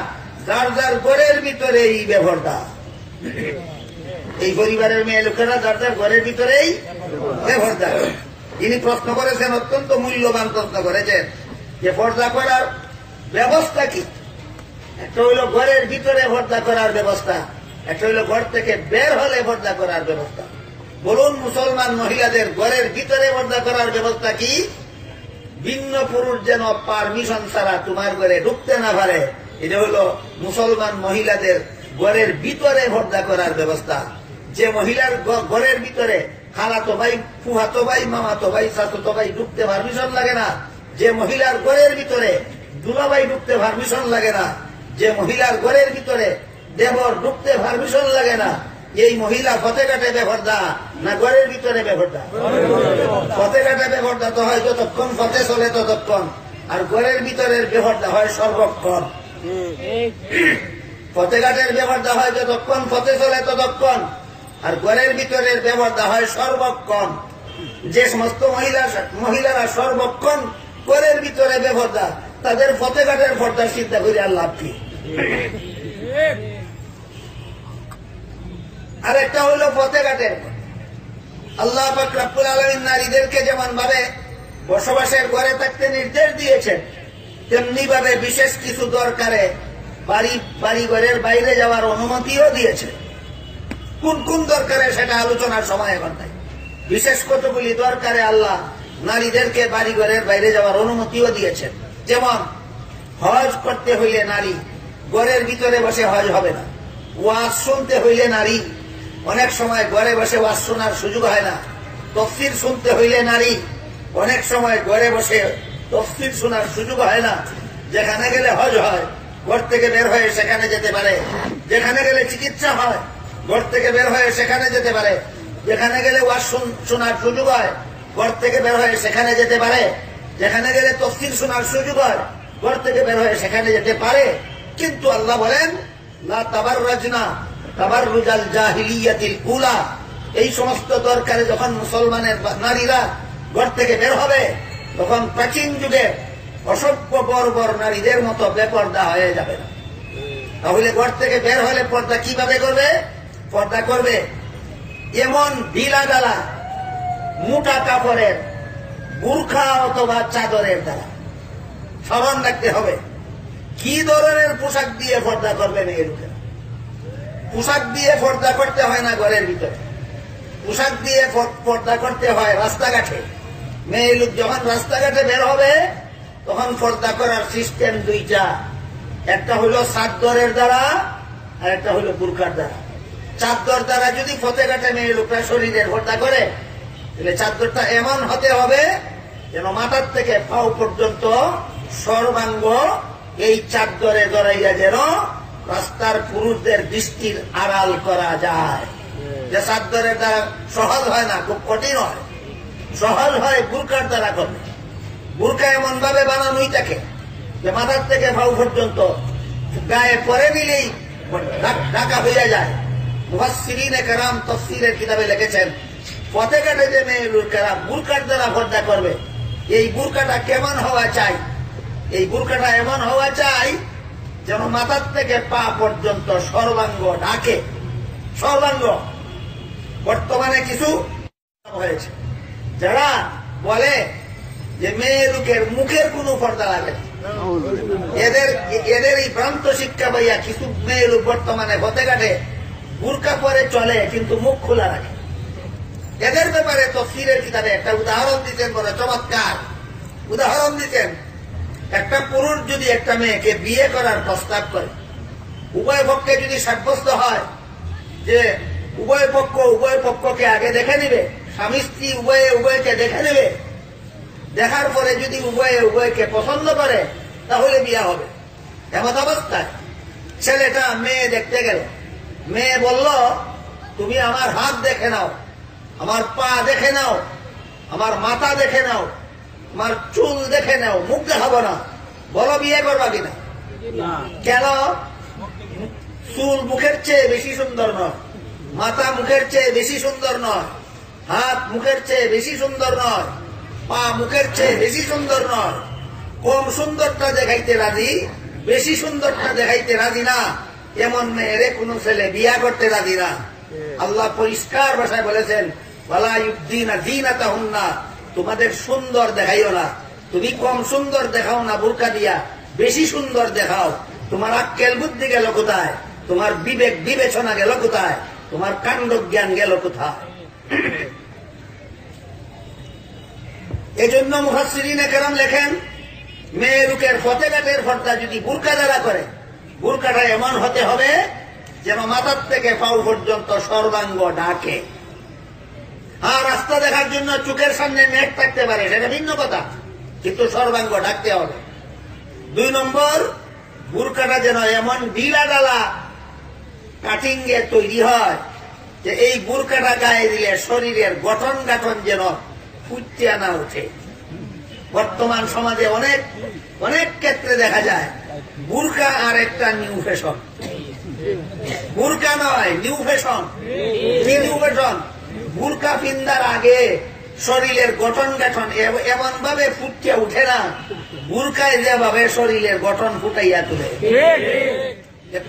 যার যার ঘরের ভিতরে এই ব্যবহারটা, এই পরিবারের মেয়ে লোকেরা যার যার ঘরের ভিতরেই ব্যবহারটা। তিনি প্রশ্ন করেছেন, অত্যন্ত মূল্যবান প্রশ্ন করেছেন যে পর্দা করার ব্যবস্থা কি। একটা হইল ঘরের ভিতরে পর্দা করার ব্যবস্থা, একটা হইল ঘর থেকে বের হলে পর্দা করার ব্যবস্থা। বলুন মুসলমান মহিলাদের ঘরের ভিতরে পর্দা করার ব্যবস্থা কি? ভিন্ন পুরুষ যেন পারমিশন ছাড়া তোমার ঘরে ঢুকতে না পারে, এটা হলো মুসলমান মহিলাদের ঘরের ভিতরে পর্দা করার ব্যবস্থা। যে মহিলার ঘরের ভিতরে খালাতো ভাই, ফুফাতো ভাই, মামাতো ভাই, চাচাতো ভাই ঢুকতে পারমিশন লাগে না, যে মহিলার ঘরের ভিতরে দুলাভাই ঢুকতে পারমিশন লাগে না, যে মহিলার ঘরের ভিতরে দেবর ঢুকতে পারমিশন লাগে না, এই মহিলা ফতেঘাটে বেপরদা না ঘরের ভিতরে বেপরদা? ফতেঘাটে বেপরদা তো হয় যতক্ষণ ফতে চলে ততক্ষণ, আর ঘরের ভিতরের বেপরদা হয় সর্বক্ষণ। ফতেঘাটের বেপরদা হয় যতক্ষণ ফতে চলে ততক্ষণ, আর ঘরের ভিতরের বেপরদা হয় সর্বক্ষণ। যে সমস্ত মহিলারা সর্বক্ষণ ঘরের ভিতরে বেপরদা, তাদের ফতেঘাটের পর্দা চিন্তা করে আর লাভ কি? আরেকটা হইল ফতেঘাটের। আল্লাহ পাক রব্বুল আলামিন নারীদেরকে যেমন ভাবে বসবাসের ঘরে থাকতে নির্দেশ দিয়েছেন, তেমনি ভাবে বিশেষ কিছু দরকারে বাড়ি ঘরের বাইরে যাওয়ার অনুমতিও দিয়েছে। কোন কোন দরকারে সেটা আলোচনার সময় এখন নাই। বিশেষ কতগুলি দরকারে আল্লাহ নারীদেরকে বাড়ি ঘরের বাইরে যাওয়ার অনুমতিও দিয়েছেন। যেমন হজ করতে হইলে নারী ঘরের ভিতরে বসে হজ হবে না। ওয়াজ শুনতে হইলে নারী অনেক সময় ঘরে বসে ওয়াজ শোনার সুযোগ হয় না। তাফসীর শুনতে হইলে নারী অনেক সময় ঘরে বসে তাফসীর শোনার সুযোগ হয় না। যেখানে গেলে হজ হয় ঘর থেকে বের হয়ে সেখানে যেতে পারে, যেখানে গেলে চিকিৎসা হয় ঘর থেকে বের হয়ে সেখানে যেতে পারে, যেখানে গেলে ওয়াজ শোনার সুযোগ হয় ঘর থেকে বের হয়ে সেখানে যেতে পারে, যেখানে গেলে তাফসীর শোনার সুযোগ হয় ঘর থেকে বের হয়ে সেখানে যেতে পারে। কিন্তু আল্লাহ বলেন লা তাবাররাজনা তাবাররুজাল জাহিলিয়াতিল উলা। এই সমস্ত দরকারে যখন মুসলমানের নারীরা ঘর থেকে বের হবে তখন প্রাচীন যুগে অসভ্য বর্বর নারীদের মতো বেপর্দা হয়ে যাবে না। তাহলে ঘর থেকে বের হলে পর্দা কিভাবে করবে? পর্দা করবে এমন ঢিলা ডালা মোটা কাপড়ের বুরখা অথবা চাদরের দ্বারা। স্মরণ রাখতে হবে কি ধরনের পোশাক দিয়ে পর্দা করবে মেয়ে লোকেরা। পোশাক দিয়ে পর্দা করতে হয় না ঘরের ভিতরে, পোশাক দিয়ে পর্দা করতে হয় রাস্তাঘাটে। মেয়ে লোক যখন রাস্তাঘাটে বের হবে তখন পর্দা করার সিস্টেম দুইটা, একটা হলো চাদরের দ্বারা আর একটা হলো বুরখার দ্বারা। চাদর দ্বারা যদি ফতেঘাটে মেয়ে লোকরা শরীরের পর্দা করে তাহলে চাদরটা এমন হতে হবে যেন মাথার থেকে পাও পর্যন্ত সর্বাঙ্গ এই চাদরে জড়াইয়া যেন রাস্তার পুরুষদের দৃষ্টির আড়াল করা যায়। যে চাদরের দ্বারা সহজ হয় না, খুব কঠিন হয়। সহজ হয় বুরখার দ্বারা করবে। বুরখা এমন ভাবে বানানোই থাকে যে মাথার থেকে পাও পর্যন্ত গায়ে পরে নিলেই ঢাকা হইয়া যায়। মুফাসসিরিনে কেরাম তাফসীরের কিতাবে লিখেছেন ফতেঘাটে যে মেয়ে লোকেরা বুরখার দ্বারা পর্দা করবে, এই বুরখাটা কেমন হওয়া চাই? এই বুরখাটা এমন হওয়া চাই যেন মাথার থেকে পা পর্যন্ত সর্বাঙ্গ ঢাকে। সর্বাঙ্গ বর্তমানে কিছু হয়েছে যারা বলে যে মেয়ে লোকের মুখের কোনো পর্দা লাগে না। এদের এই ভ্রান্ত শিক্ষা পাইয়া কিছু মেয়ে লোক বর্তমানে পথে ঘাটে বুরকা পরে চলে কিন্তু মুখ খোলা রাখে। এদের ব্যাপারে তাফসীরের কিতাবে একটা উদাহরণ দিতেন, বড় চমৎকার উদাহরণ দিতেন। একটা পুরুষ যদি একটা মেয়েকে বিয়ে করার প্রস্তাব করে, উভয় পক্ষে যদি সাব্যস্ত হয় যে উভয় পক্ষকে আগে দেখে নিবে, স্বামী স্ত্রী উভয়কে দেখে নেবে, দেখার পরে যদি উভয়কে পছন্দ করে তাহলে বিয়ে হবে। এমন অবস্থায় ছেলেটা মেয়ে দেখতে গেল, মেয়ে বলল তুমি আমার হাত দেখে নাও, আমার পা দেখে নাও, আমার মাথা দেখে নাও, আমার চুল দেখে নাও, মুখ দেখাবো না, বলো বিয়ে করবা কিনা। কেন? চুল মুখের চেয়ে বেশি সুন্দর নয়, মাথা মুখের চেয়ে বেশি সুন্দর নয়, হাত মুখের চেয়ে বেশি সুন্দর নয়, পা মুখের চেয়ে বেশি সুন্দর নয়। কম সুন্দরটা দেখাইতে রাজি, বেশি সুন্দরটা দেখাইতে রাজি না, এমন মেয়েরে কোন ছেলে বিয়া করতে রাজি না। আল্লাহ পরিষ্কার ভাষায় বলেছেন, ওয়ালা ইউবদিনা যিনাতাহুন্না, তোমাদের সুন্দর দেখাইও না। তুমি কম সুন্দর দেখাও না বুরকা দিয়া, বেশি সুন্দর দেখাও। তোমার আক্কেল বুদ্ধি গেল কোথায়? তোমার বিবেক বিবেচনা গেল কোথায়? তোমার কাণ্ড জ্ঞান গেল কোথায়? এজন্য মুফাসসিরিনে কেরাম লেখেন, মেয়ে লোকের ফতেঘাটের পর্দা যদি বুরকা দ্বারা করে, বুরকাটা এমন হতে হবে যেন মাথার থেকে পাও পর্যন্ত সর্বাঙ্গ ঢাকে। আর রাস্তা দেখার জন্য চোখের সামনে নেট থাকতে পারে, সেটা ভিন্ন কথা, কিন্তু সর্বাঙ্গ ঢাকতে হবে। 2 নম্বর, বুরকাটা যেন এমন ঢিলা ডালা কাটিং এ তৈরি হয় যে এই বুরকাটা গায়ে দিলে শরীরের গঠন গাঠন যেন ফুটিয়ে না ওঠে। বর্তমান সমাজে অনেক ক্ষেত্রে দেখা যায় বুরকা আর একটা নিউ ফ্যাশন। বুরকা নয়, নিউ ফ্যাশন। New fashion. বুরকা পিন্দার আগে শরীরের গঠন গাঠন এমন ভাবে ফুটিয়ে উঠে না, বুরকায় যেভাবে শরীরের গঠন ফুটাইয়া তুলে।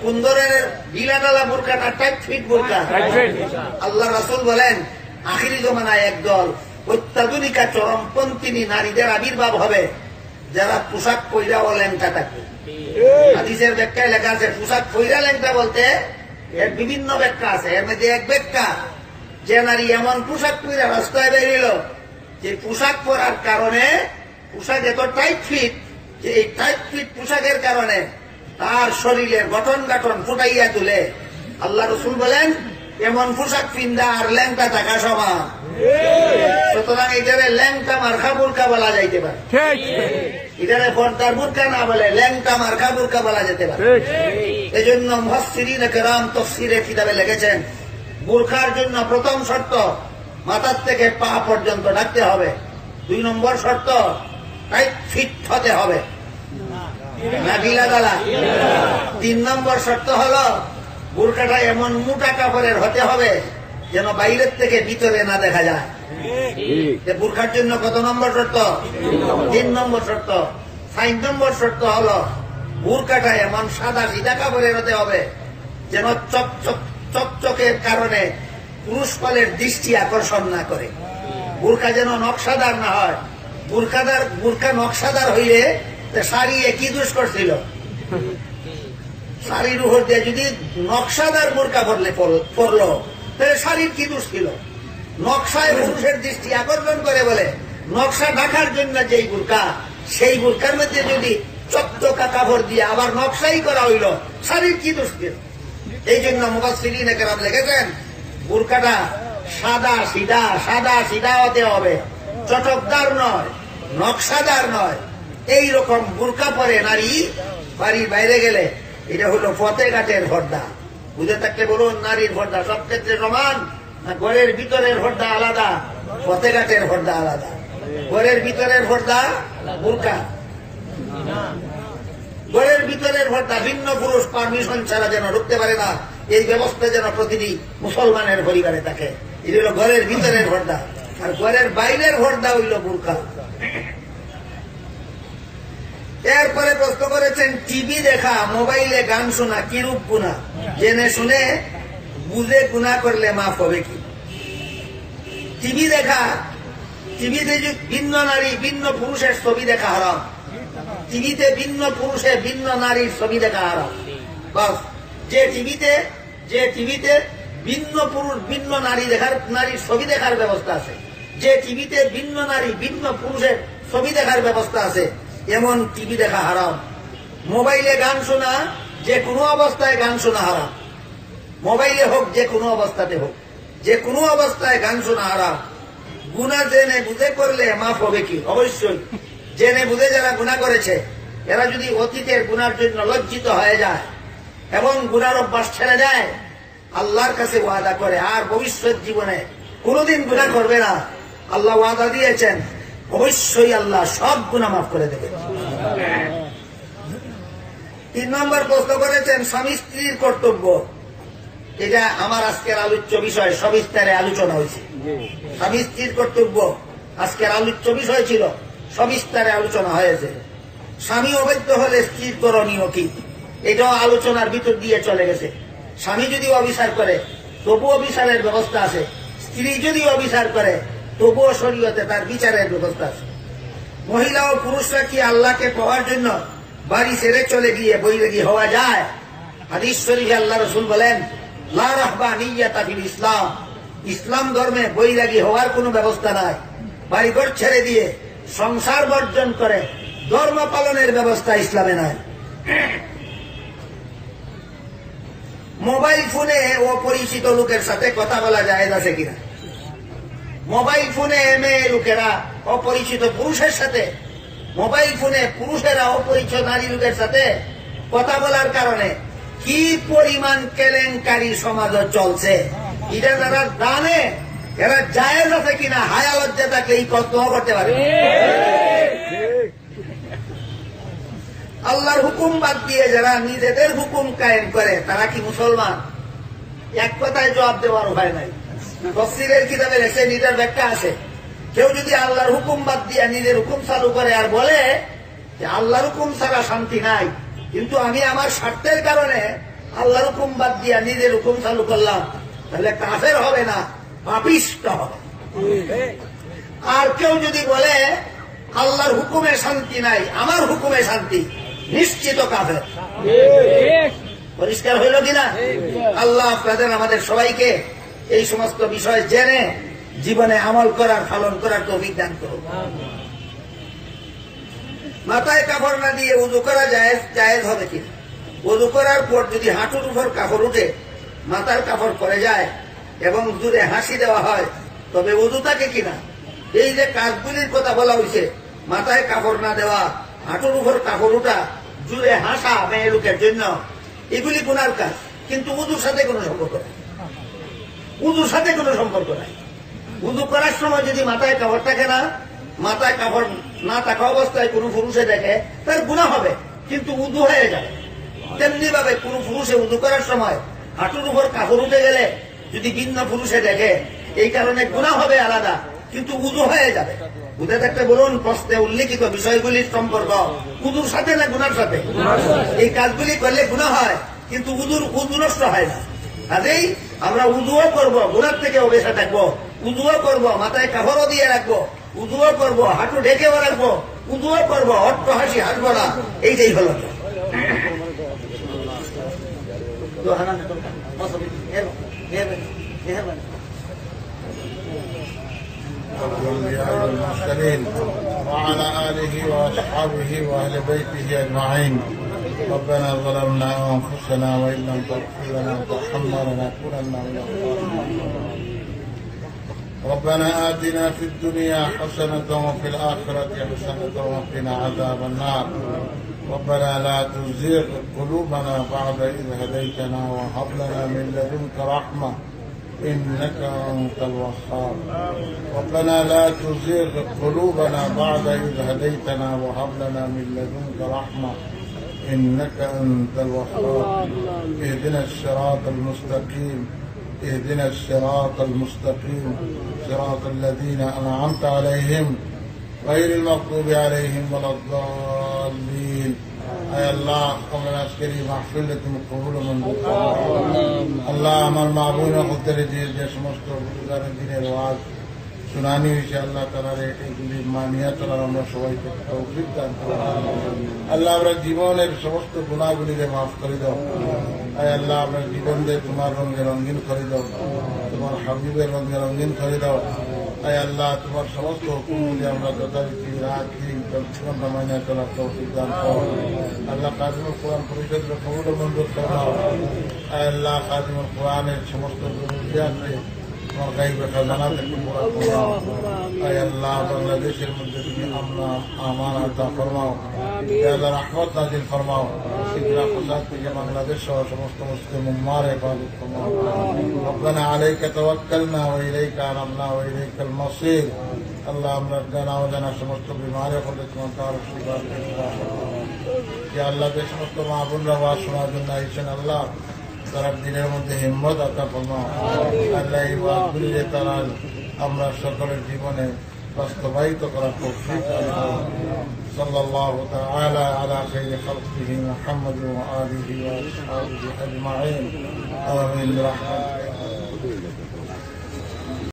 কোন ধরনের ঢিলাঢালা বুরকা না টাইট ফিট বুরকা? আল্লাহ রাসূল বলেন, আখিরি জমানায় একদল অত্যাধুনিকা চরমপন্থী নারীদের আবির্ভাব হবে, যারা পোশাক পইরাও ল্যাংটা থাকবে। হাদিসের ব্যাখ্যায় লেখা আছে, পোশাক পইরা ল্যাংটা বলতে এর বিভিন্ন ব্যাখ্যা আছে। এর মধ্যে এক ব্যাখ্যা, যে নারী এমন পোশাক পইরা রাস্তায় বেরিল যে পোশাক পরার কারণে পোশাক এত টাইট ফিট যে এই টাইট ফিট পোশাকের কারণে তার শরীরের গঠন গাঠন ফুটাইয়া তুলে। আল্লাহ রাসূল বলেন, এমন পোশাক পিন্দা আর ল্যাংটা থাকা সমান। সুতরাং এটারে ল্যাংটা মার্কা বুরকা বলা যাইতে পারে, এটারে পর্দার বুরকা না বলে ল্যাংটা মার্কা বুরকা বলা যেতে পারে। এই জন্য মুফাসসিরিনে কেরাম তাফসীরের কিতাবে লিখেছেন, বুরকার জন্য প্রথম শর্ত মাথার থেকে পা পর্যন্ত ঢাকতে হবে। 2 নম্বর শর্ত টাইট ফিট হতে হবে, না ঢিলা ঢালা। 3 নম্বর শর্ত হলো বুরকাটা এমন মোটা কাপড়ের হতে হবে যেন বাইরের থেকে ভিতরে না দেখা যায়। বুরকার জন্য কত নম্বর শর্ত? 3 নম্বর শর্ত। 4 নম্বর শর্ত হলো বুরকাটা এমন সাদা সিধা কাপড়ের হতে হবে যেন চকচকের কারণে পুরুষ ফলের দৃষ্টি আকর্ষণ না করে। বুরকা যেন নকশাদার না হয়। বুরকা নকশাদার হইলে শাড়ি একই দোষ করছিল। শাড়ির উপর দিয়ে যদি নকশাদার বুরকা পরলো তাহলে শাড়ির কি দোষ ছিল? নকশায় পুরুষের দৃষ্টি আকর্ষণ করে বলে নকশা ঢাকার জন্য যেই বুরকা, সেই বুরকার মধ্যে যদি চকচকা কাপড় দিয়ে আবার নকশাই করা হইল, শাড়ির কি দোষ ছিল? এই জন্য মুফাসসিরিনে কেরাম লিখেছেন, বুরকাটা সাদা সিধা হতে হবে, চটকদার নয়, নকশাদার নয়। এইরকম বুরকা পরে নারী বাড়ির বাইরে গেলে এটা হলো ফতেঘাটের পর্দা। বুঝে থাকলে বলুন, নারীর পর্দা সব ক্ষেত্রে সমান না ঘরের ভিতরের পর্দা আলাদা, ফতেঘাটের পর্দা আলাদা? ঘরের ভিতরের পর্দা বুরকা, ঘরের ভিতরের পর্দা ভিন্ন, পুরুষ পারমিশন ছাড়া যেন ঢুকতে পারে না, এই ব্যবস্থা যেন প্রতিটি মুসলমানের পরিবারে থাকে। এটা হলো ঘরের ভিতরের পর্দা। আর ঘরের বাইরের পর্দা হইল বুরকা। এরপরে প্রশ্ন করেছেন টিভি দেখা, মোবাইলে গান শোনা কিরূপ গুনাহ? জেনে শুনে বুঝে গুনাহ করলে মাফ হবে কি? টিভি দেখা, টিভিতে ভিন্ন নারী ভিন্ন পুরুষের ছবি দেখা হারাম। টিভিতে ভিন্ন পুরুষে ভিন্ন নারীর ছবি দেখা হারাম। বাস, যে টিভিতে ভিন্ন পুরুষ ভিন্ন নারীর ছবি দেখার ব্যবস্থা আছে, যে টিভিতে ভিন্ন নারী ভিন্ন পুরুষের ছবি দেখার ব্যবস্থা আছে, এমন টিভি দেখা হারাম। মোবাইলে গান শোনা, যে কোনো অবস্থায় গান শোনা হারাম। মোবাইলে হোক, যে কোনো অবস্থাতে হোক, যে কোনো অবস্থায় গান শোনা হারাম। গুনাহ জেনে বুঝে করলে মাফ হবে কি? অবশ্যই। জেনে বুঝে যারা গুনাহ করেছে, এরা যদি অতীতের গুনার জন্য লজ্জিত হয়ে যায় এবং গুনার অভ্যাস ছেড়ে দেয়, আল্লাহর কাছে ওয়াদা করে আর ভবিষ্যৎ জীবনে কোনোদিন গুনাহ করবে না। আল্লাহ ওয়াদা দিয়েছেন, অবশ্যই আল্লাহ সব গুনাহ মাফ করে দেবে। 3 নম্বর প্রশ্ন করেছেন স্বামী স্ত্রীর কর্তব্য। এটা আমার আজকের আলোচ্য বিষয়, সবিস্তারে আলোচনা হয়েছে। স্বামী স্ত্রীর কর্তব্য আজকের আলোচ্য বিষয় ছিল, সবিস্তারে আলোচনা হয়েছে। স্বামী অবৈধ হলে স্ত্রীর করণীয় কি, এটাও আলোচনার ভিতর দিয়ে চলে গেছে। স্বামী যদি অবিচার করে তবুও বিচারের ব্যবস্থা আছে, স্ত্রী যদি অবিচার করে তবুও শরীয়তে তার বিচারের ব্যবস্থা আছে। মহিলা ও পুরুষরা কি আল্লাহকে পাওয়ার জন্য বাড়ি ছেড়ে চলে গিয়ে বৈরাগী হওয়া যায়? হাদিস শরীফে আল্লাহ রাসূল বলেন, লা রাহবানিয়াতা ফিল ইসলাম, ইসলাম ধর্মে বৈরাগী হওয়ার কোনো ব্যবস্থা নাই। বাড়িঘর ছেড়ে দিয়ে সংসার বর্জন করে ধর্ম পালনের ব্যবস্থা ইসলামে নাই। মোবাইল ফোনে অপরিচিত লোকের সাথে কথা বলা জায়েজ আছে কিনা? মোবাইল ফোনে মেয়ে লোকেরা অপরিচিত পুরুষের সাথে, মোবাইল ফোনে পুরুষেরা অপরিচিত নারী লোকের সাথে কথা বলার কারণে কি পরিমাণ কেলেঙ্কারি সমাজ চলছে, এটা যারা জানে এরা জায়েজ আছে কিনা হায়া লজ্জা থাকলে এই প্রশ্ন করতে পারে। আল্লাহর হুকুম বাদ দিয়ে যারা নিজেদের হুকুম কায়েম করে তারা কি মুসলমান? এক কথায় জবাব দেওয়ার উপায় নাই। তফসিরের কিতাবে এসে নিজের ব্যাখ্যা আছে, কেউ যদি আল্লাহর হুকুম বাদ দিয়ে নিজের হুকুম চালু করে আর বলে যে আল্লাহর হুকুম ছাড়া শান্তি নাই, কিন্তু আমি আমার স্বার্থের কারণে আল্লাহর হুকুম বাদ দিয়া নিজের হুকুম চালু করলাম, তাহলে কাফের হবে না, পাপিষ্ট হবে। আর কেউ যদি বলে আল্লাহর হুকুমে শান্তি নাই, আমার হুকুমে শান্তি, নিশ্চিত কাফের। পরিষ্কার হইল কিনা? আল্লাহ আপনাদের আমাদের সবাইকে এই সমস্ত বিষয় জেনে জীবনে আমল করার, পালন করার তৌফিক দান করুন। মাথায় কাপড় না দিয়ে উযু করা জায়েজ হবে কিনা? উযু করার পর যদি হাঁটুর উপর কাপড় উঠে মাথার কাপড় পরে যায় এবং জুড়ে হাসি দেওয়া হয়, তবে উযু থাকে কিনা? এই যে কাজগুলির কথা বলা হয়েছে, মাথায় কাপড় না দেওয়া, হাঁটুর উপর কাপড় উঠা, জুড়ে হাসা মেয়ে লোকের জন্য, এগুলি গুনার কাজ, কিন্তু উযুর সাথে কোনো সম্পর্ক নাই। উযুর সাথে কোনো সম্পর্ক নাই। উযু করার সময় যদি মাথায় কাপড় থাকে না, মাথায় কাপড় না থাকা অবস্থায় কোনো পুরুষে দেখে, তার গুনাহ হবে, কিন্তু উযু হয়ে যাবে। তেমনি ভাবে কোনো পুরুষে উযু করার সময় হাঁটুর উপর কাপড় উঠে গেলে যদি ভিন্ন পুরুষে দেখে, এই কারণে গুনাহ হবে আলাদা, কিন্তু উযু হয়ে যাবে। বুঝে থাকতে বলুন, প্রশ্নে উল্লেখিত বিষয়গুলির সম্পর্ক উযুর সাথে না গুনার সাথে? এই কাজগুলি করলে গুনাহ হয়, কিন্তু উযু নষ্ট হয় না। কাজেই আমরা উযুও করবো, গুনার থেকে বেঁচে থাকবো, উযুও করবো, মাথায় কাপড়ও দিয়ে রাখবো, উযুও করবো, হাঁটু ঢেকেও রাখবো, উযুও করবো, অট্ট হাসি হাসবো না। এইটাই হলো المرسلين وعلى آله وأصحابه وأهل بيته أجمعين. ربنا ظلمنا أنفسنا وإن لم تغفر لنا وترحمنا لنكونن من الخاسرين. ربنا آتنا في الدنيا حسنة وفي الآخرة حسنة وقنا عذاب النار. ربنا لا تزغ قلوبنا بعد إذ هديتنا وهب لنا من لدنك رحمة إنك أنت الوهاب. ربنا لا تزغ قلوبنا بعد إذ هديتنا وهب لنا من لدنك رحمة إنك أنت الوهاب. اهدنا الصراط المستقيم، اهدنا الصراط المستقيم، صراط الذين أنعمت عليهم غير المغضوب عليهم ولا الضالين اے اللہ ہمارے عسکری محفل تم قبول و منظور আল্লাহ আমার মা বোনের মধ্যে যে সমস্ত বুজুর্গানের দিনের ওয়াজ শুনানি হয়েছে আল্লাহ তাআলার এইগুলি মানিয়া চলার আমরা সবাইকে তৌফিক দান করুন আল্লাহ আমরা জীবনের সমস্ত গুনাহগুলিকে মাফ করে দাও আয় আল্লাহ আমরা জীবনকে তোমার রঙে রঙিন করে দাও তোমার হাবিবের রঙে রঙিন করে দাও আয় আল্লাহ তোমার সমস্ত হুকুমগুলি আমরা যথারীতি রাখি জীবন মানিয়া চলার তৌফিক দান করো আল্লাহ কাজিমুল কোরআন পরিষদের কবুল ও মঞ্জুর ফরমাও আয় আল্লাহ কাজিমুল কোরআনের সমস্ত জরুরিয়াতকে তোমার গাইবে খাজানাতে পুরা ফরমাও আয় আল্লাহ বাংলাদেশের মধ্যে তুমি আমান আতা ফরমাও আয় আল্লাহ রহমত নাজিল ফরমাও ফিতনা ফাসাদ থেকে বাংলাদেশ সহ সমস্ত মুসলিম উম্মার হেফাজত ফরমাও রব্বানা আলাইকা তাওয়াক্কালনা ওয়া ইলাইকা আনাবনা ওয়া ইলাইকাল মাসির আল্লাহ আমরা জানা অজানা সমস্ত বিমারে হলে তোমার তার শিফা যে আল্লাহ যে সমস্ত মা বোনরা ওয়াজ শোনার জন্য আইছেন আল্লাহ তারা দিনের মধ্যে হিম্মত আতা ফরমাও আল্লাহ এই ওয়াজগুলি যে তারা আমরা সকলের জীবনে বাস্তবায়িত করার তৌফিক দান করুন সাল্লাল্লাহু তাআলা আলা খাইরি খালকিহি মুহাম্মাদ ওয়া আলিহি ওয়া আসহাবিহি আজমাইন আমিন